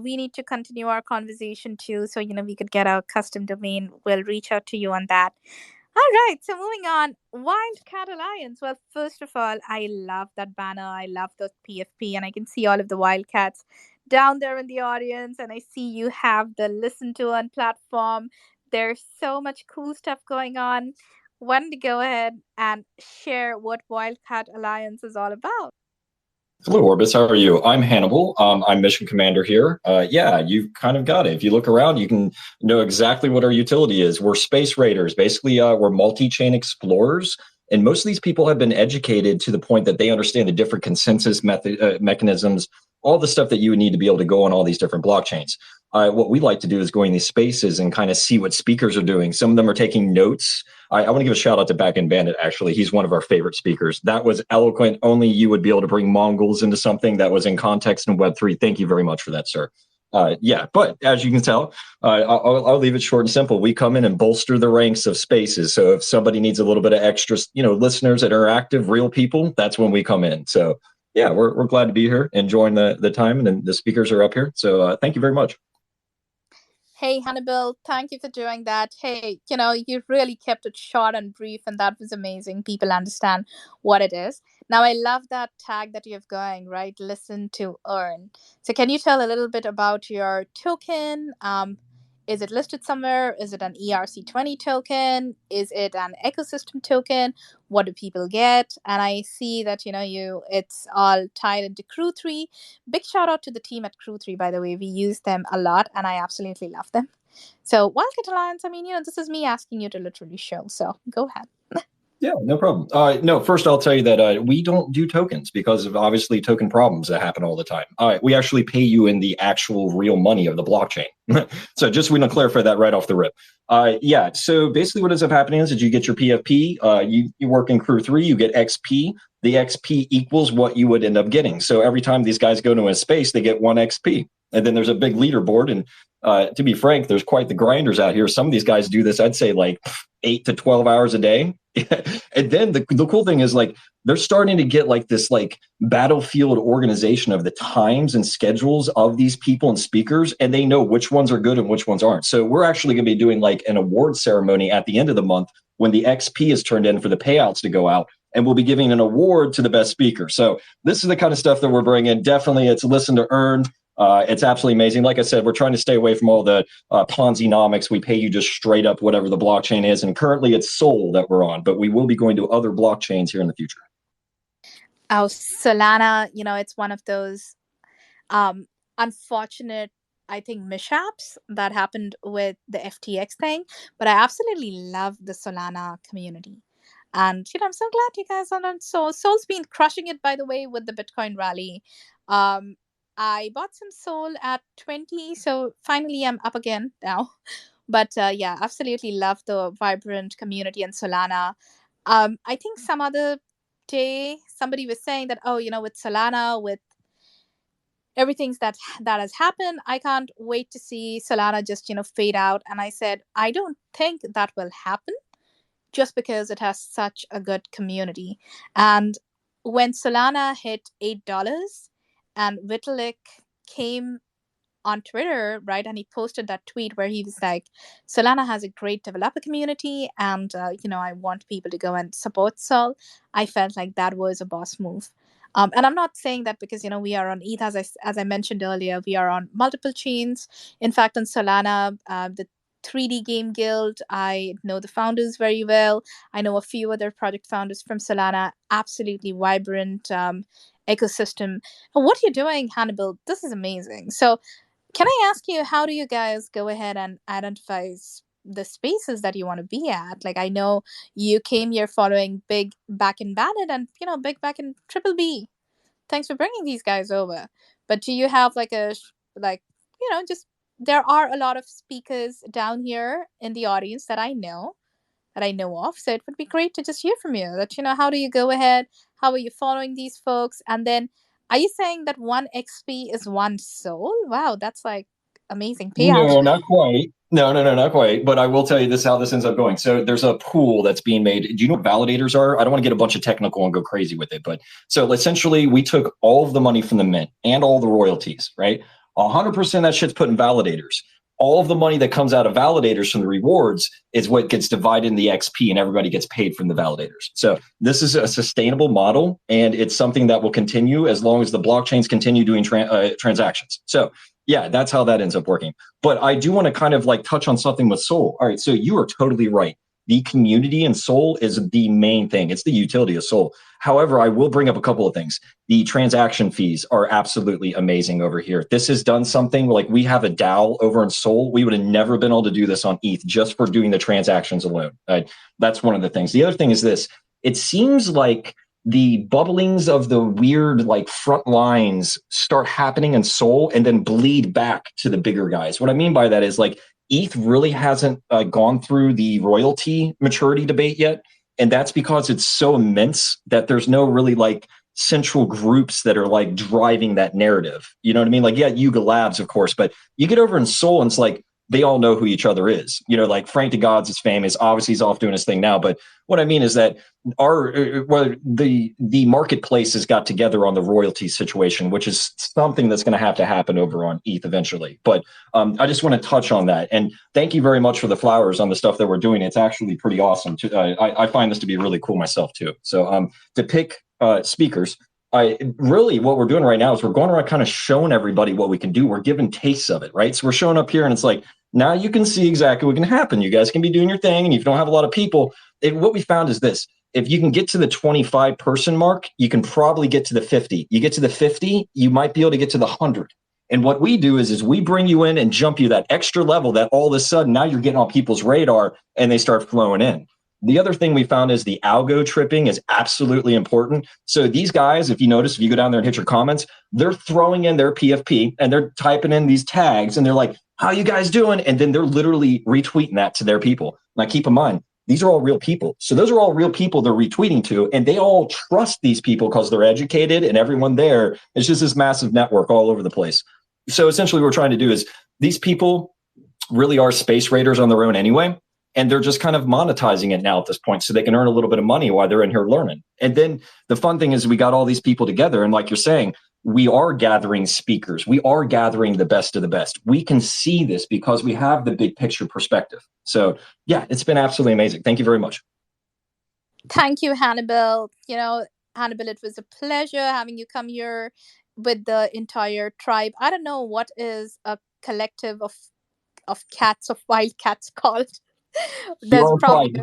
We need to continue our conversation too, so we could get our custom domain. We'll reach out to you on that. All right, so moving on, Wildcat Alliance. Well, first of all, I love that banner. I love the PFP, and I can see all of the Wildcats down there in the audience. And I see you have the Listen to Earn platform. There's so much cool stuff going on. Why don't you go ahead and share what Wildcat Alliance is all about? Hello, Orbis. How are you? I'm Hannibal. I'm Mission Commander here. Yeah, you've kind of got it. If you look around, you can know exactly what our utility is. We're space raiders. Basically, we're multi-chain explorers. And most of these people have been educated to the point that they understand the different consensus mechanisms, all the stuff that you would need to be able to go on all these different blockchains. What we like to do is go in these spaces and kind of see what speakers are doing. Some of them are taking notes. I want to give a shout out to Backend Bandit, actually. He's one of our favorite speakers. That was eloquent. Only you would be able to bring Mongols into something that was in context in Web3. Thank you very much for that, sir. Yeah, but as you can tell, I'll leave it short and simple. We come in and bolster the ranks of spaces. So if somebody needs a little bit of extra, listeners that are active, real people, that's when we come in. So yeah, we're glad to be here, enjoying the time, and the speakers are up here. So thank you very much. Hey, Hannibal, thank you for doing that. Hey, you really kept it short and brief, and that was amazing. People understand what it is. Now, I love that tag that you have going, right? Listen to Earn. So can you tell a little bit about your token? Is it listed somewhere? Is it an ERC20 token? Is it an ecosystem token? What do people get? And I see that, it's all tied into Crew3. Big shout out to the team at Crew3, by the way. We use them a lot, and I absolutely love them. So Wildcat Alliance, this is me asking you to literally show. So go ahead. Yeah, no problem. No, first I'll tell you that we don't do tokens because of obviously token problems that happen all the time. We actually pay you in the actual real money of the blockchain. So just we want to clarify that right off the rip. Yeah, so basically what ends up happening is that you get your PFP, you work in Crew 3, you get XP. The XP equals what you would end up getting. So every time these guys go to a space, they get 1 XP. And then there's a big leaderboard. And to be frank, there's quite the grinders out here. Some of these guys do this, I'd say, like 8 to 12 hours a day. And then the cool thing is, like, they're starting to get like this like battlefield organization of the times and schedules of these people and speakers, and they know which ones are good and which ones aren't. So we're actually going to be doing like an award ceremony at the end of the month when the XP is turned in for the payouts to go out, and we'll be giving an award to the best speaker. So this is the kind of stuff that we're bringing. Definitely, it's listen to earn. It's absolutely amazing. Like I said, we're trying to stay away from all the Ponzi-nomics. We pay you just straight up whatever the blockchain is. And currently it's Sol that we're on, but we will be going to other blockchains here in the future. Oh, Solana, it's one of those unfortunate, I think, mishaps that happened with the FTX thing. But I absolutely love the Solana community. And, I'm so glad you guys are on Sol. Sol's been crushing it, by the way, with the Bitcoin rally. I bought some Sol at 20, so finally I'm up again now. But yeah, absolutely love the vibrant community in Solana. I think some other day somebody was saying that, with Solana, with everything that has happened, I can't wait to see Solana just, fade out. And I said, I don't think that will happen just because it has such a good community. And when Solana hit $8, and Vitalik came on Twitter, right, and he posted that tweet where he was like, Solana has a great developer community, and, I want people to go and support Sol. I felt like that was a boss move. And I'm not saying that because, we are on ETH, as I mentioned earlier, we are on multiple chains. In fact, on Solana, the 3D Game Guild, I know the founders very well. I know a few other project founders from Solana, absolutely vibrant ecosystem. What you're doing, Hannibal, this is amazing. So can I ask you, how do you guys go ahead and identify the spaces that you want to be at? Like, I know you came here following Big Back and Bandit and, Big Back and Triple B. Thanks for bringing these guys over. But do you have just, there are a lot of speakers down here in the audience that I know of. So it would be great to just hear from you that, how do you go ahead? How are you following these folks? And then are you saying that 1 XP is 1 Sol? Wow, that's like amazing payout. No, not quite. No, not quite. But I will tell you this, how this ends up going. So there's a pool that's being made. Do you know what validators are? I don't want to get a bunch of technical and go crazy with it. But so essentially we took all of the money from the mint and all the royalties, right? 100% of that shit's put in validators. All of the money that comes out of validators from the rewards is what gets divided in the XP, and everybody gets paid from the validators. So this is a sustainable model, and it's something that will continue as long as the blockchains continue doing transactions. So yeah, that's how that ends up working. But I do want to kind of like touch on something with Sol. All right, so you are totally right. The community in Sol is the main thing. It's the utility of Sol. However, I will bring up a couple of things. The transaction fees are absolutely amazing over here. This has done something like we have a DAO over in Sol. We would have never been able to do this on ETH just for doing the transactions alone. That's one of the things. The other thing is this. It seems like the bubblings of the weird like front lines start happening in Sol and then bleed back to the bigger guys. What I mean by that is like ETH really hasn't gone through the royalty maturity debate yet. And that's because it's so immense that there's no really like central groups that are like driving that narrative. You know what I mean? Like, yeah, Yuga Labs, of course, but you get over in Sol and it's like, they all know who each other is. Like Frank to Gods is famous. Obviously, he's off doing his thing now. But what I mean is that the marketplace has got together on the royalty situation, which is something that's going to happen over on ETH eventually. But I just want to touch on that. And thank you very much for the flowers on the stuff that we're doing. It's actually pretty awesome. I find this to be really cool myself, too. So to pick speakers, what we're doing right now is we're going around kind of showing everybody what we can do. We're giving tastes of it, right? So we're showing up here and it's like, now you can see exactly what can happen. You guys can be doing your thing. And if you don't have a lot of people, what we found is this. If you can get to the 25 person mark, you can probably get to the 50. You get to the 50, you might be able to get to the 100. And what we do is we bring you in and jump you that extra level that all of a sudden now you're getting on people's radar and they start flowing in. The other thing we found is the algo tripping is absolutely important. So these guys, if you notice, if you go down there and hit your comments, they're throwing in their PFP and they're typing in these tags and they're like, how you guys doing? And then they're literally retweeting that to their people. Now, keep in mind, these are all real people. So those are all real people they're retweeting to, and they all trust these people because they're educated, and everyone there is just this massive network all over the place. So essentially what we're trying to do is these people really are space raiders on their own anyway, and they're just kind of monetizing it now at this point so they can earn a little bit of money while they're in here learning. And then the fun thing is we got all these people together, and like you're saying, we are gathering speakers. We are gathering the best of the best. We can see this because we have the big picture perspective. So yeah, it's been absolutely amazing. Thank you very much. Thank you, Hannibal. Hannibal, it was a pleasure having you come here with the entire tribe. I don't know what is a collective of cats, of wild cats called. There's probably the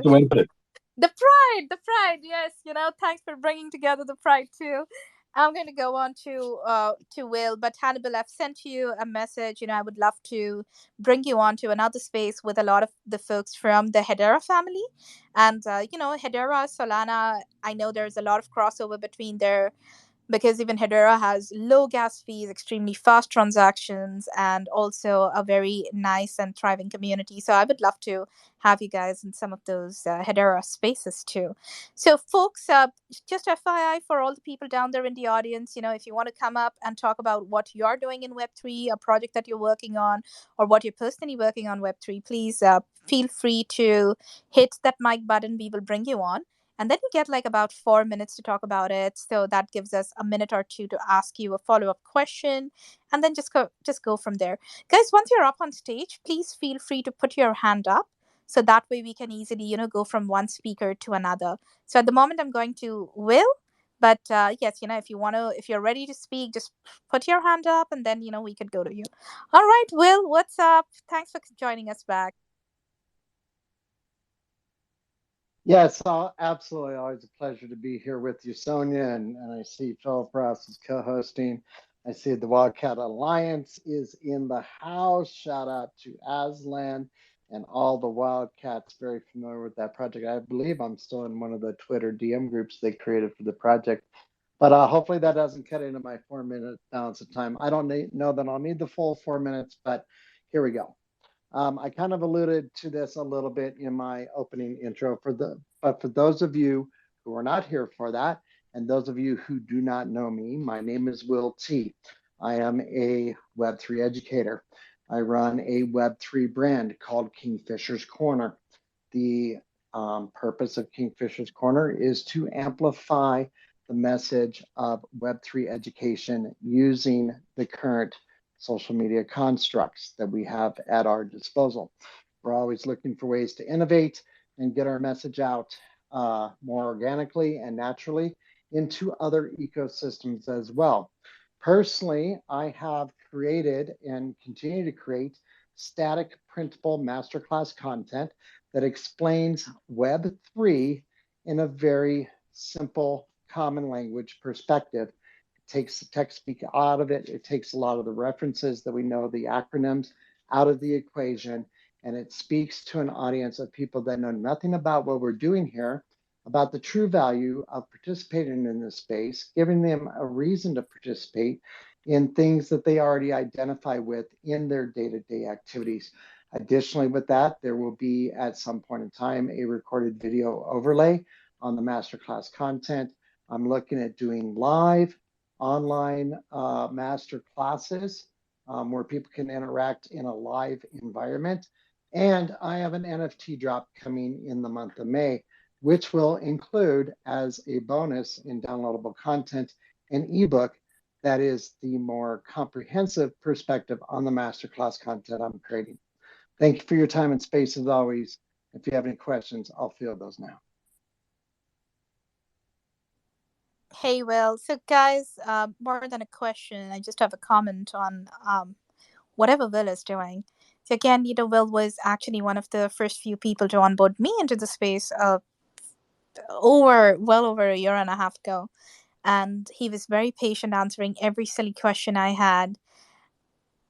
pride. Yes, thanks for bringing together the pride too. I'm going to go on to Will, but Hannibal, I've sent you a message. I would love to bring you on to another space with a lot of the folks from the Hedera family. And, Hedera, Solana, I know there's a lot of crossover between their, because even Hedera has low gas fees, extremely fast transactions, and also a very nice and thriving community. So I would love to have you guys in some of those Hedera spaces too. So folks, just FYI for all the people down there in the audience, if you want to come up and talk about what you're doing in Web3, a project that you're working on, or what you're personally working on Web3, please feel free to hit that mic button. We will bring you on. And then you get like about 4 minutes to talk about it. So that gives us a minute or two to ask you a follow-up question, and then just go from there. Guys, once you're up on stage, please feel free to put your hand up. So that way we can easily, go from one speaker to another. So at the moment, I'm going to Will. But yes, if you're ready to speak, just put your hand up, and then, we could go to you. All right, Will, what's up? Thanks for joining us back. Yes, absolutely. Always a pleasure to be here with you, Sonia. And I see Philip Ross is co-hosting. I see the Wildcat Alliance is in the house. Shout out to Aslan and all the Wildcats, very familiar with that project. I believe I'm still in one of the Twitter DM groups they created for the project. But hopefully that doesn't cut into my 4-minute balance of time. I don't know that I'll need the full 4 minutes, but here we go. I kind of alluded to this a little bit in my opening intro, but for those of you who are not here for that, and those of you who do not know me, my name is Will T. I am a Web3 educator. I run a Web3 brand called Kingfisher's Corner. The purpose of Kingfisher's Corner is to amplify the message of Web3 education using the current social media constructs that we have at our disposal. We're always looking for ways to innovate and get our message out more organically and naturally into other ecosystems as well. Personally, I have created and continue to create static printable masterclass content that explains Web3 in a very simple, common language perspective. Takes the text speak out of it. It takes a lot of the references that we know, the acronyms, out of the equation, and it speaks to an audience of people that know nothing about what we're doing here, about the true value of participating in this space, giving them a reason to participate in things that they already identify with in their day-to-day activities. Additionally, with that, there will be at some point in time a recorded video overlay on the masterclass content. I'm looking at doing live online master classes where people can interact in a live environment. And I have an NFT drop coming in the month of May, which will include as a bonus in downloadable content an ebook that is the more comprehensive perspective on the masterclass content I'm creating. Thank you for your time and space as always. If you have any questions, I'll field those now. Hey, Will. So guys, more than a question, I just have a comment on whatever Will is doing. So again, Will was actually one of the first few people to onboard me into the space well over a year and a half ago. And he was very patient answering every silly question I had.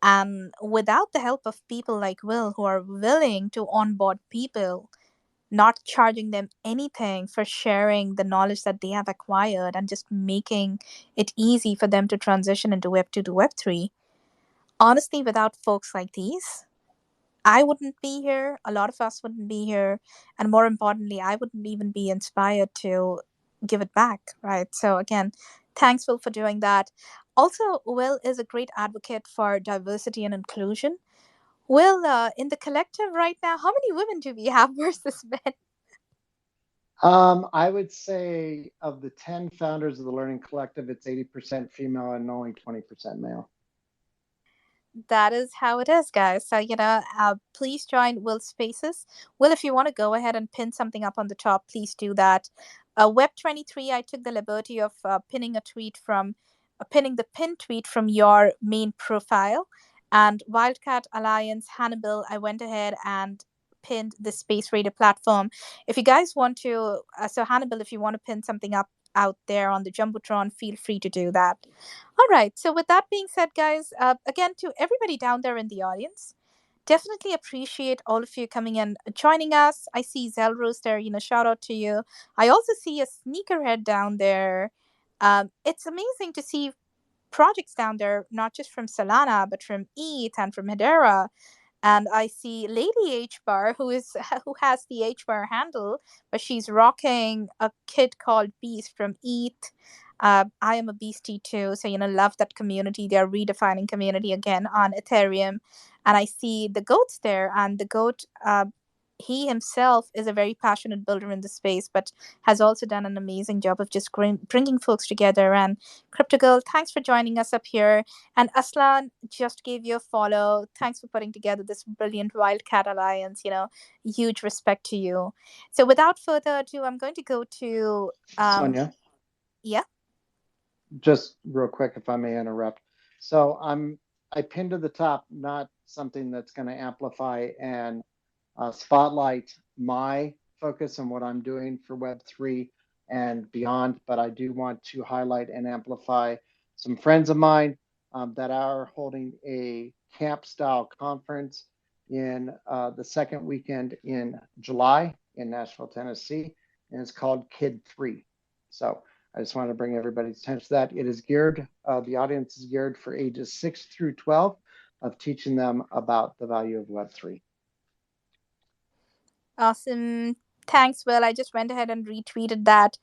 And without the help of people like Will, who are willing to onboard people, not charging them anything for sharing the knowledge that they have acquired and just making it easy for them to transition into Web 2 to Web 3. Honestly, without folks like these, I wouldn't be here, a lot of us wouldn't be here, and more importantly, I wouldn't even be inspired to give it back, right? So again, thanks, Will, for doing that. Also, Will is a great advocate for diversity and inclusion. Will, in the collective right now, how many women do we have versus men? I would say of the 10 founders of the Learning Collective, it's 80% female and only 20% male. That is how it is, guys. So, please join Will's Spaces. Will, if you want to go ahead and pin something up on the top, please do that. Web23, I took the liberty of pinning the pin tweet from your main profile. And Wildcat Alliance, Hannibal, I went ahead and pinned the Space Raider platform. If you guys want to, so Hannibal, if you want to pin something up out there on the Jumbotron, feel free to do that. All right. So with that being said, guys, again, to everybody down there in the audience, definitely appreciate all of you coming and joining us. I see Zelrose there, shout out to you. I also see a sneakerhead down there. It's amazing to see projects down there, not just from Solana, but from ETH and from Hedera. And I see Lady H Bar, who has the H Bar handle, but she's rocking a kit called Beast from ETH. I am a beastie too, so love that community. They are redefining community again on Ethereum, and I see the goats there, and the goat. He himself is a very passionate builder in the space, but has also done an amazing job of just bringing folks together. And CryptoGirl, thanks for joining us up here. And Aslan just gave you a follow. Thanks for putting together this brilliant Wildcat Alliance. Huge respect to you. So without further ado, I'm going to go to Sonia. Yeah. Just real quick, if I may interrupt. So I pinned to the top, not something that's going to amplify and spotlight my focus on what I'm doing for Web3 and beyond, but I do want to highlight and amplify some friends of mine that are holding a camp-style conference in the second weekend in July in Nashville, Tennessee, and it's called Kid 3. So I just want to bring everybody's attention to that. It is geared, the audience is geared for ages 6 through 12 of teaching them about the value of Web3. Awesome. Thanks, Will. I just went ahead and retweeted that.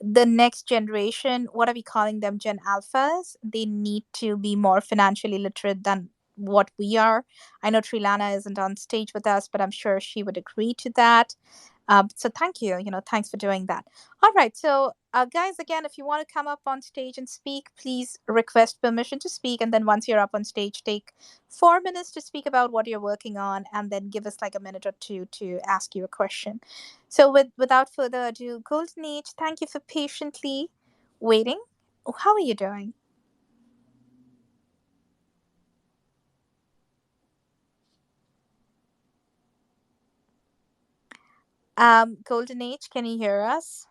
The next generation, what are we calling them? Gen Alphas. They need to be more financially literate than what we are. I know Trilana isn't on stage with us, but I'm sure she would agree to that. So thank you. Thanks for doing that. All right. So guys, again, if you want to come up on stage and speak, please request permission to speak. And then once you're up on stage, take 4 minutes to speak about what you're working on, and then give us like a minute or two to ask you a question. So without further ado, Golden Age, thank you for patiently waiting. How are you doing? Golden Age, can you hear us?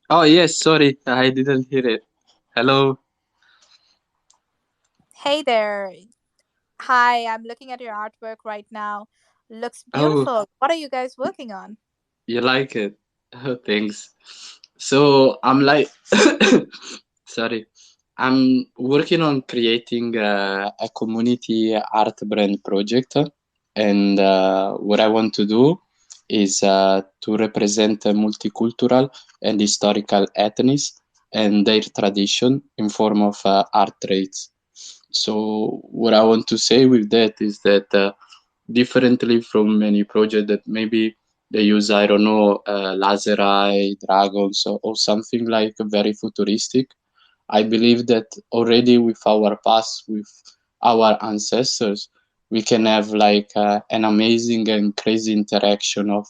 Oh, yes, sorry, I didn't hear it. Hello. Hey there. Hi, I'm looking at your artwork right now. Looks Oh, beautiful. What are you guys working on? you like it? Oh, thanks. So I'm like, sorry, I'm working on creating a community art brand project, and what I want to do is to represent a multicultural and historical ethnics and their tradition in form of art traits. So what I want to say with that is that differently from many projects that maybe they use, I don't know, laser eye, dragons, or something like very futuristic. I believe that already with our past, with our ancestors, we can have like an amazing and crazy interaction of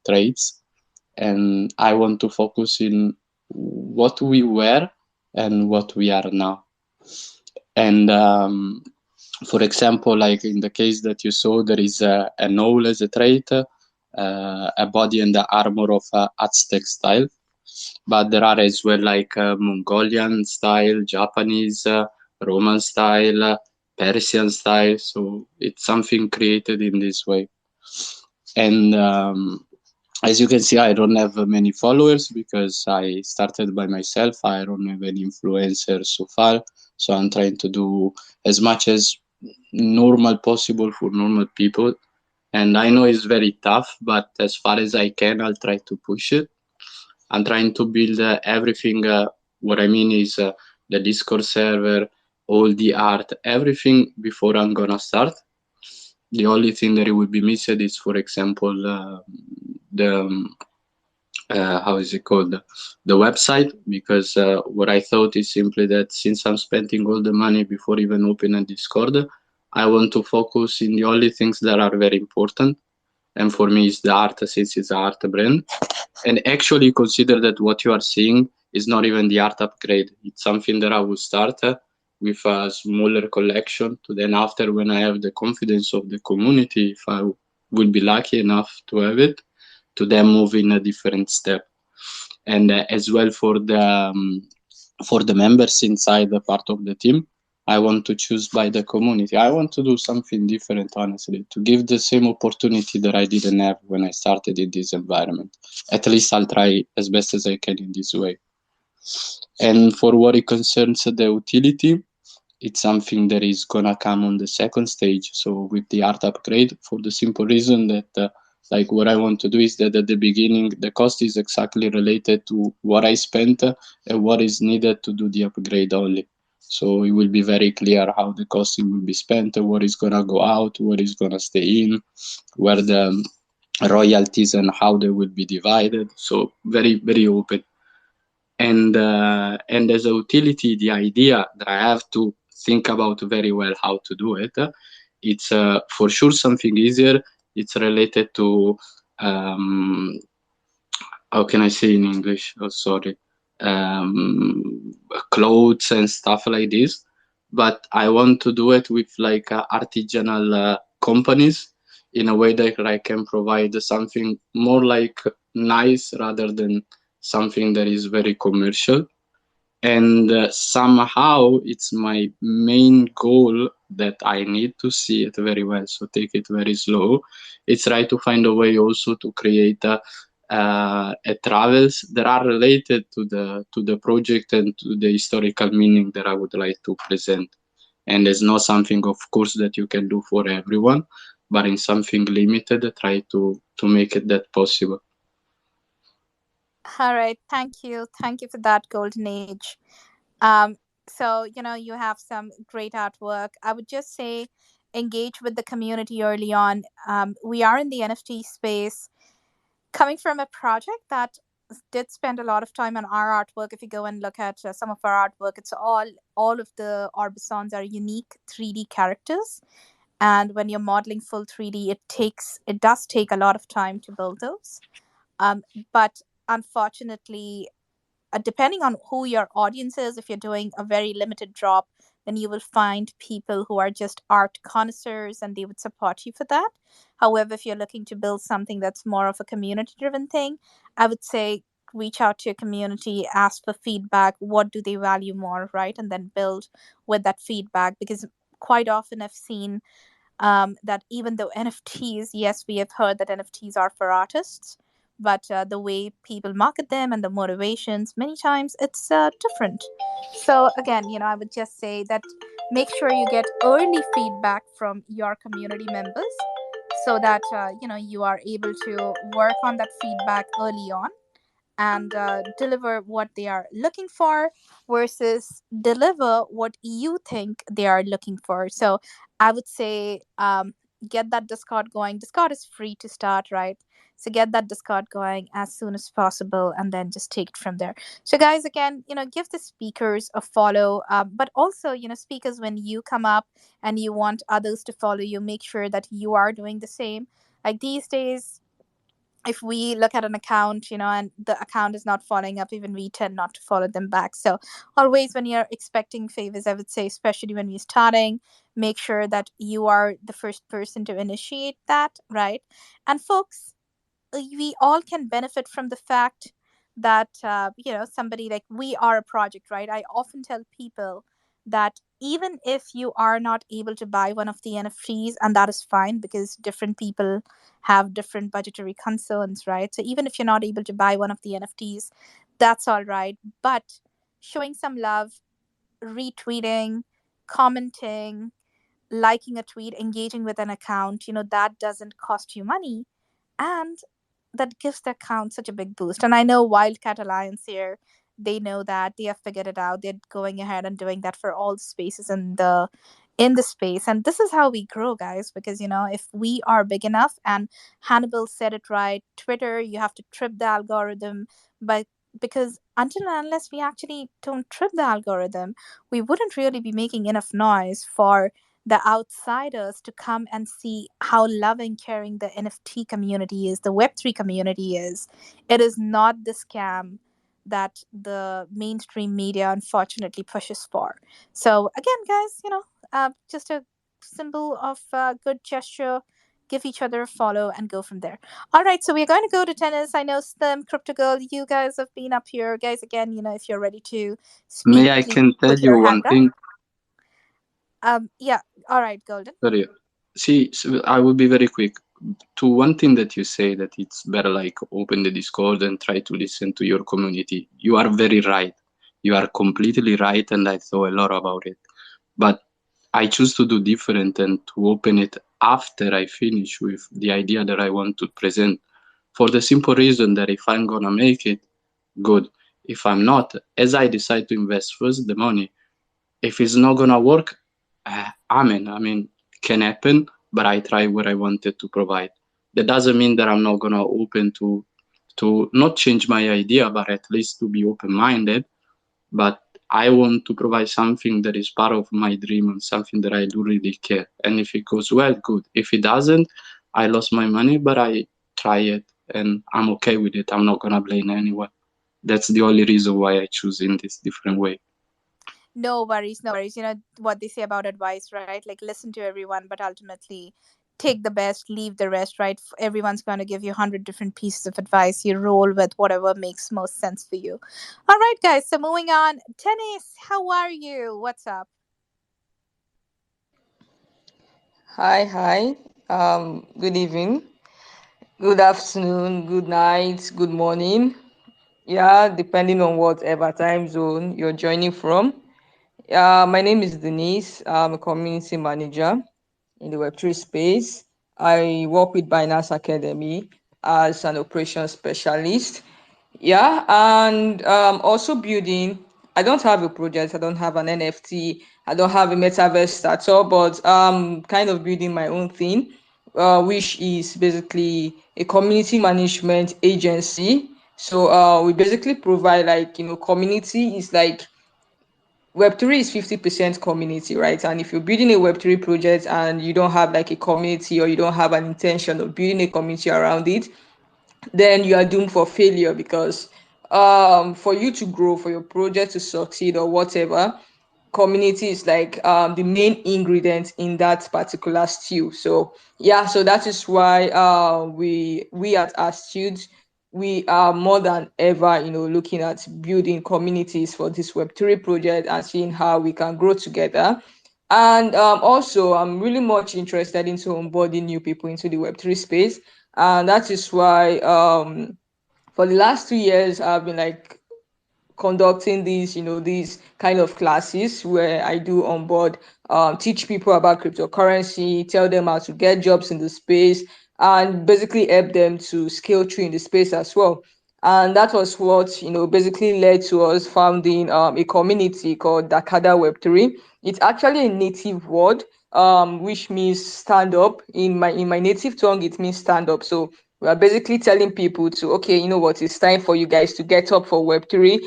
traits. And I want to focus in what we were and what we are now. And for example, like in the case that you saw, there is a owl as a trait, a body and the armor of Aztec style. But there are as well like Mongolian style, Japanese, Roman style, Persian style. So it's something created in this way. And as you can see, I don't have many followers because I started by myself. I don't have any influencers so far. So I'm trying to do as much as normal possible for normal people. And I know it's very tough, but as far as I can, I'll try to push it. I'm trying to build everything. What I mean is the Discord server, all the art, everything before I'm gonna start. The only thing that it would be missed is, for example, the how is it called, the website, because what I thought is simply that since I'm spending all the money before even opening Discord, I want to focus in the only things that are very important, and for me it's the art, since it's an art brand. And actually consider that what you are seeing is not even the art upgrade. It's something that I will start with a smaller collection to then, after, when I have the confidence of the community, if I will be lucky enough to have it, to then move in a different step. And as well for the members inside the part of the team, I want to choose by the community. I want to do something different, honestly, to give the same opportunity that I didn't have when I started in this environment. At least I'll try as best as I can in this way. And for what it concerns the utility, it's something that is gonna come on the second stage. So with the art upgrade, for the simple reason that like what I want to do is that at the beginning the cost is exactly related to what I spent and what is needed to do the upgrade only. So it will be very clear how the costing will be spent, what is gonna go out, what is gonna stay in, where the royalties and how they will be divided. So very, very open. And as a utility, the idea that I have to think about very well how to do it, it's for sure something easier. It's related to how can I say in English? Oh, sorry, clothes and stuff like this. But I want to do it with like artisanal companies, in a way that I can provide something more like nice rather than something that is very commercial. And somehow it's my main goal that I need to see it very well, so take it very slow. It's try to find a way also to create travels that are related to the project and to the historical meaning that I would like to present. And it's not something, of course, that you can do for everyone, but in something limited, try to make it that possible. All right, thank you. Thank you for that, Golden Age. Um, so, you have some great artwork. I would just say engage with the community early on. We are in the NFT space. Coming from a project that did spend a lot of time on our artwork, if you go and look at some of our artwork, it's all of the Orbisons are unique 3D characters. And when you're modeling full 3D, it does take a lot of time to build those. But unfortunately, depending on who your audience is, if you're doing a very limited drop, then you will find people who are just art connoisseurs and they would support you for that. However, if you're looking to build something that's more of a community driven thing, I would say reach out to your community, ask for feedback. What do they value more, right? And then build with that feedback, because quite often I've seen that even though NFTs, yes, we have heard that NFTs are for artists, but the way people market them and the motivations, many times it's different. So again, I would just say that make sure you get early feedback from your community members, so that you are able to work on that feedback early on and deliver what they are looking for versus deliver what you think they are looking for. So I would say get that Discord going. Discord is free to start, right? So get that Discord going as soon as possible and then just take it from there. So guys, again, give the speakers a follow, but also, speakers, when you come up and you want others to follow you, make sure that you are doing the same. Like these days, if we look at an account, and the account is not following up, even we tend not to follow them back. So always when you're expecting favors, I would say, especially when we're starting, make sure that you are the first person to initiate that, right? And folks, we all can benefit from the fact that somebody, like, we are a project, right? I often tell people that even if you are not able to buy one of the NFTs, and that is fine because different people have different budgetary concerns, right? So even if you're not able to buy one of the NFTs, that's all right. But showing some love, retweeting, commenting, liking a tweet, engaging with an account, that doesn't cost you money. And that gives the account such a big boost. And I know Wildcat Alliance here, they know that. They have figured it out. They're going ahead and doing that for all the spaces in the space. And this is how we grow, guys, because if we are big enough, and Hannibal said it right, Twitter, you have to trip the algorithm, but because until and unless we actually don't trip the algorithm, we wouldn't really be making enough noise for the outsiders to come and see how loving, caring the NFT community is, the Web3 community is. It is not the scam that the mainstream media unfortunately pushes for. So again, guys, just a symbol of good gesture. Give each other a follow and go from there. All right, so we're going to go to tennis. I know Slim, Crypto Girl, you guys have been up here. Guys, again, if you're ready to speak, May I please can tell put you your one hand up. thing? Yeah. All right, Golden. Sorry. See, so I will be very quick. To one thing that you say, that it's better like open the Discord and try to listen to your community. You are very right. You are completely right, and I thought a lot about it. But I choose to do different and to open it after I finish with the idea that I want to present, for the simple reason that if I'm gonna make it, good. If I'm not, as I decide to invest first the money, if it's not gonna work, amen. I mean, can happen, but I try what I wanted to provide. That doesn't mean that I'm not gonna open to not change my idea, but at least to be open-minded. But I want to provide something that is part of my dream and something that I do really care. And if it goes well, good. If it doesn't, I lost my money, but I try it and I'm okay with it. I'm not gonna blame anyone. That's the only reason why I choose in this different way. No worries, no worries. You know what they say about advice, right? Like listen to everyone, but ultimately take the best, leave the rest, right? Everyone's going to give you 100 different pieces of advice. You roll with whatever makes most sense for you. All right, guys. So moving on. Tennis, how are you? What's up? Hi. Good evening, good afternoon, good night, good morning. Yeah, depending on whatever time zone you're joining from. My name is Denise. I'm a community manager in the Web3 space. I work with Binance Academy as an operations specialist. Yeah, and also building. I don't have a project. I don't have an NFT. I don't have a metaverse startup, but kind of building my own thing, which is basically a community management agency. So we basically provide community is like Web3 is 50% community, right? And if you're building a Web3 project and you don't have like a community or you don't have an intention of building a community around it, then you are doomed for failure because for you to grow, for your project to succeed or whatever, community is like the main ingredient in that particular stew. So yeah, so that is why we at Astute, we are more than ever, looking at building communities for this Web3 project and seeing how we can grow together. And also, I'm really much interested into onboarding new people into the Web3 space. And that is why for the last 2 years, I've been like conducting these kind of classes where I do on board, teach people about cryptocurrency, tell them how to get jobs in the space, and basically help them to scale through in the space as well. And that was what basically led to us founding a community called Dakada Web3. It's actually a native word, which means stand up. In my native tongue, it means stand up. So we are basically telling people to, okay, you know what, it's time for you guys to get up for Web3.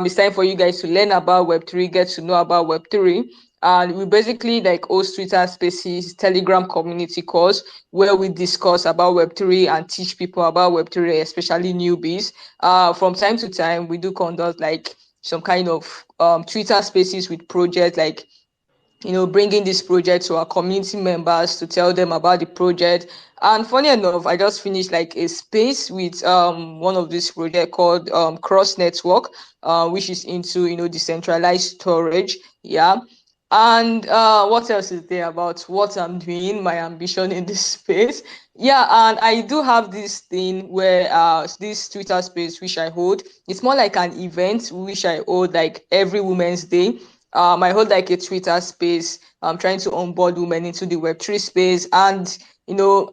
It's time for you guys to learn about Web3, get to know about Web3. And we basically like host Twitter Spaces, Telegram community calls where we discuss about Web3 and teach people about Web3, especially newbies. From time to time, we do conduct like some kind of Twitter Spaces with projects, like bringing this project to our community members to tell them about the project. And funny enough, I just finished like a space with one of this project called Cross Network, which is into decentralized storage. Yeah. And what else is there about what I'm doing, my ambition in this space? Yeah, and I do have this thing where this Twitter space which I hold. It's more like an event which I hold like every Women's Day. I hold like a Twitter space. I'm trying to onboard women into the Web3 space. And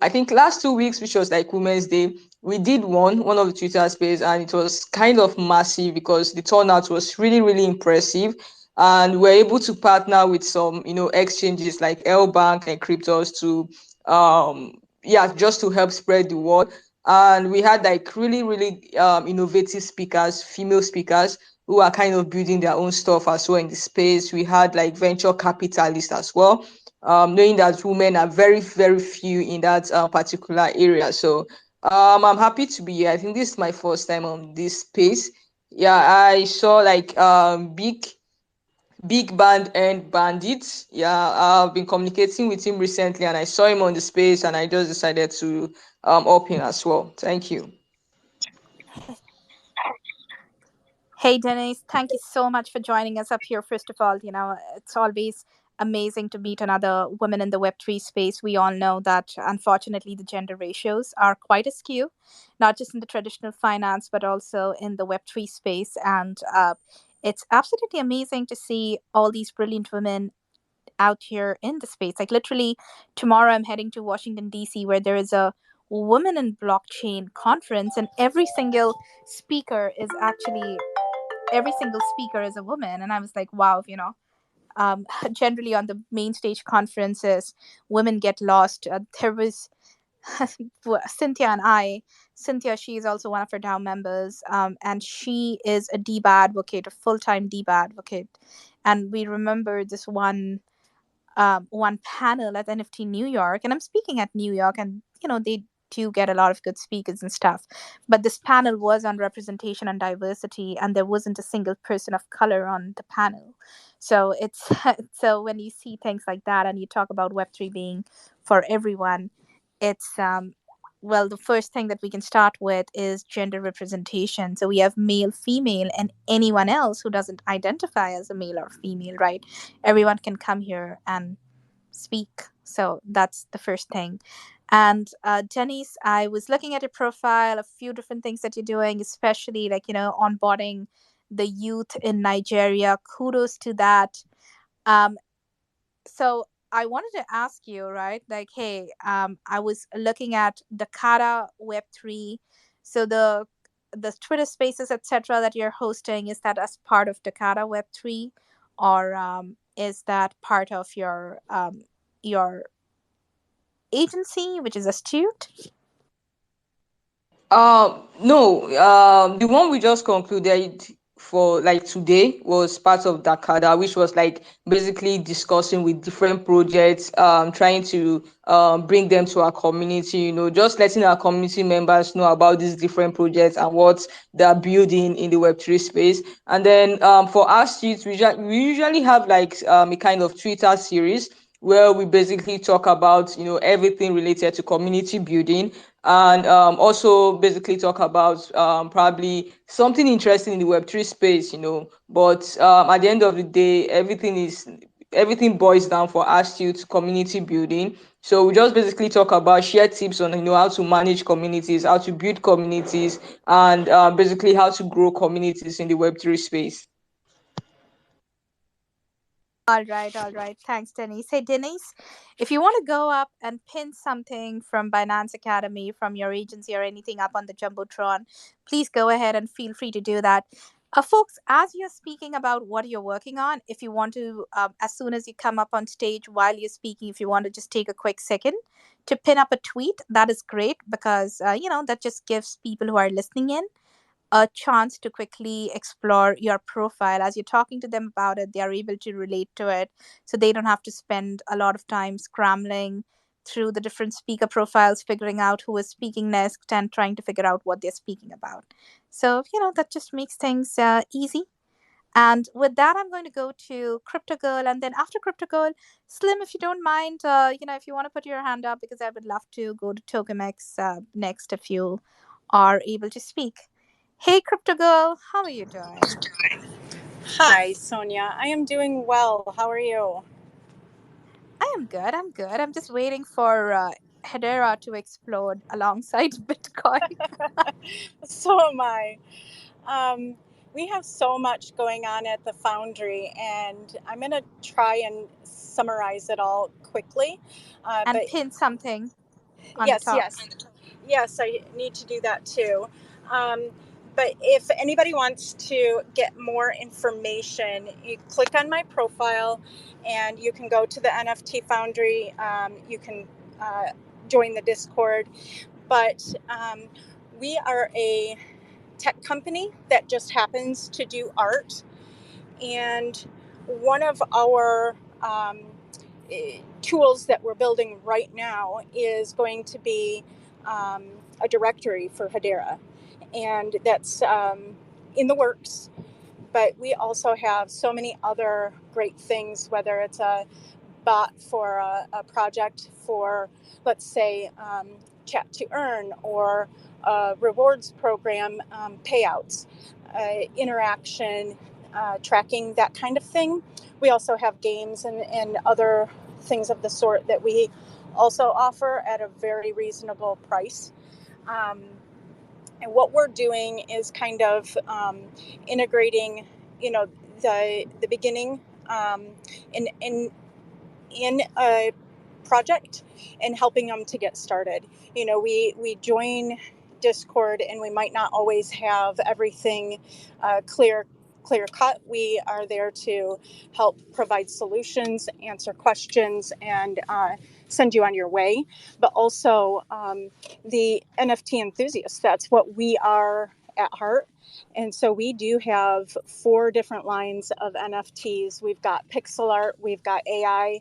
I think last 2 weeks, which was like Women's Day, we did one of the Twitter space, and it was kind of massive because the turnout was really, really impressive. And we're able to partner with some exchanges like L Bank and Cryptos to just to help spread the word. And we had like really, really innovative speakers, female speakers, who are kind of building their own stuff as well in the space. We had like venture capitalists as well, knowing that women are very, very few in that particular area. So I'm happy to be here. I think this is my first time on this space. Yeah, I saw like Big Band and Bandits. Yeah, I've been communicating with him recently, and I saw him on the space, and I just decided to up him as well. Thank you. Hey, Denise, thank you so much for joining us up here. First of all, it's always amazing to meet another woman in the Web3 space. We all know that, unfortunately, the gender ratios are quite askew, not just in the traditional finance, but also in the Web3 space. And it's absolutely amazing to see all these brilliant women out here in the space. Like, literally, tomorrow I'm heading to Washington, D.C., where there is a Women in Blockchain conference, and every single speaker is a woman. And I was like, wow, generally on the main stage conferences, women get lost. There was Cynthia, she is also one of our DAO members, and she is a DBA advocate, a full-time DBA advocate. And we remember this one panel at NFT New York, and I'm speaking at New York, and they do get a lot of good speakers and stuff, but this panel was on representation and diversity, and there wasn't a single person of color on the panel. So it's so when you see things like that and you talk about Web3 being for everyone, it's well, the first thing that we can start with is gender representation. So we have male, female, and anyone else who doesn't identify as a male or female, right? Everyone can come here and speak. So that's the first thing. And Denise, I was looking at your profile, a few different things that you're doing, especially like onboarding the youth in Nigeria. Kudos to that. So I wanted to ask you, right? Like, hey, I was looking at Dakata Web3. So the Twitter Spaces, etc., that you're hosting, is that as part of Dakata Web3, or is that part of your agency, which is Astute? No, the one we just concluded for like today was part of Dakada, which was like basically discussing with different projects, trying to bring them to our community, just letting our community members know about these different projects and what they're building in the Web3 space. And then for our students, we usually have like a kind of Twitter series where we basically talk about everything related to community building, and also basically talk about probably something interesting in the Web3 space, but at the end of the day, everything boils down for us to community building. So we just basically talk about share tips on how to manage communities, how to build communities, and basically how to grow communities in the Web3 space. All right. Thanks, Denise. Hey, Denise, if you want to go up and pin something from Binance Academy, from your agency or anything up on the Jumbotron, please go ahead and feel free to do that. Folks, as you're speaking about what you're working on, if you want to, as soon as you come up on stage while you're speaking, if you want to just take a quick second to pin up a tweet, that is great, because, that just gives people who are listening in a chance to quickly explore your profile. As you're talking to them about it, they are able to relate to it, so they don't have to spend a lot of time scrambling through the different speaker profiles, figuring out who is speaking next and trying to figure out what they're speaking about. So that just makes things easy. And with that, I'm going to go to Crypto Girl, and then after Crypto Girl, Slim, if you don't mind, if you want to put your hand up, because I would love to go to Tokemex next if you are able to speak. Hey, Crypto Girl, how are you doing? Hi, Sonia. I am doing well. How are you? I am good. I'm good. I'm just waiting for Hedera to explode alongside Bitcoin. So am I. Um, we have so much going on at the Foundry, and I'm going to try and summarize it all quickly. And But pin something on the yes, top. yes, I need to do that too. But if anybody wants to get more information, you click on my profile and you can go to the NFT Foundry. You can join the Discord. But we are a tech company that just happens to do art. And one of our tools that we're building right now is going to be a directory for Hedera. And that's in the works. But we also have so many other great things, whether it's a bot for a project for, let's say, Chat to Earn, or a rewards program, payouts, interaction, tracking, that kind of thing. We also have games and other things of the sort that we also offer at a very reasonable price. And what we're doing is kind of integrating, the beginning in a project and helping them to get started. We join Discord and we might not always have everything clear cut. We are there to help provide solutions, answer questions, and send you on your way. But also the NFT enthusiasts, that's what we are at heart. And so we do have 4 different lines of NFTs. We've got pixel art, we've got AI,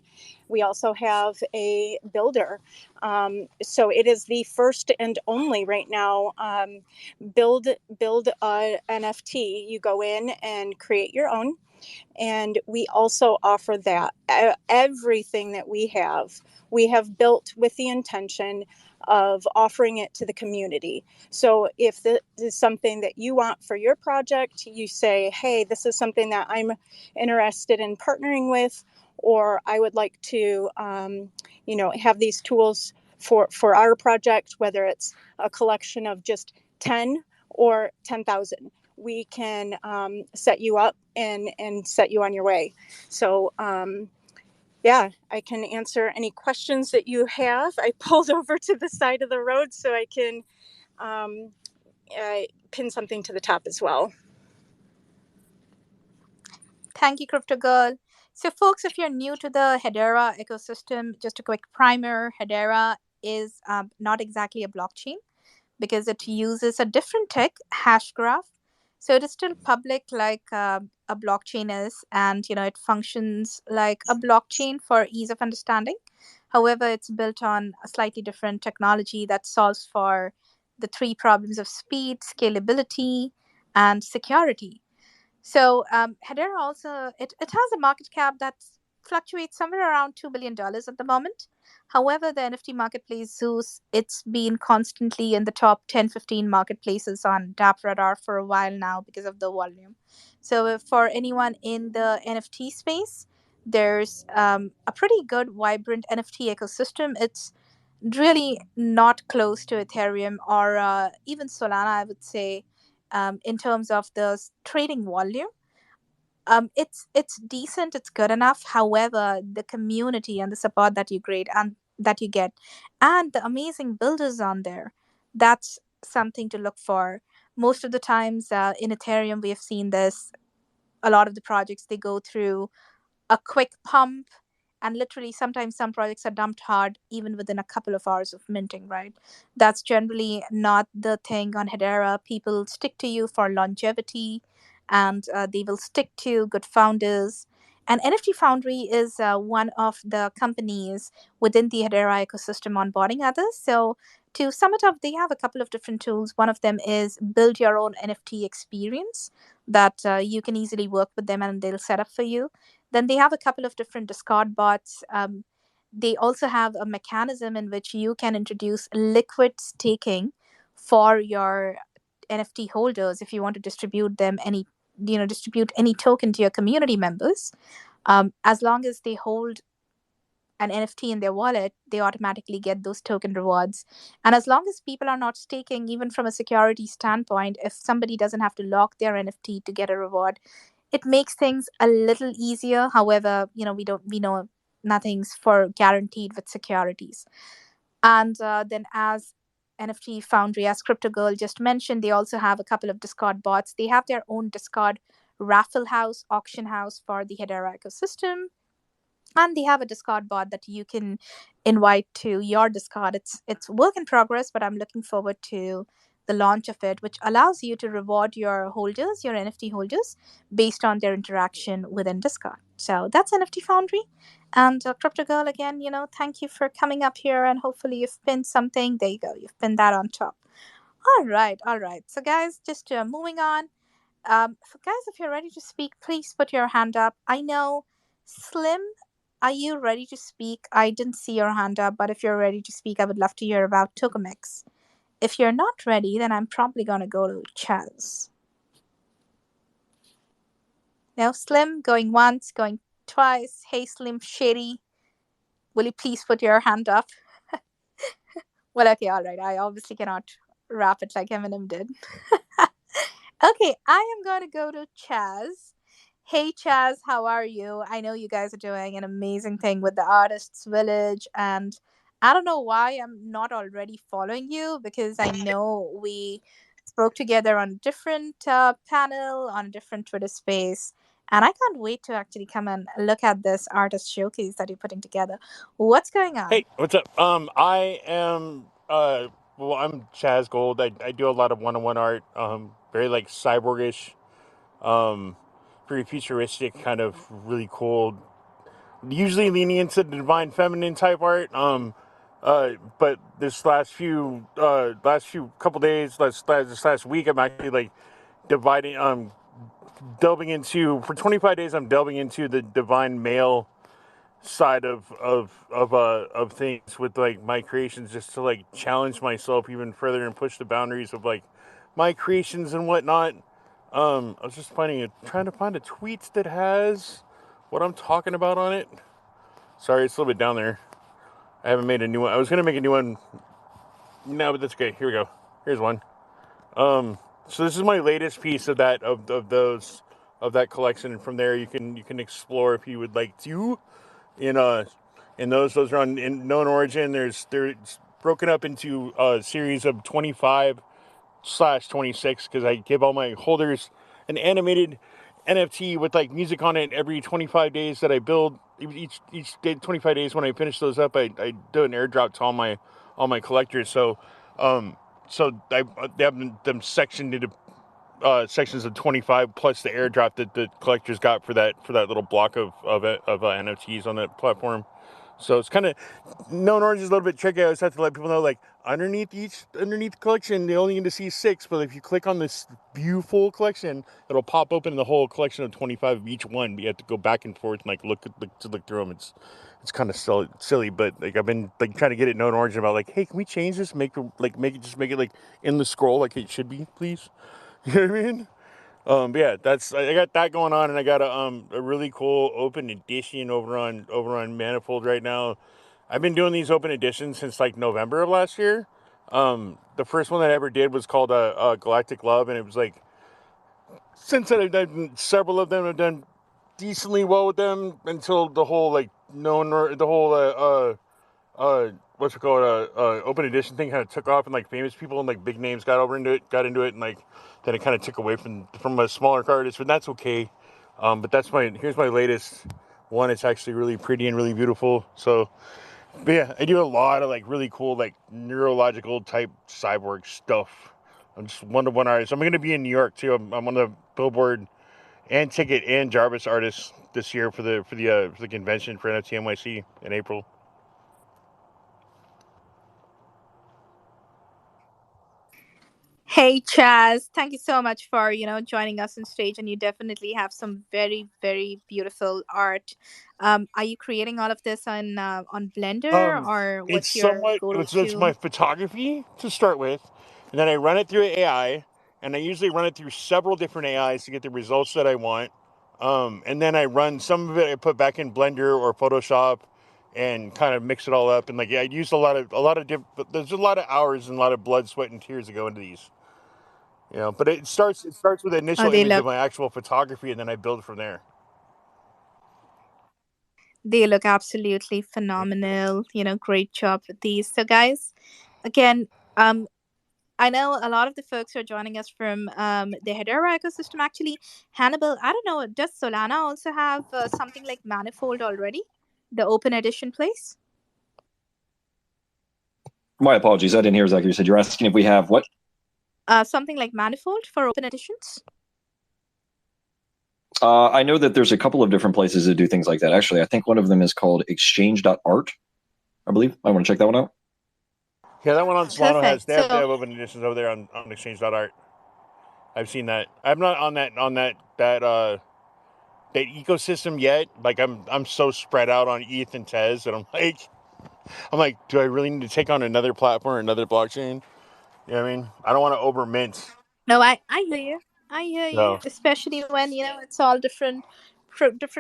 we also have a builder. So it is the first and only right now build a NFT. You go in and create your own. And we also offer that. Everything that we have built with the intention of offering it to the community. So if this is something that you want for your project, you say, hey, this is something that I'm interested in partnering with, or I would like to, have these tools for our project, whether it's a collection of just 10 or 10,000. We can set you up and set you on your way. So I can answer any questions that you have. I pulled over to the side of the road so I can pin something to the top as well. Thank you, Crypto Girl. So, folks, if you're new to the Hedera ecosystem, just a quick primer. Hedera is not exactly a blockchain because it uses a different tech, Hashgraph. So it is still public like a blockchain is, and it functions like a blockchain for ease of understanding. However, it's built on a slightly different technology that solves for the 3 problems of speed, scalability, and security. So Hedera also it has a market cap that fluctuates somewhere around $2 billion at the moment. However, the NFT marketplace Zeus, it's been constantly in the top 10, 15 marketplaces on DappRadar for a while now because of the volume. So for anyone in the NFT space, there's a pretty good, vibrant NFT ecosystem. It's really not close to Ethereum or even Solana, I would say, in terms of the trading volume. It's decent, it's good enough. However, the community and the support that you get and the amazing builders on there, that's something to look for. Most of the times in Ethereum, we have seen this. A lot of the projects, they go through a quick pump, and literally sometimes some projects are dumped hard even within a couple of hours of minting, right? That's generally not the thing on Hedera. People stick to you for longevity, and they will stick to good founders. And NFT Foundry is one of the companies within the Hedera ecosystem onboarding others. So to sum it up, they have a couple of different tools. One of them is build your own NFT experience that you can easily work with them and they'll set up for you. Then they have a couple of different Discord bots. They also have a mechanism in which you can introduce liquid staking for your NFT holders if you want to distribute them distribute any token to your community members, as long as they hold an NFT in their wallet, they automatically get those token rewards. And as long as people are not staking, even from a security standpoint, if somebody doesn't have to lock their NFT to get a reward, it makes things a little easier. However, we know nothing's for guaranteed with securities. And then, as NFT Foundry, as Crypto Girl just mentioned, they also have a couple of Discord bots. They have their own Discord raffle house, auction house for the Hedera ecosystem. And they have a Discord bot that you can invite to your Discord. It's work in progress, but I'm looking forward to the launch of it, which allows you to reward your holders, your NFT holders, based on their interaction within Discord. So that's NFT Foundry. And Crypto Girl, again, thank you for coming up here, and hopefully you've pinned something. There you go. You've pinned that on top. All right. So guys, just moving on. Guys, if you're ready to speak, please put your hand up. I know, Slim, are you ready to speak? I didn't see your hand up, but if you're ready to speak, I would love to hear about Tokemex. If you're not ready, then I'm probably going to go to Chaz. No, Slim, going once, going twice. Hey, Slim Shady, will you please put your hand up? Well, okay, all right. I obviously cannot rap it like Eminem did. Okay, I am going to go to Chaz. Hey, Chaz, how are you? I know you guys are doing an amazing thing with the Artists Village, and I don't know why I'm not already following you, because I know we spoke together on a different panel, on a different Twitter space, and I can't wait to actually come and look at this artist showcase that you're putting together. What's going on? Hey, what's up? I am I'm Chaz Gold. I do a lot of one-on-one art, very like cyborgish, very futuristic, kind of really cool. Usually leaning into the divine feminine type art. But this last few couple days, this last week, I'm actually like delving into, for 25 days, I'm delving into the divine male side of things with like my creations, just to like challenge myself even further and push the boundaries of like my creations and whatnot. I was just trying to find a tweet that has what I'm talking about on it. Sorry, it's a little bit down there. I haven't made a new one. I was gonna make a new one. No, but that's okay. Here we go. Here's one. So this is my latest piece of that of that collection, and from there you can explore if you would like to. In those are in known origin. They're broken up into a series of 25/26, because I give all my holders an animated NFT with like music on it every 25 days that I build. Each day, 25 days, when I finish those up, I do an airdrop to all my collectors. So they have them sectioned into sections of 25 plus the airdrop that the collectors got for that little block of NFTs on that platform. So it's kind of known orange is a little bit tricky. I always have to let people know, like, underneath the collection, they only get to see 6. But if you click on this view full collection, it'll pop open the whole collection of 25 of each one. But you have to go back and forth and like look through them. It's kind of silly, but like I've been like trying to get it known orange about like, hey, can we change this? Make it like in the scroll like it should be, please. You know what I mean? But yeah, I got that going on, and I got a really cool open edition over on Manifold right now. I've been doing these open editions since like November of last year. The first one that I ever did was called Galactic Love, and it was like, since then I've done several of them. I've done decently well with them until the whole like open edition thing kind of took off, and like famous people and like big names got into it, and like then it kind of took away from a smaller artist, but that's okay. But here's my latest one. It's actually really pretty and really beautiful. So, but yeah, I do a lot of like really cool like neurological type cyborg stuff. I'm just one-to-one artist. I'm going to be in New York too. I'm on the Billboard and Ticket and Jarvis artists this year for the convention for NFT NYC in April. Hey, Chaz, thank you so much for joining us on stage, and you definitely have some very, very beautiful art. Are you creating all of this on Blender, or what's your go-to? It's my photography to start with, and then I run it through AI, and I usually run it through several different AIs to get the results that I want. And then I run some of it, I put back in Blender or Photoshop, and kind of mix it all up. And like, I use a lot of different. There's a lot of hours and a lot of blood, sweat, and tears that go into these. You know, but it starts with the Oh, initial they image look of my actual photography, and then I build from there. they look absolutely phenomenal. Great job with these. So, guys, again, I know a lot of the folks who are joining us from the Hedera ecosystem. Actually, Hannibal, I don't know, does Solana also have something like Manifold already? The open edition place? My apologies, I didn't hear exactly what you said. You're asking if we have what? Something like Manifold for open editions? I know that there's a couple of different places that do things like that. Actually, I think one of them is called exchange.art, I believe. I want to check that one out. Yeah, that one on Solano has Perfect. they have So, open editions over there on exchange.art. I've seen that. I'm not on that ecosystem yet. Like I'm so spread out on ETH and Tez, and I'm like, do I really need to take on another platform or another blockchain? You know what I mean? I don't want to over mint. no, I hear you. I hear you, So especially when it's all different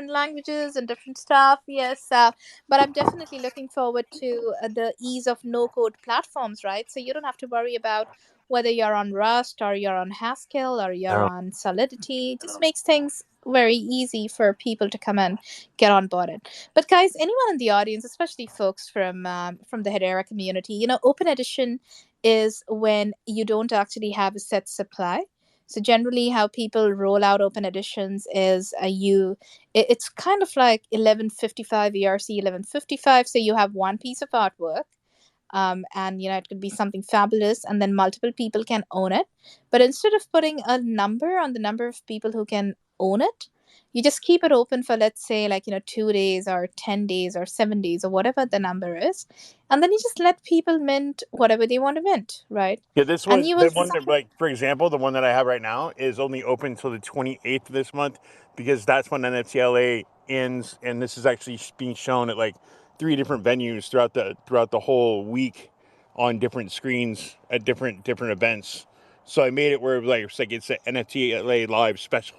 languages and different stuff. Yes, but I'm definitely looking forward to the ease of no code platforms, right? So you don't have to worry about whether you're on Rust or you're on Haskell or you're no. on Solidity. It just makes things very easy for people to come and get on board it. But guys, anyone in the audience, especially folks from the Hedera community, open edition is when you don't actually have a set supply. So generally, how people roll out open editions is it's kind of like 1155 ERC 1155. So you have one piece of artwork, and it could be something fabulous, and then multiple people can own it. But instead of putting a number on the number of people who can own it, you just keep it open for, let's say, 2 days or 10 days or 7 days or whatever the number is, and then you just let people mint whatever they want to mint, right? Yeah, this And one, you will the one that, like, for example, the one that I have right now is only open until the 28th of this month, because that's when NFTLA ends, and this is actually being shown at like 3 different venues throughout the whole week on different screens at different events. So I made it where it's an NFTLA live special.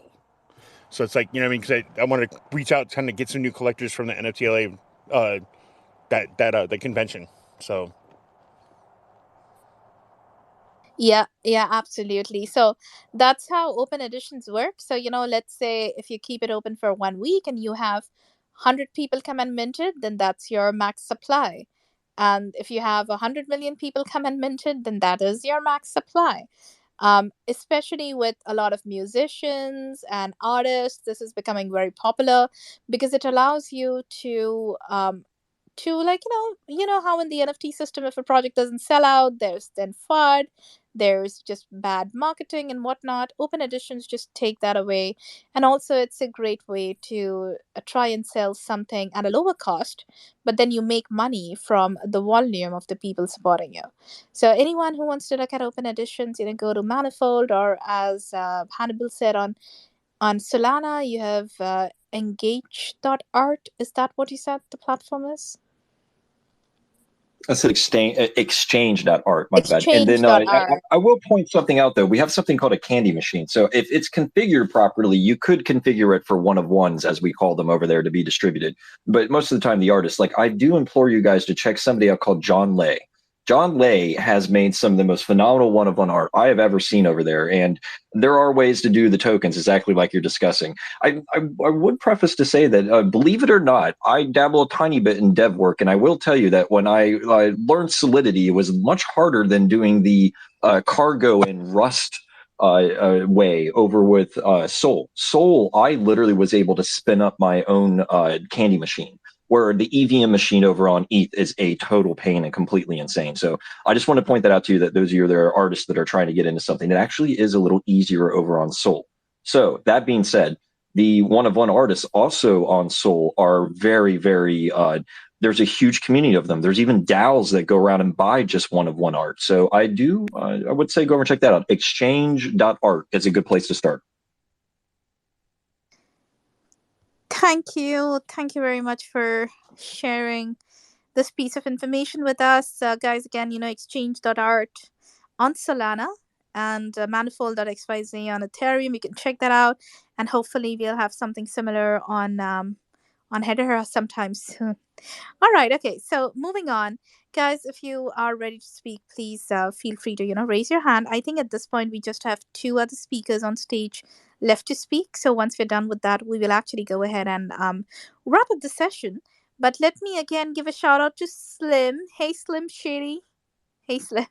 So it's like, you know what I mean? Because I want to reach out, trying to get some new collectors from the NFTLA the convention. So Yeah, absolutely. So that's how open editions work. So, let's say if you keep it open for 1 week and you have 100 people come and mint it, then that's your max supply. And if you have 100 million people come and mint it, then that is your max supply. Especially with a lot of musicians and artists, this is becoming very popular because it allows you to, like, how in the NFT system, if a project doesn't sell out, there's then FUD, there's just bad marketing and whatnot. Open editions just take that away. And also it's a great way to try and sell something at a lower cost, but then you make money from the volume of the people supporting you. So anyone who wants to look at open editions, go to Manifold, or as Hannibal said, on Solana you have engage.art. Is that what you said the platform is? I said exchange.art, my bad. And then Exchange.art. I will point something out, though. We have something called a candy machine. So if it's configured properly, you could configure it for one of ones, as we call them over there, to be distributed. But most of the time, the artists, like, I do implore you guys to check somebody out called John Lay. John Lay has made some of the most phenomenal one-of-one art I have ever seen over there. And there are ways to do the tokens exactly like you're discussing. I would preface to say that, believe it or not, I dabble a tiny bit in dev work. And I will tell you that when I learned Solidity, it was much harder than doing the cargo and Rust way over with Sol. Sol, I literally was able to spin up my own candy machine, where the EVM machine over on ETH is a total pain and completely insane. So I just want to point that out to you, that those of you that are artists that are trying to get into something, that actually is a little easier over on Sol. So that being said, the one-of-one artists also on Sol are very, very, there's a huge community of them. There's even DAOs that go around and buy just one-of-one art. So I would say go over and check that out. Exchange.art is a good place to start. Thank you very much for sharing this piece of information with us, guys. Again, exchange.art on Solana, and Manifold.xyz on Ethereum. You can check that out, and hopefully we'll have something similar on Hedera sometime soon. All right, okay. So moving on, guys. If you are ready to speak, please feel free to raise your hand. I think at this point we just have 2 other speakers on stage left to speak. So once we're done with that, we will actually go ahead and wrap up the session. But let me again give a shout out to Slim. Hey, Slim Shady. Hey, Slim.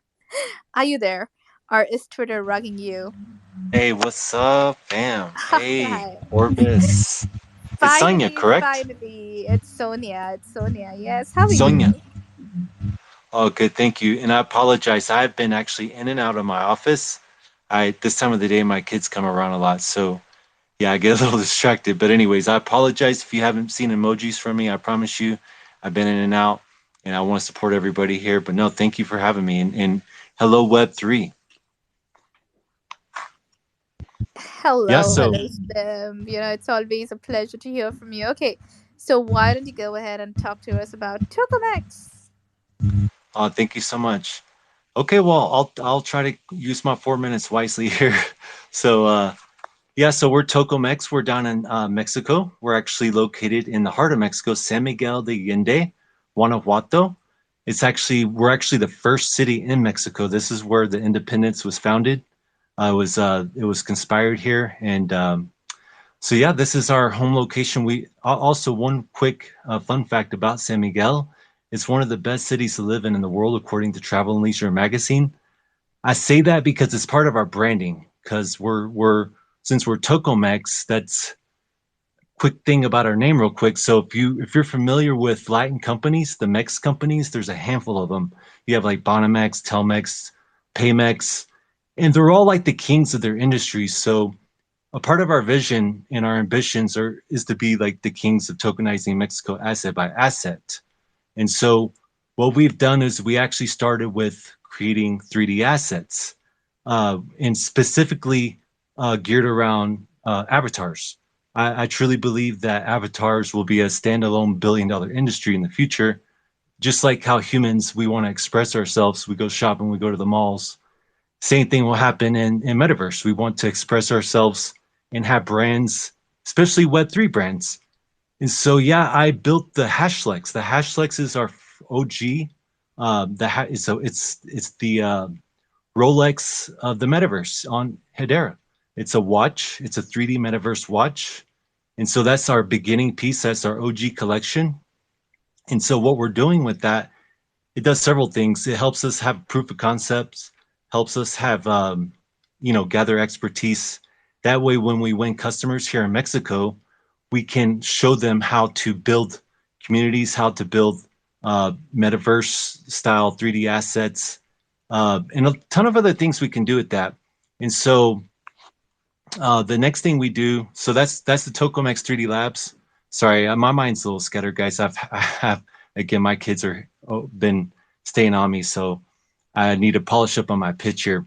Are you there? Or is Twitter rugging you? Hey, what's up, fam? Hey, Hi. Orbis. It's Sonia, correct? Finally. It's Sonia. Yes. How are Sonia. you? Oh, good, thank you. And I apologize. I've been actually in and out of my office. This time of the day, my kids come around a lot, so yeah, I get a little distracted. But anyways, I apologize if you haven't seen emojis from me. I promise you, I've been in and out, and I want to support everybody here. But no, thank you for having me. And hello, Web3. Hello, Yeah, so hello, Slim. It's always a pleasure to hear from you. Okay, so why don't you go ahead and talk to us about TokenX? thank you so much. Okay, well, I'll try to use my 4 minutes wisely here. So yeah, so we're TokenX. We're down in Mexico. We're actually located in the heart of Mexico, San Miguel de Allende, Guanajuato. We're actually the first city in Mexico. This is where the independence was founded. It was conspired here, and so yeah, this is our home location. We also, one quick fun fact about San Miguel: it's one of the best cities to live in the world, according to Travel and Leisure magazine. I say that because it's part of our branding. Because since we're TokenX, that's quick thing about our name real quick. So if you're familiar with Latin companies, the Mex companies, there's a handful of them. You have like Banamex, Telmex, Paymex, and they're all like the kings of their industry. So a part of our vision and our ambitions is to be like the kings of tokenizing Mexico asset by asset. And so what we've done is we actually started with creating 3D assets, and specifically geared around avatars. I truly believe that avatars will be a standalone billion-dollar industry in the future. Just like how humans, we want to express ourselves, we go shopping, we go to the malls. Same thing will happen in Metaverse. We want to express ourselves and have brands, especially Web3 brands. And so, yeah, I built the Hashlex. The Hashlex is our OG. It's the Rolex of the Metaverse on Hedera. It's a watch. It's a 3D Metaverse watch. And so that's our beginning piece. That's our OG collection. And so what we're doing with that, it does several things. It helps us have proof of concepts, helps us have, gather expertise. That way, when we win customers here in Mexico, we can show them how to build communities, how to build Metaverse style 3D assets, and a ton of other things we can do with that. And so the next thing we do, so that's the TokenX 3D Labs. Sorry, my mind's a little scattered, guys. Again, my kids are been staying on me, so I need to polish up on my pitch here.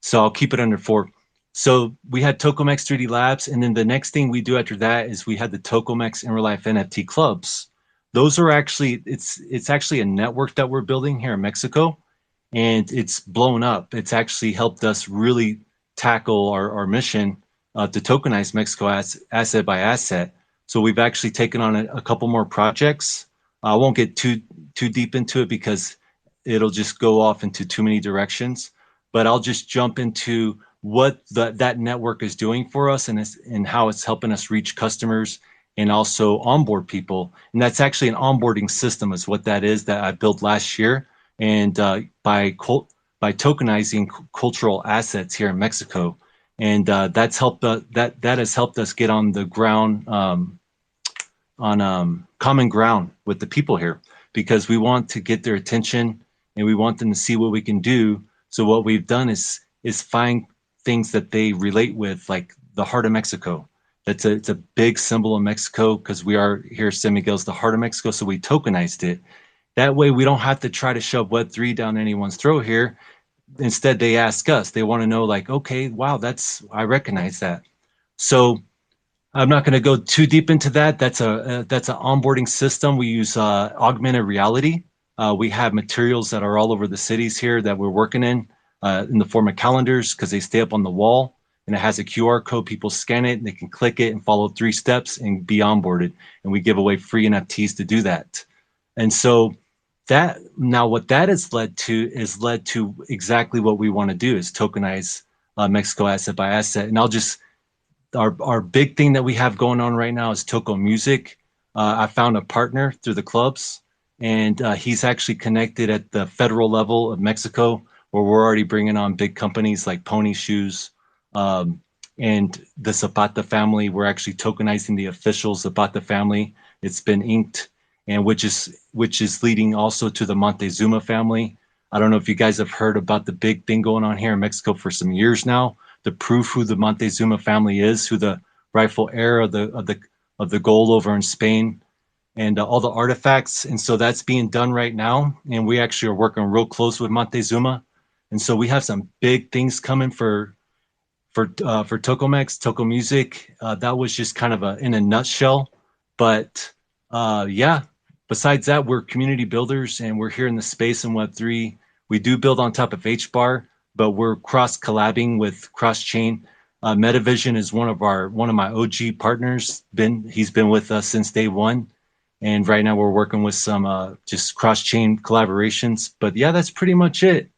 So I'll keep it under 4. So we had TokenX 3D Labs, and then the next thing we do after that is we had the TokenX in Real Life NFT clubs. Those are actually, it's actually a network that we're building here in Mexico, and it's blown up. It's actually helped us really tackle our mission to tokenize Mexico asset by asset. So we've actually taken on a couple more projects. I won't get too deep into it because it'll just go off into too many directions, but I'll just jump into what that network is doing for us and how it's helping us reach customers and also onboard people. And that's actually an onboarding system is what that is that I built last year. And by tokenizing cultural assets here in Mexico. And that's helped that has helped us get on the ground, on common ground with the people here, because we want to get their attention and we want them to see what we can do. So what we've done is find things that they relate with, like the heart of Mexico. It's a big symbol of Mexico because we are here, San Miguel's the heart of Mexico, so we tokenized it. That way we don't have to try to shove Web3 down anyone's throat here. Instead, they ask us, they want to know like, okay, wow, I recognize that. So I'm not going to go too deep into that. That's an onboarding system. We use augmented reality. We have materials that are all over the cities here that we're working in. in the form of calendars because they stay up on the wall, and it has a QR code. People scan it and they can click it and follow 3 steps and be onboarded. And we give away free NFTs to do that. And so that now what that has led to exactly what we want to do is tokenize Mexico asset by asset. And I'll just our big thing that we have going on right now is Toko Music. I found a partner through the clubs, and he's actually connected at the federal level of Mexico, where we're already bringing on big companies like Pony Shoes and the Zapata family. We're actually tokenizing the official Zapata family. It's been inked, and which is leading also to the Montezuma family. I don't know if you guys have heard about the big thing going on here in Mexico for some years now, to prove who the Montezuma family is, who the rightful heir of the gold over in Spain, and all the artifacts. And so that's being done right now. And we actually are working real close with Montezuma. And so we have some big things coming for Tokomex, Toko Music. That was just kind of in a nutshell. But yeah, besides that, we're community builders, and we're here in the space in Web3. We do build on top of HBAR, but we're cross-collabing with cross-chain. Metavision is one of my OG partners. He's been with us since day one. And right now we're working with some just cross-chain collaborations. But yeah, that's pretty much it.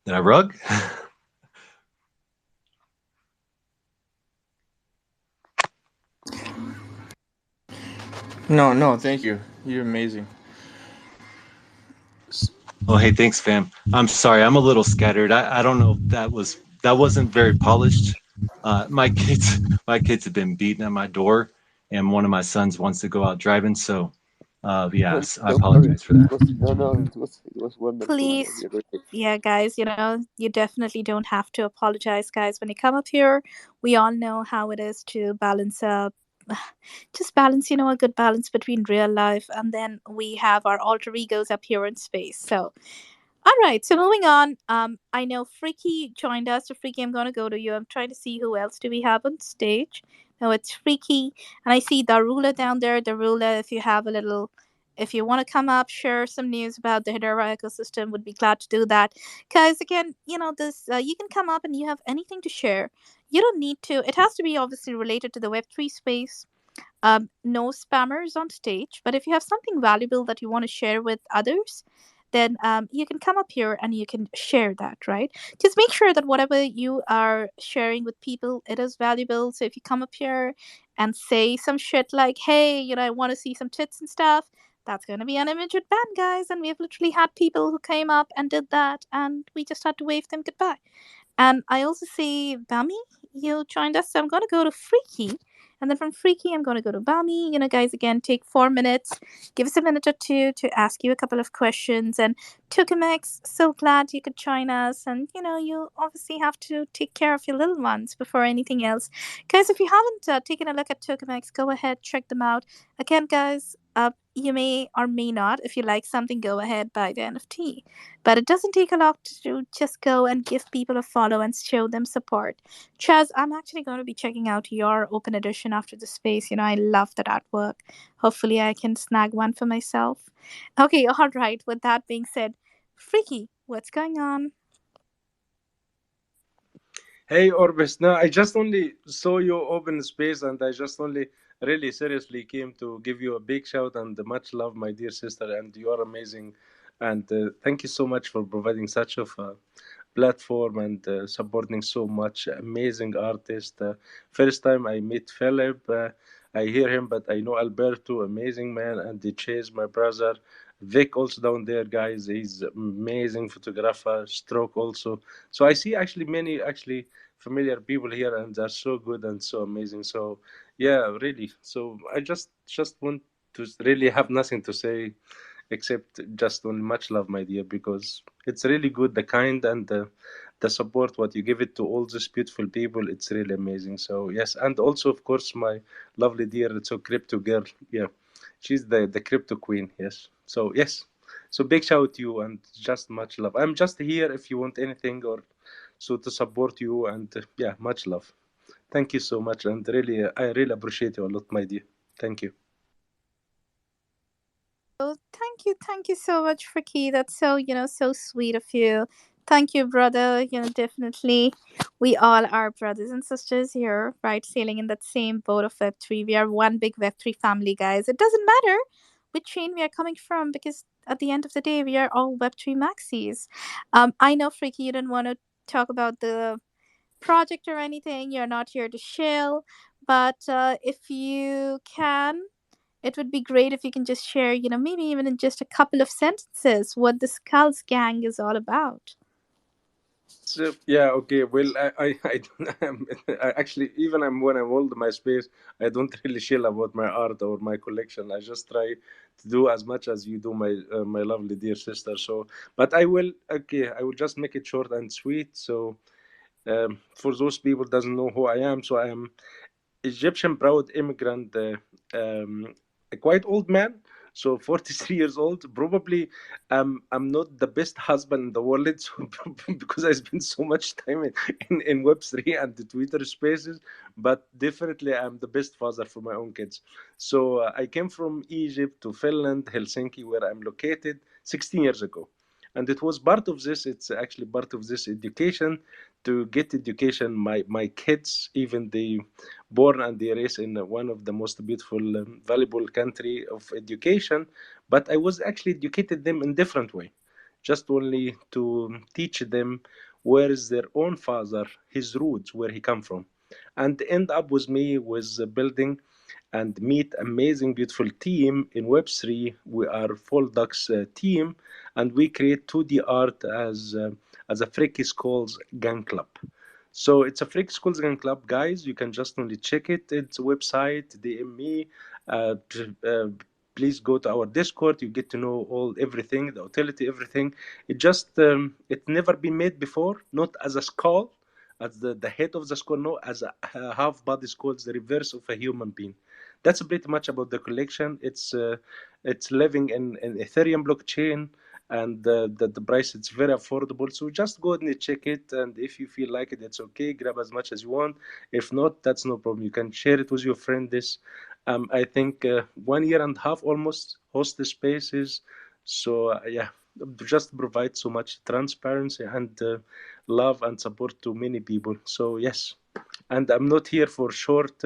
Did I rug? No, thank you. You're amazing. Oh, hey, thanks, fam. I'm sorry, I'm a little scattered. I don't know if that wasn't very polished. My kids have been beating at my door, and one of my sons wants to go out driving. So, yes, I apologize for that. It was wonderful. Please, yeah, guys, you definitely don't have to apologize, guys. When you come up here, we all know how it is to balance up. Just balance, a good balance between real life, and then we have our alter egos up here in space. So, all right, so moving on. I know Freaky joined us. So Freaky, I'm gonna go to you. I'm trying to see who else do we have on stage. No, it's Freaky, and I see Darula down there. Darula, if you want to come up, share some news about the Hedera ecosystem, would be glad to do that. Guys, again, this you can come up and you have anything to share. You don't need to. It has to be obviously related to the Web3 space. No spammers on stage, but if you have something valuable that you want to share with others, then you can come up here and you can share that, right? Just make sure that whatever you are sharing with people, it is valuable. So if you come up here and say some shit like, hey, I want to see some tits and stuff, that's going to be an immediate ban, guys. And we have literally had people who came up and did that, and we just had to wave them goodbye. And I also see Bami, you joined us. So I'm going to go to Freaky. And then from Freaky, I'm going to go to Bami. Guys, again, take 4 minutes. Give us a minute or two to ask you a couple of questions. And Tokamex, so glad you could join us. And, you obviously have to take care of your little ones before anything else. Guys, if you haven't taken a look at Tokamex, go ahead, check them out. Again, guys, you may or may not, if you like something, go ahead, buy the NFT. But it doesn't take a lot to just go and give people a follow and show them support. Chaz, I'm actually going to be checking out your open edition after the space. I love that artwork. Hopefully I can snag one for myself. Okay, all right. With that being said, Freaky, what's going on? Hey, Orbis. No, I just only saw you open space, and I just only really seriously came to give you a big shout and much love, my dear sister. And you are amazing. And thank you so much for providing such a platform and supporting so much amazing artists. First time I meet Philip, I hear him, but I know Alberto, amazing man, and Chase, my brother. Vic also down there, guys. He's amazing photographer. Stroke also. So I see actually many familiar people here, and they're so good and so amazing. So yeah, really. So I just want to really have nothing to say except just only much love, my dear, because it's really good, the kind and the support what you give it to all these beautiful people. It's really amazing. So yes, and also of course my lovely dear crypto girl. Yeah, she's the crypto queen. Yes. So yes, so big shout out to you and just much love. I'm just here if you want anything or so to support you, and yeah, much love. Thank you so much, and really I really appreciate you a lot, my dear. Thank you. thank you so much, Friki. That's so, so sweet of you. Thank you, brother. Definitely, we all are brothers and sisters here, right? Sailing in that same boat of Web3. We are one big Web3 family, guys. It doesn't matter which chain we are coming from because at the end of the day, we are all Web3 maxis. I know, Friki, you didn't want to talk about the project or anything. You're not here to shill. But if you can, it would be great if you can just share, maybe even in just a couple of sentences, what the Skulls Gang is all about. So yeah, okay. Well, I don't, I actually even when I'm old my space, I don't really chill about my art or my collection. I just try to do as much as you do, my lovely dear sister. So, but I will okay. I will just make it short and sweet. So, for those people doesn't know who I am, so I am Egyptian proud immigrant, a quite old man, so 43 years old. Probably I'm not the best husband in the world, so because I spend so much time in Web3 and the Twitter spaces, but definitely I'm the best father for my own kids. So I came from Egypt to Finland, Helsinki, where I'm located 16 years ago. And it was part of this, it's actually part of this education to get education. My kids, even they born and they raised in one of the most beautiful, valuable country of education, but I was actually educated them in different way, just only to teach them where is their own father, his roots, where he come from, and end up with me was building and meet amazing beautiful team in Web3. We are full ducks team, and we create 2D art as a Freaky Skulls Gang Club. So it's a Freak Schools Gang Club, guys. You can just only check it. It's a website, DM me. Please go to our Discord. You get to know everything, the utility, everything. It just it never been made before, not as a skull, as the head of the skull, no, as a half body skull, the reverse of a human being. That's pretty much about the collection. It's living in Ethereum blockchain, and the price it's very affordable. So just go and check it, and if you feel like it, it's okay. Grab as much as you want. If not, that's no problem. You can share it with your friend. This I think 1 year and a half almost host the spaces. So yeah, just provide so much transparency and love and support to many people. So yes, and I'm not here for short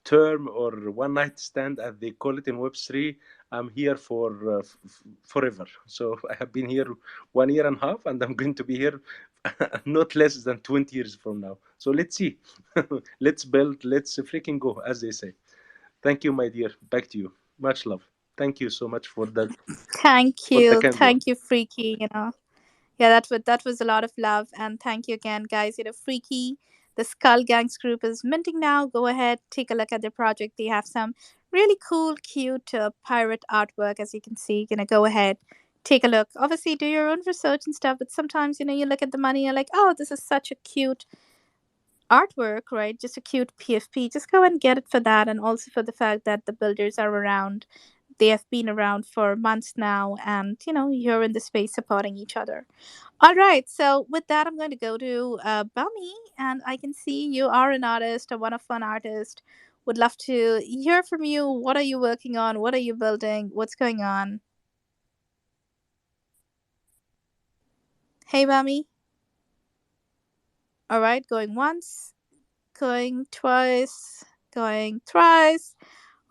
term or one night stand as they call it in Web3. I'm here for forever. So I have been here 1 year and a half, and I'm going to be here not less than 20 years from now. So let's see. Let's build, let's freaking go, as they say. Thank you, my dear. Back to you. Much love. Thank you so much for that. Thank For the you. candor. Thank you, Freaky. Yeah, that was a lot of love, and thank you again, guys. Freaky, the Skull Gangs group is minting now. Go ahead, take a look at their project. They have some really cool, cute pirate artwork, as you can see. Go ahead, take a look. Obviously, do your own research and stuff. But sometimes, you look at the money, you're like, oh, this is such a cute artwork, right? Just a cute PFP. Just go and get it for that, and also for the fact that the builders are around. They have been around for months now, and you're in the space supporting each other. All right, so with that, I'm going to go to Bummy, and I can see you are an artist, a one-of-one artist. Would love to hear from you. What are you working on? What are you building? What's going on? Hey, Bummy. All right, going once, going twice, going thrice.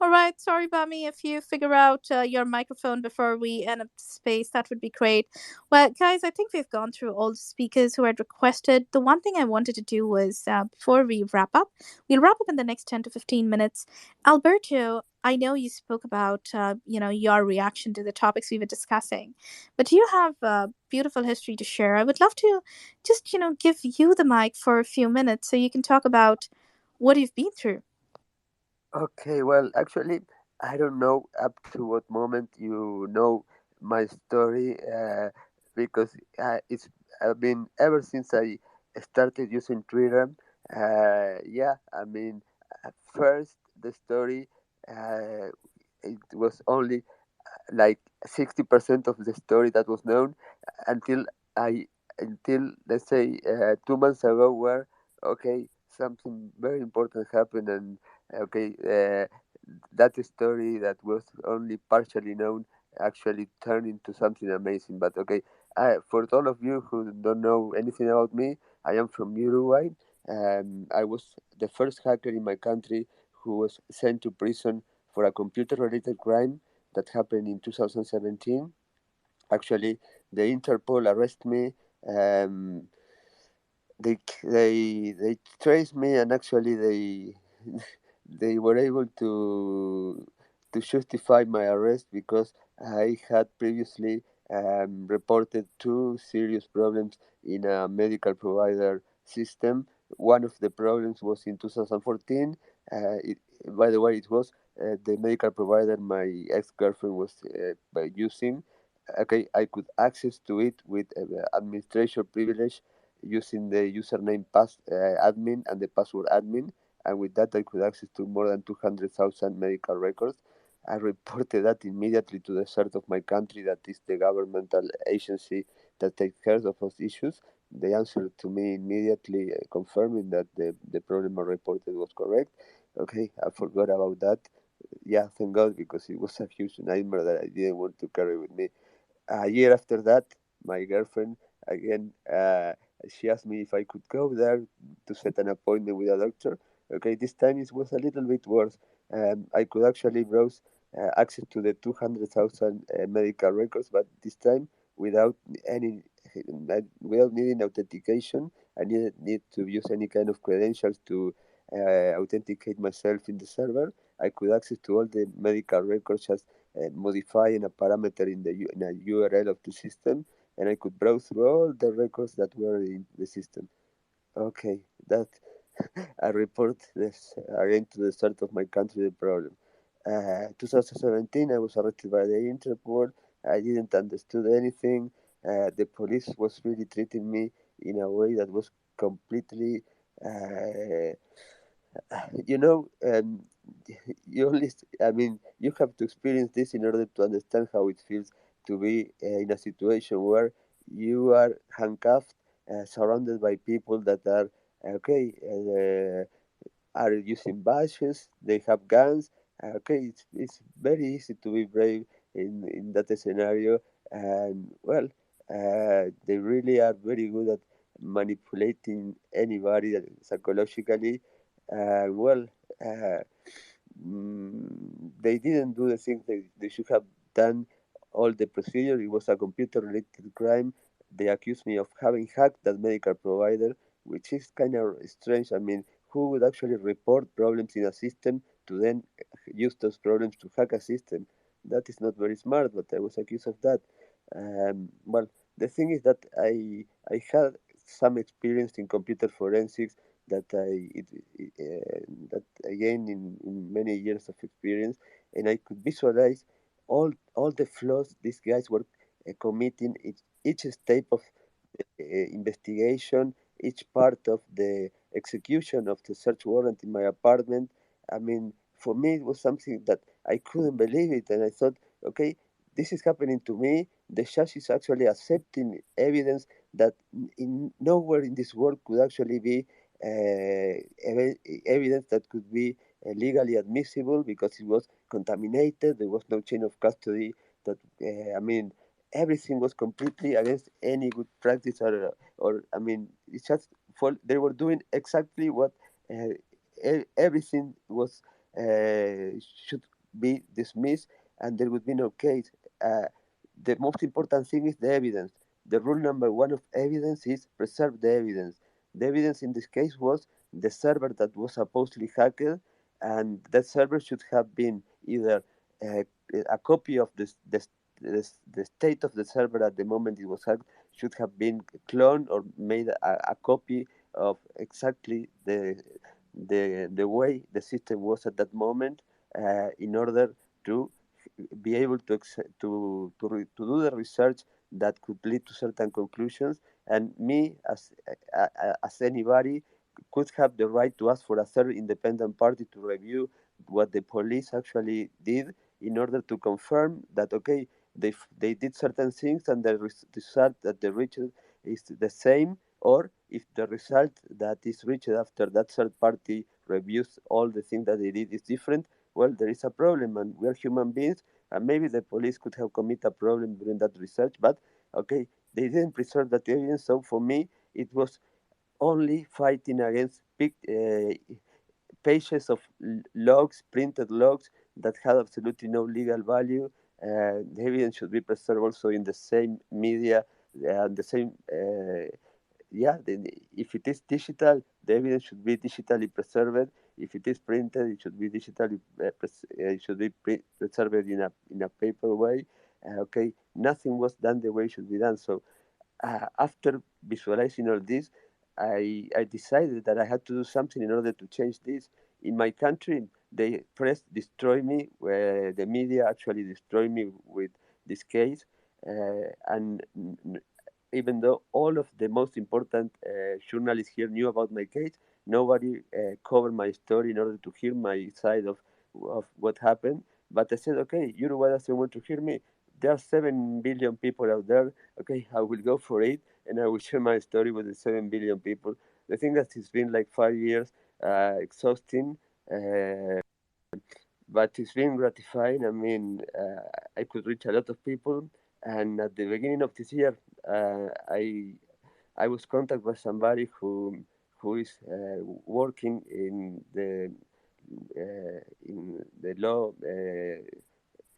All right, sorry, Bummy. If you figure out your microphone before we end up space, that would be great. Well, guys, I think we've gone through all the speakers who had requested. The one thing I wanted to do was before we wrap up, we'll wrap up in the next 10 to 15 minutes. Alberto, I know you spoke about your reaction to the topics we were discussing, but you have a beautiful history to share. I would love to just give you the mic for a few minutes so you can talk about what you've been through. Okay, well, actually, I don't know up to what moment you know my story, because it's been ever since I started using Twitter. Yeah, I mean, at first the story, it was only like 60% of the story that was known until I until let's say 2 months ago, where okay, something very important happened, and okay, that story that was only partially known actually turned into something amazing. But okay, for all of you who don't know anything about me, I am from Uruguay. I was the first hacker in my country who was sent to prison for a computer-related crime that happened in 2017. Actually, the Interpol arrested me. Um, they traced me, and actually they they were able to justify my arrest because I had previously reported two serious problems in a medical provider system. One of the problems was in 2014. By the way, it was the medical provider my ex-girlfriend was using. Okay, I could access to it with administration privilege using the username admin and the password admin, and with that I could access to more than 200,000 medical records. I reported that immediately to the CERT of my country, that is the governmental agency that takes care of those issues. They answered to me immediately, confirming that the problem I reported was correct. Okay, I forgot about that. Yeah, thank God, because it was a huge nightmare that I didn't want to carry with me. A year after that, my girlfriend again, she asked me if I could go there to set an appointment with a doctor. Okay, this time it was a little bit worse. I could actually browse access to the 200,000 medical records, but this time without any without needing authentication. I didn't need to use any kind of credentials to authenticate myself in the server. I could access to all the medical records just modifying a parameter in a URL of the system, and I could browse through all the records that were in the system. Okay, that I report this again to the start of my country the problem. 2017, I was arrested by the Interpol. I didn't understood anything. The police was really treating me in a way that was completely uh, you know, you only, I mean, you have to experience this in order to understand how it feels to be in a situation where you are handcuffed, surrounded by people that are, okay, are using badges, they have guns. Okay, it's very easy to be brave in that scenario. And well, they really are very good at manipulating anybody psychologically. Well, uh, they didn't do the things they should have done. All the procedure, it was a computer related crime. They accused me of having hacked that medical provider, which is kind of strange. I mean, who would actually report problems in a system to then use those problems to hack a system? That is not very smart, but I was accused of that. Well, the thing is that I had some experience in computer forensics that that again in many years of experience, and I could visualize all the flaws these guys were committing each step of investigation, each part of the execution of the search warrant in my apartment. I mean, for me, it was something that I couldn't believe it, and I thought, okay, this is happening to me. The judge is actually accepting evidence that nowhere in this world could actually be evidence that could be legally admissible because it was contaminated. There was no chain of custody. That I mean, everything was completely against any good practice, or I mean, it's just they were doing exactly what everything was should be dismissed, and there would be no case. The most important thing is the evidence. The rule number one of evidence is preserve the evidence. The evidence in this case was the server that was supposedly hacked, and that server should have been either uh, a copy of the state of the server at the moment it was hacked should have been cloned or made a copy of exactly the way the system was at that moment in order to be able to do the research that could lead to certain conclusions. And me, as anybody, could have the right to ask for a third independent party to review what the police actually did in order to confirm that, okay, they did certain things and the result that they reached is the same, or if the result that is reached after that third party reviews all the things that they did is different, well, there is a problem and we are human beings, and maybe the police could have committed a problem during that research, but okay, they didn't preserve that evidence. So for me, it was only fighting against big pages of logs, printed logs that had absolutely no legal value. The evidence should be preserved also in the same media, the same. If it is digital, the evidence should be digitally preserved. If it is printed, it should be digitally preserved in a paper way. Okay, nothing was done the way it should be done. So after visualizing all this, I decided that I had to do something in order to change this. In my country, the press destroyed me, where the media actually destroyed me with this case. And even though all of the most important journalists here knew about my case, nobody covered my story in order to hear my side of what happened. But I said, okay, Uruguay doesn't want to hear me. There are 7 billion people out there. Okay, I will go for it, and I will share my story with the 7 billion people. The thing that it's been like 5 years, exhausting, but it's been gratifying. I mean, I could reach a lot of people, and at the beginning of this year, I was contacted by somebody who is working in the law.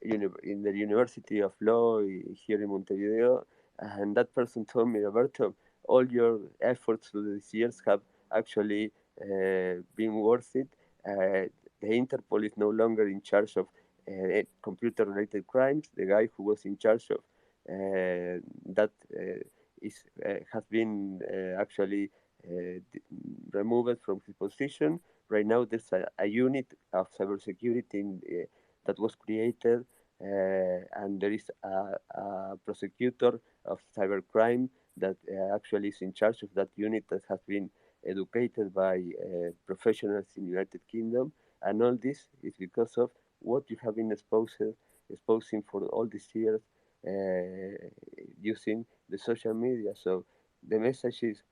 In the University of Law here in Montevideo, and that person told me, Roberto, all your efforts through these years have actually been worth it. The Interpol is no longer in charge of computer-related crimes. The guy who was in charge of that has been actually removed from his position. Right now, there's a unit of cybersecurity that was created, and there is a prosecutor of cybercrime that actually is in charge of that unit that has been educated by professionals in the United Kingdom. And all this is because of what you have been exposing for all these years using the social media. So the message is,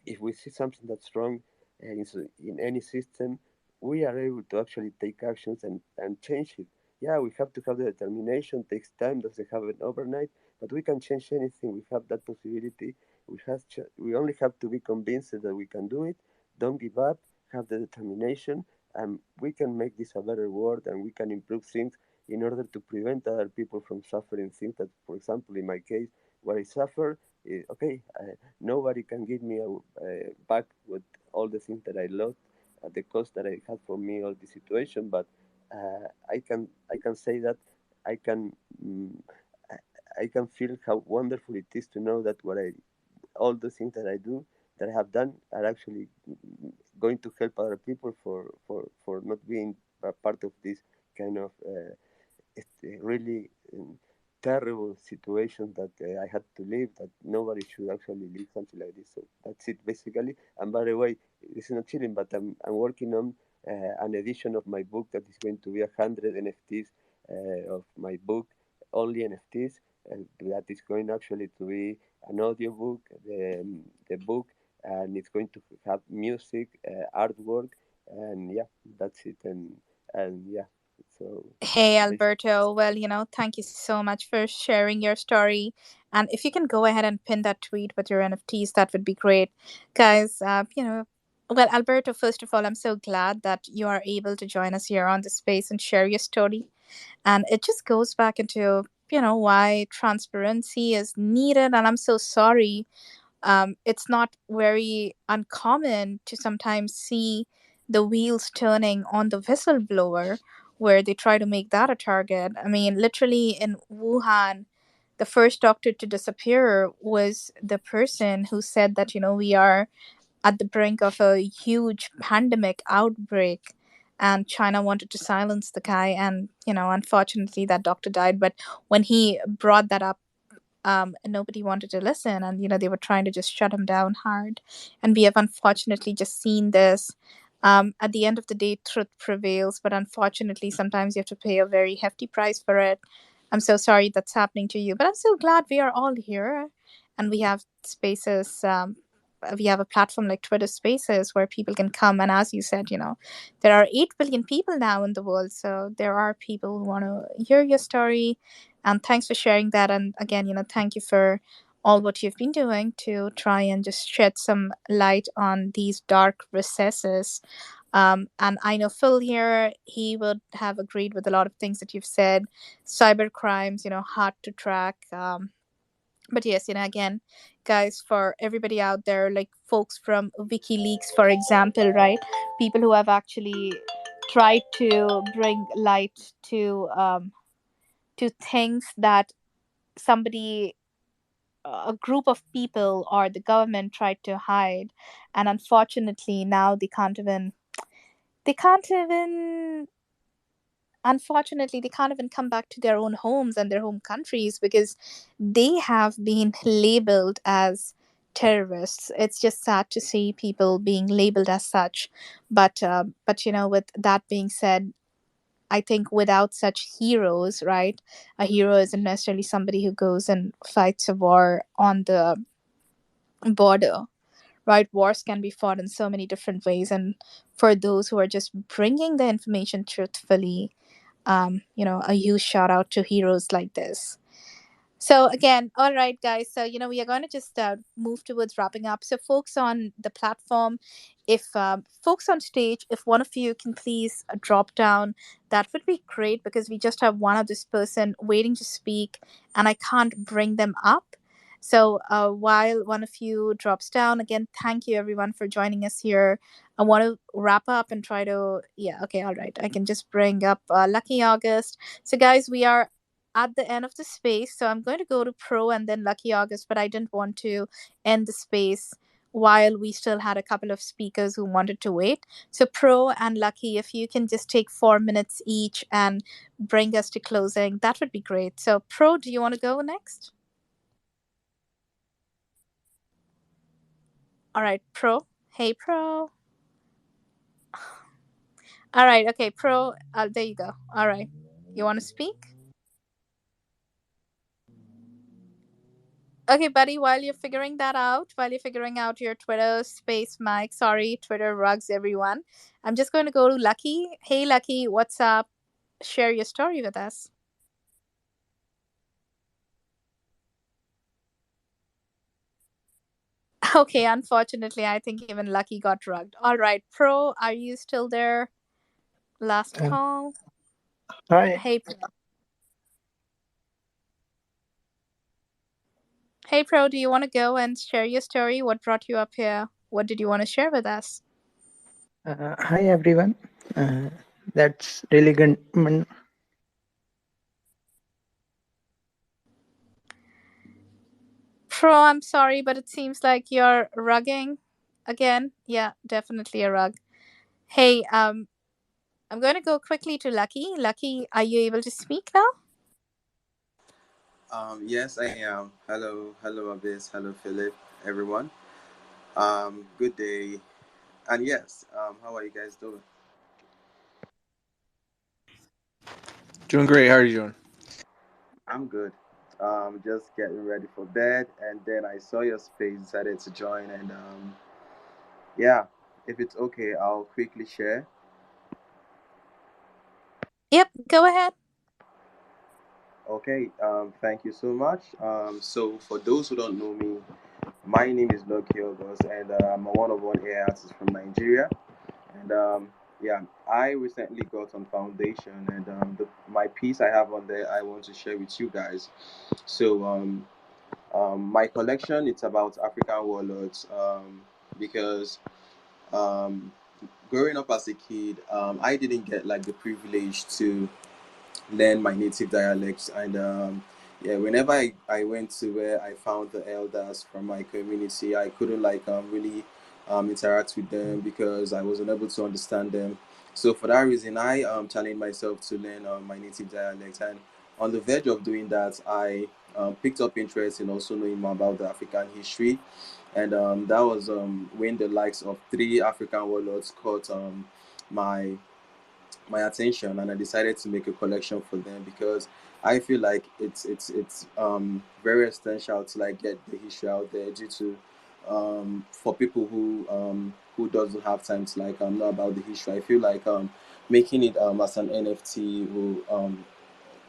if we see something that's wrong in any system, we are able to actually take actions and change it. Yeah, we have to have the determination, takes time, doesn't happen overnight, but we can change anything. We have that possibility. We only have to be convinced that we can do it. Don't give up, have the determination, and we can make this a better world, and we can improve things in order to prevent other people from suffering things that, for example, in my case, where I suffer, okay, nobody can give me back with all the things that I lost, at the cost that I had for me, all the situation. But I can say that I can feel how wonderful it is to know that all the things that I do, that I have done, are actually going to help other people for not being a part of this kind of really terrible situation that I had to live, that nobody should actually live something like this. So that's it basically. And by the way, this is not cheating, but I'm working on an edition of my book that is going to be 100 NFTs of my book, only NFTs, and that is going actually to be an audio book, the book, and it's going to have music, artwork, and yeah, that's it. And yeah, so Hey, Alberto. Well, thank you so much for sharing your story. And if you can go ahead and pin that tweet with your NFTs, that would be great. Guys, well, Alberto, first of all, I'm so glad that you are able to join us here on the space and share your story. And it just goes back into, why transparency is needed. And I'm so sorry. It's not very uncommon to sometimes see the wheels turning on the whistleblower, where they try to make that a target. I mean, literally in Wuhan, the first doctor to disappear was the person who said that, we are at the brink of a huge pandemic outbreak, and China wanted to silence the guy. And, unfortunately, that doctor died. But when he brought that up, nobody wanted to listen, and they were trying to just shut him down hard. And we have unfortunately just seen this. At the end of the day, truth prevails, but unfortunately sometimes you have to pay a very hefty price for it. I'm so sorry that's happening to you, but I'm so glad we are all here and we have spaces we have a platform like Twitter Spaces where people can come. And as you said, there are 8 billion people now in the world. So there are people who want to hear your story. And thanks for sharing that. And again, thank you for all what you've been doing to try and just shed some light on these dark recesses. And I know Phil here, he would have agreed with a lot of things that you've said. Cyber crimes, hard to track. But yes, again, guys, for everybody out there, like folks from WikiLeaks, for example, right? People who have actually tried to bring light to things that somebody, a group of people or the government tried to hide, and unfortunately now they can't even unfortunately they can't even come back to their own homes and their home countries because they have been labeled as terrorists. It's just sad to see people being labeled as such, but with that being said, I think without such heroes, right, a hero isn't necessarily somebody who goes and fights a war on the border, right? Wars can be fought in so many different ways, and for those who are just bringing the information truthfully, a huge shout out to heroes like this. So again, all right, guys. So we are going to just move towards wrapping up. So folks on the platform, if folks on stage, if one of you can please drop down, that would be great because we just have one of this person waiting to speak, and I can't bring them up. So while one of you drops down, again, thank you everyone for joining us here. I want to wrap up and try to, yeah, okay, all right. I can just bring up Lucky August. So guys, we are at the end of the space. So I'm going to go to Pro and then Lucky August, but I didn't want to end the space while we still had a couple of speakers who wanted to wait. So Pro and Lucky, if you can just take 4 minutes each and bring us to closing, that would be great. So Pro, do you want to go next? All right, Pro. Hey, Pro. All right, okay, Pro. There you go. All right. You want to speak? Okay, buddy, while you're figuring that out, while you're figuring out your Twitter space mic, sorry, Twitter rugs, everyone, I'm just going to go to Lucky. Hey, Lucky, what's up? Share your story with us. Okay, unfortunately, I think even Lucky got rugged. All right, Pro, are you still there? Last call. Hi. Hey, Pro. Hey, Pro, do you want to go and share your story? What brought you up here? What did you want to share with us? Hi, everyone. That's really good. Pro, I'm sorry, but it seems like you're rugging again. Yeah, definitely a rug. Hey, I'm going to go quickly to Lucky. Lucky, are you able to speak now? Yes, I am. Hello, Abyss. Hello, Philip. Everyone. Good day. And yes, how are you guys doing? Doing great. How are you doing? I'm good. Just getting ready for bed, and then I saw your space, decided to join, and yeah, if it's okay, I'll quickly share. Yep, go ahead. Okay. Thank you so much. So for those who don't know me, my name is Loki August, and I'm a one-of-one AI artist from Nigeria. And yeah, I recently got on Foundation, and my piece I have on there I want to share with you guys. So my collection, it's about African warlords, because um, growing up as a kid, I didn't get like the privilege to learn my native dialects, and yeah, whenever I went to where I found the elders from my community, I couldn't like really interact with them because I wasn't able to understand them. So for that reason, I challenged myself to learn my native dialect, and on the verge of doing that, I picked up interest in also knowing more about the African history, and that was when the likes of three African warlords caught my my attention, and I decided to make a collection for them because I feel like it's very essential to like get the history out there due to for people who doesn't have time to like know about the history, I feel like making it as an NFT will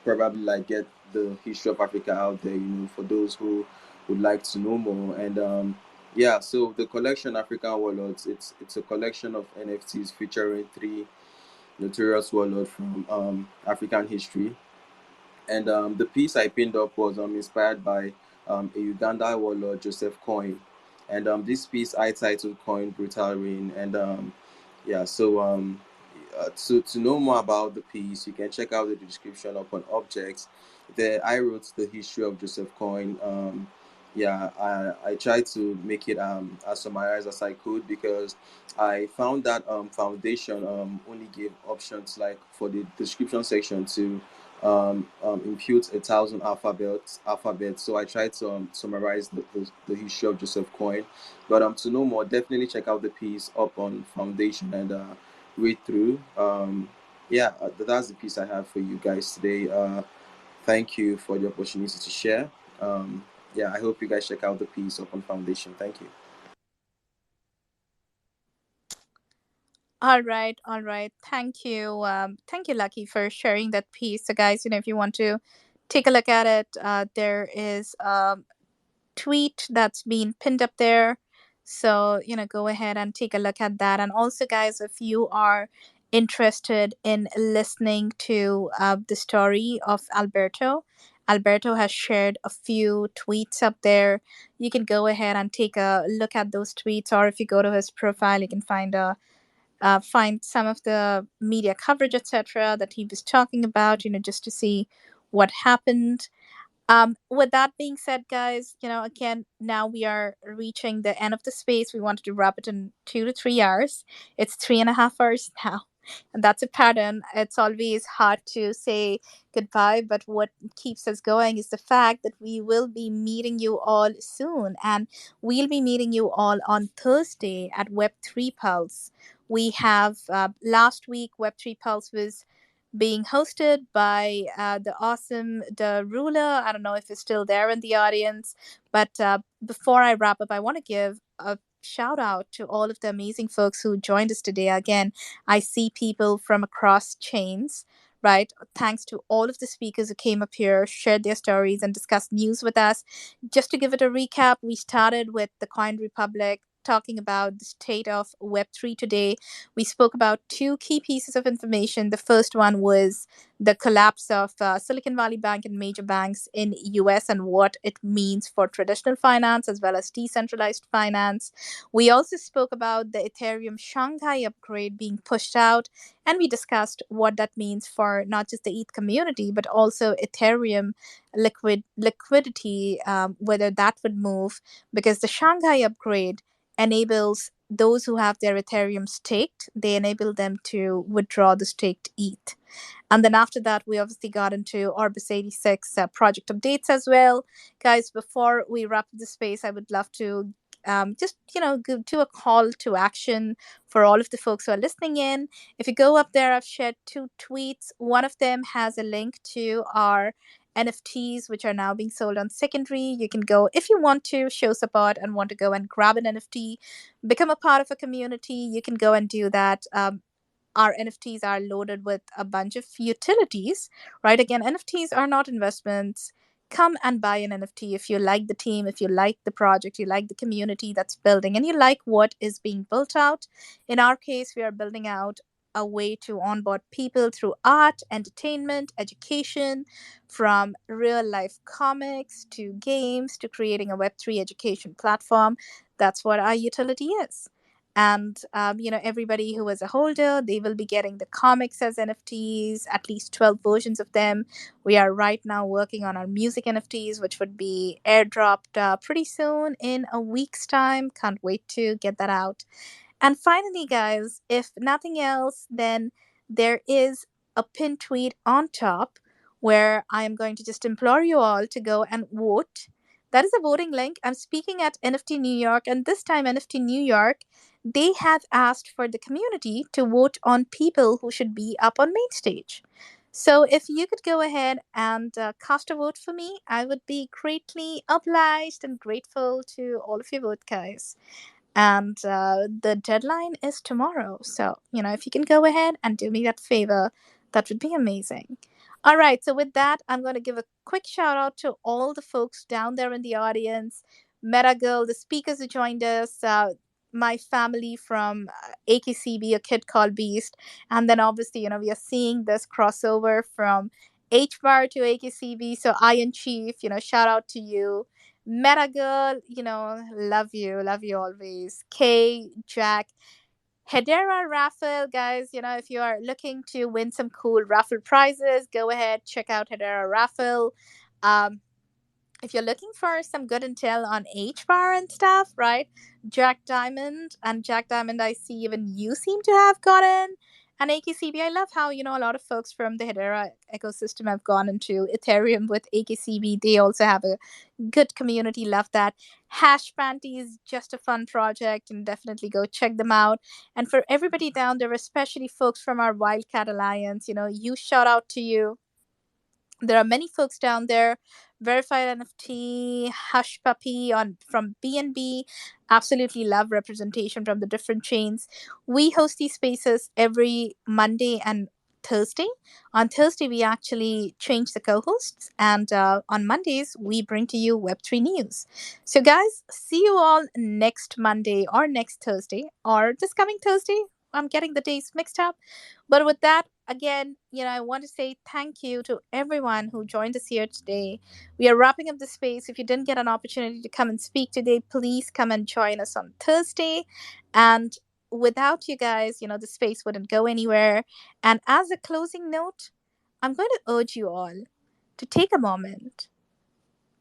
probably like get the history of Africa out there, for those who would like to know more. And yeah, so the collection African Warlords, it's a collection of NFTs featuring 3 notorious warlords from African history. And the piece I pinned up was inspired by a Uganda warlord, Joseph Coin. And this piece I titled Coin Brutal Reign. And yeah, so to know more about the piece, you can check out the description upon objects. There, I wrote the history of Joseph Coin. Yeah, I tried to make it as summarized as I could, because I found that Foundation only gave options like for the description section to impute 1,000 alphabets. So I tried to summarize the history of Joseph Coin. But to know more, definitely check out the piece up on Foundation and read through. Yeah, that's the piece I have for you guys today. Thank you for the opportunity to share. Yeah, I hope you guys check out the piece up on Foundation. Thank you. All right. Thank you, Lucky, for sharing that piece. So, guys, if you want to take a look at it, there is a tweet that's been pinned up there. So, go ahead and take a look at that. And also, guys, if you are interested in listening to the story of Alberto has shared a few tweets up there. You can go ahead and take a look at those tweets, or if you go to his profile, you can find some of the media coverage, etc., that he was talking about, just to see what happened. With that being said, guys, again, now we are reaching the end of the space. We wanted to wrap it in 2 to 3 hours. It's 3.5 hours now. And that's a pattern. It's always hard to say goodbye, but what keeps us going is the fact that we will be meeting you all soon. And we'll be meeting you all on Thursday at Web3 Pulse. We have last week, Web3 Pulse was being hosted by the awesome Derulo. I don't know if he's still there in the audience, but before I wrap up, I want to give a shout out to all of the amazing folks who joined us today. Again, I see people from across chains, right? Thanks to all of the speakers who came up here, shared their stories, and discussed news with us. Just to give it a recap, we started with the Coin Republic, talking about the state of Web3 today. We spoke about 2 key pieces of information. The first one was the collapse of Silicon Valley Bank and major banks in US and what it means for traditional finance as well as decentralized finance. We also spoke about the Ethereum Shanghai upgrade being pushed out, and we discussed what that means for not just the ETH community, but also Ethereum liquidity, whether that would move, because the Shanghai upgrade enables those who have their Ethereum staked, they enable them to withdraw the staked ETH. And then after that, we obviously got into Orbis 86 project updates as well. Guys, before we wrap the space, I would love to just, do a call to action for all of the folks who are listening in. If you go up there, I've shared 2 tweets. One of them has a link to our NFTs, which are now being sold on secondary. You can go, if you want to show support and want to go and grab an NFT, become a part of a community, you can go and do that. Our NFTs are loaded with a bunch of utilities, right? Again, NFTs are not investments. Come and buy an NFT if you like the team, if you like the project, you like the community that's building, and you like what is being built out. In our case, we are building out a way to onboard people through art, entertainment, education, from real life comics to games to creating a Web3 education platform. That's what our utility is. And everybody who is a holder, they will be getting the comics as NFTs, at least 12 versions of them. We are right now working on our music NFTs, which would be airdropped pretty soon, in a week's time. Can't wait to get that out. And finally, guys, if nothing else, then there is a pinned tweet on top where I am going to just implore you all to go and vote. That is a voting link. I'm speaking at NFT New York, and this time NFT New York, they have asked for the community to vote on people who should be up on main stage. So if you could go ahead and cast a vote for me, I would be greatly obliged and grateful to all of your vote, guys. And the deadline is tomorrow. So, if you can go ahead and do me that favor, that would be amazing. All right. So, with that, I'm going to give a quick shout out to all the folks down there in the audience, Meta Girl, the speakers who joined us, my family from AKCB, A Kid Called Beast. And then obviously, we are seeing this crossover from H Bar to AKCB. So, Iron Chief, shout out to you. Meta Girl, love you always. Kay, Jack, Hedera raffle, guys. If you are looking to win some cool raffle prizes, go ahead, check out Hedera raffle. Um, if you're looking for some good intel on H bar and stuff, right? Jack Diamond, I see even you seem to have gotten an AKCB. I love how, a lot of folks from the Hedera ecosystem have gone into Ethereum with AKCB. They also have a good community. Love that. Hash Panty is just a fun project, and definitely go check them out. And for everybody down there, especially folks from our Wildcat Alliance, you shout out to you. There are many folks down there. Verified NFT, Hush Puppy from BNB. Absolutely love representation from the different chains. We host these spaces every Monday and Thursday. On Thursday, we actually change the co-hosts, and on Mondays, we bring to you Web3 news. So, guys, see you all next Monday or next Thursday or this coming Thursday. I'm getting the days mixed up. But with that, again, I want to say thank you to everyone who joined us here today. We are wrapping up the space. If you didn't get an opportunity to come and speak today, please come and join us on Thursday. And without you guys, the space wouldn't go anywhere. And as a closing note, I'm going to urge you all to take a moment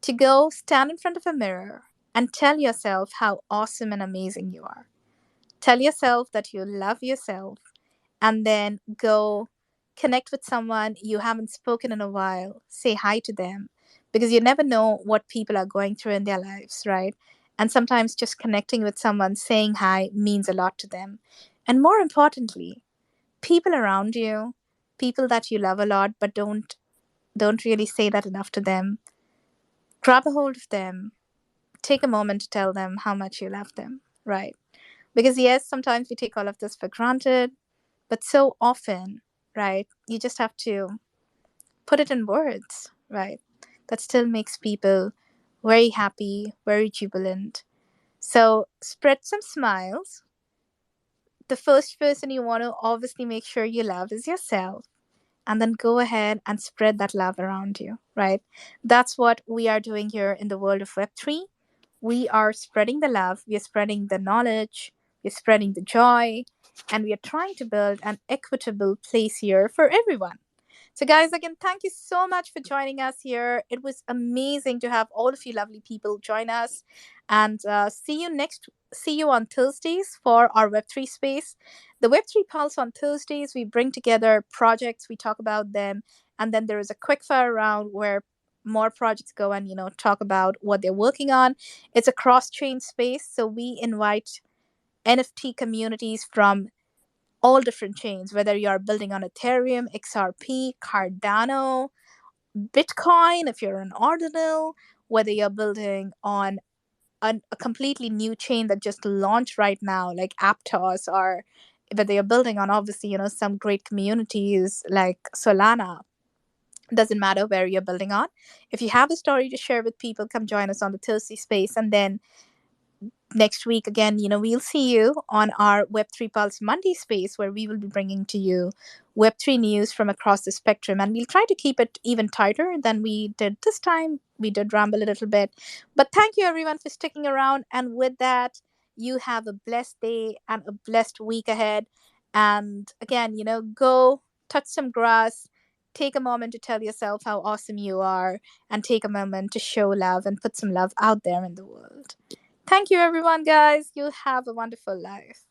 to go stand in front of a mirror and tell yourself how awesome and amazing you are. Tell yourself that you love yourself, and then go connect with someone you haven't spoken in a while. Say hi to them, because you never know what people are going through in their lives, right? And sometimes just connecting with someone, saying hi, means a lot to them. And more importantly, people around you, people that you love a lot but don't really say that enough to them, grab a hold of them, take a moment to tell them how much you love them, right? Because yes, sometimes we take all of this for granted, but so often, right, you just have to put it in words, right? That still makes people very happy, very jubilant. So spread some smiles. The first person you want to obviously make sure you love is yourself. And then go ahead and spread that love around you, right? That's what we are doing here in the world of Web3. We are spreading the love, we are spreading the knowledge, we're spreading the joy, and we are trying to build an equitable place here for everyone. So, guys, again, thank you so much for joining us here. It was amazing to have all of you lovely people join us, and see you on Thursdays for our Web3 space. The Web3 Pulse on Thursdays, we bring together projects, we talk about them, and then there is a quick fire round where more projects go and talk about what they're working on. It's a cross-chain space, so we invite NFT communities from all different chains, whether you are building on Ethereum, XRP, Cardano, Bitcoin, if you're an ordinal, whether you're building on a completely new chain that just launched right now, like Aptos, or whether you're building on obviously, some great communities like Solana. Doesn't matter where you're building on. If you have a story to share with people, come join us on the Thursday space. And then next week again, we'll see you on our Web3 Pulse Monday space, where we will be bringing to you Web3 news from across the spectrum, and we'll try to keep it even tighter than we did this time. We did ramble a little bit, but thank you everyone for sticking around. And with that, you have a blessed day and a blessed week ahead. And again, go touch some grass, take a moment to tell yourself how awesome you are, and take a moment to show love and put some love out there in the world. Thank you, everyone, guys. You have a wonderful life.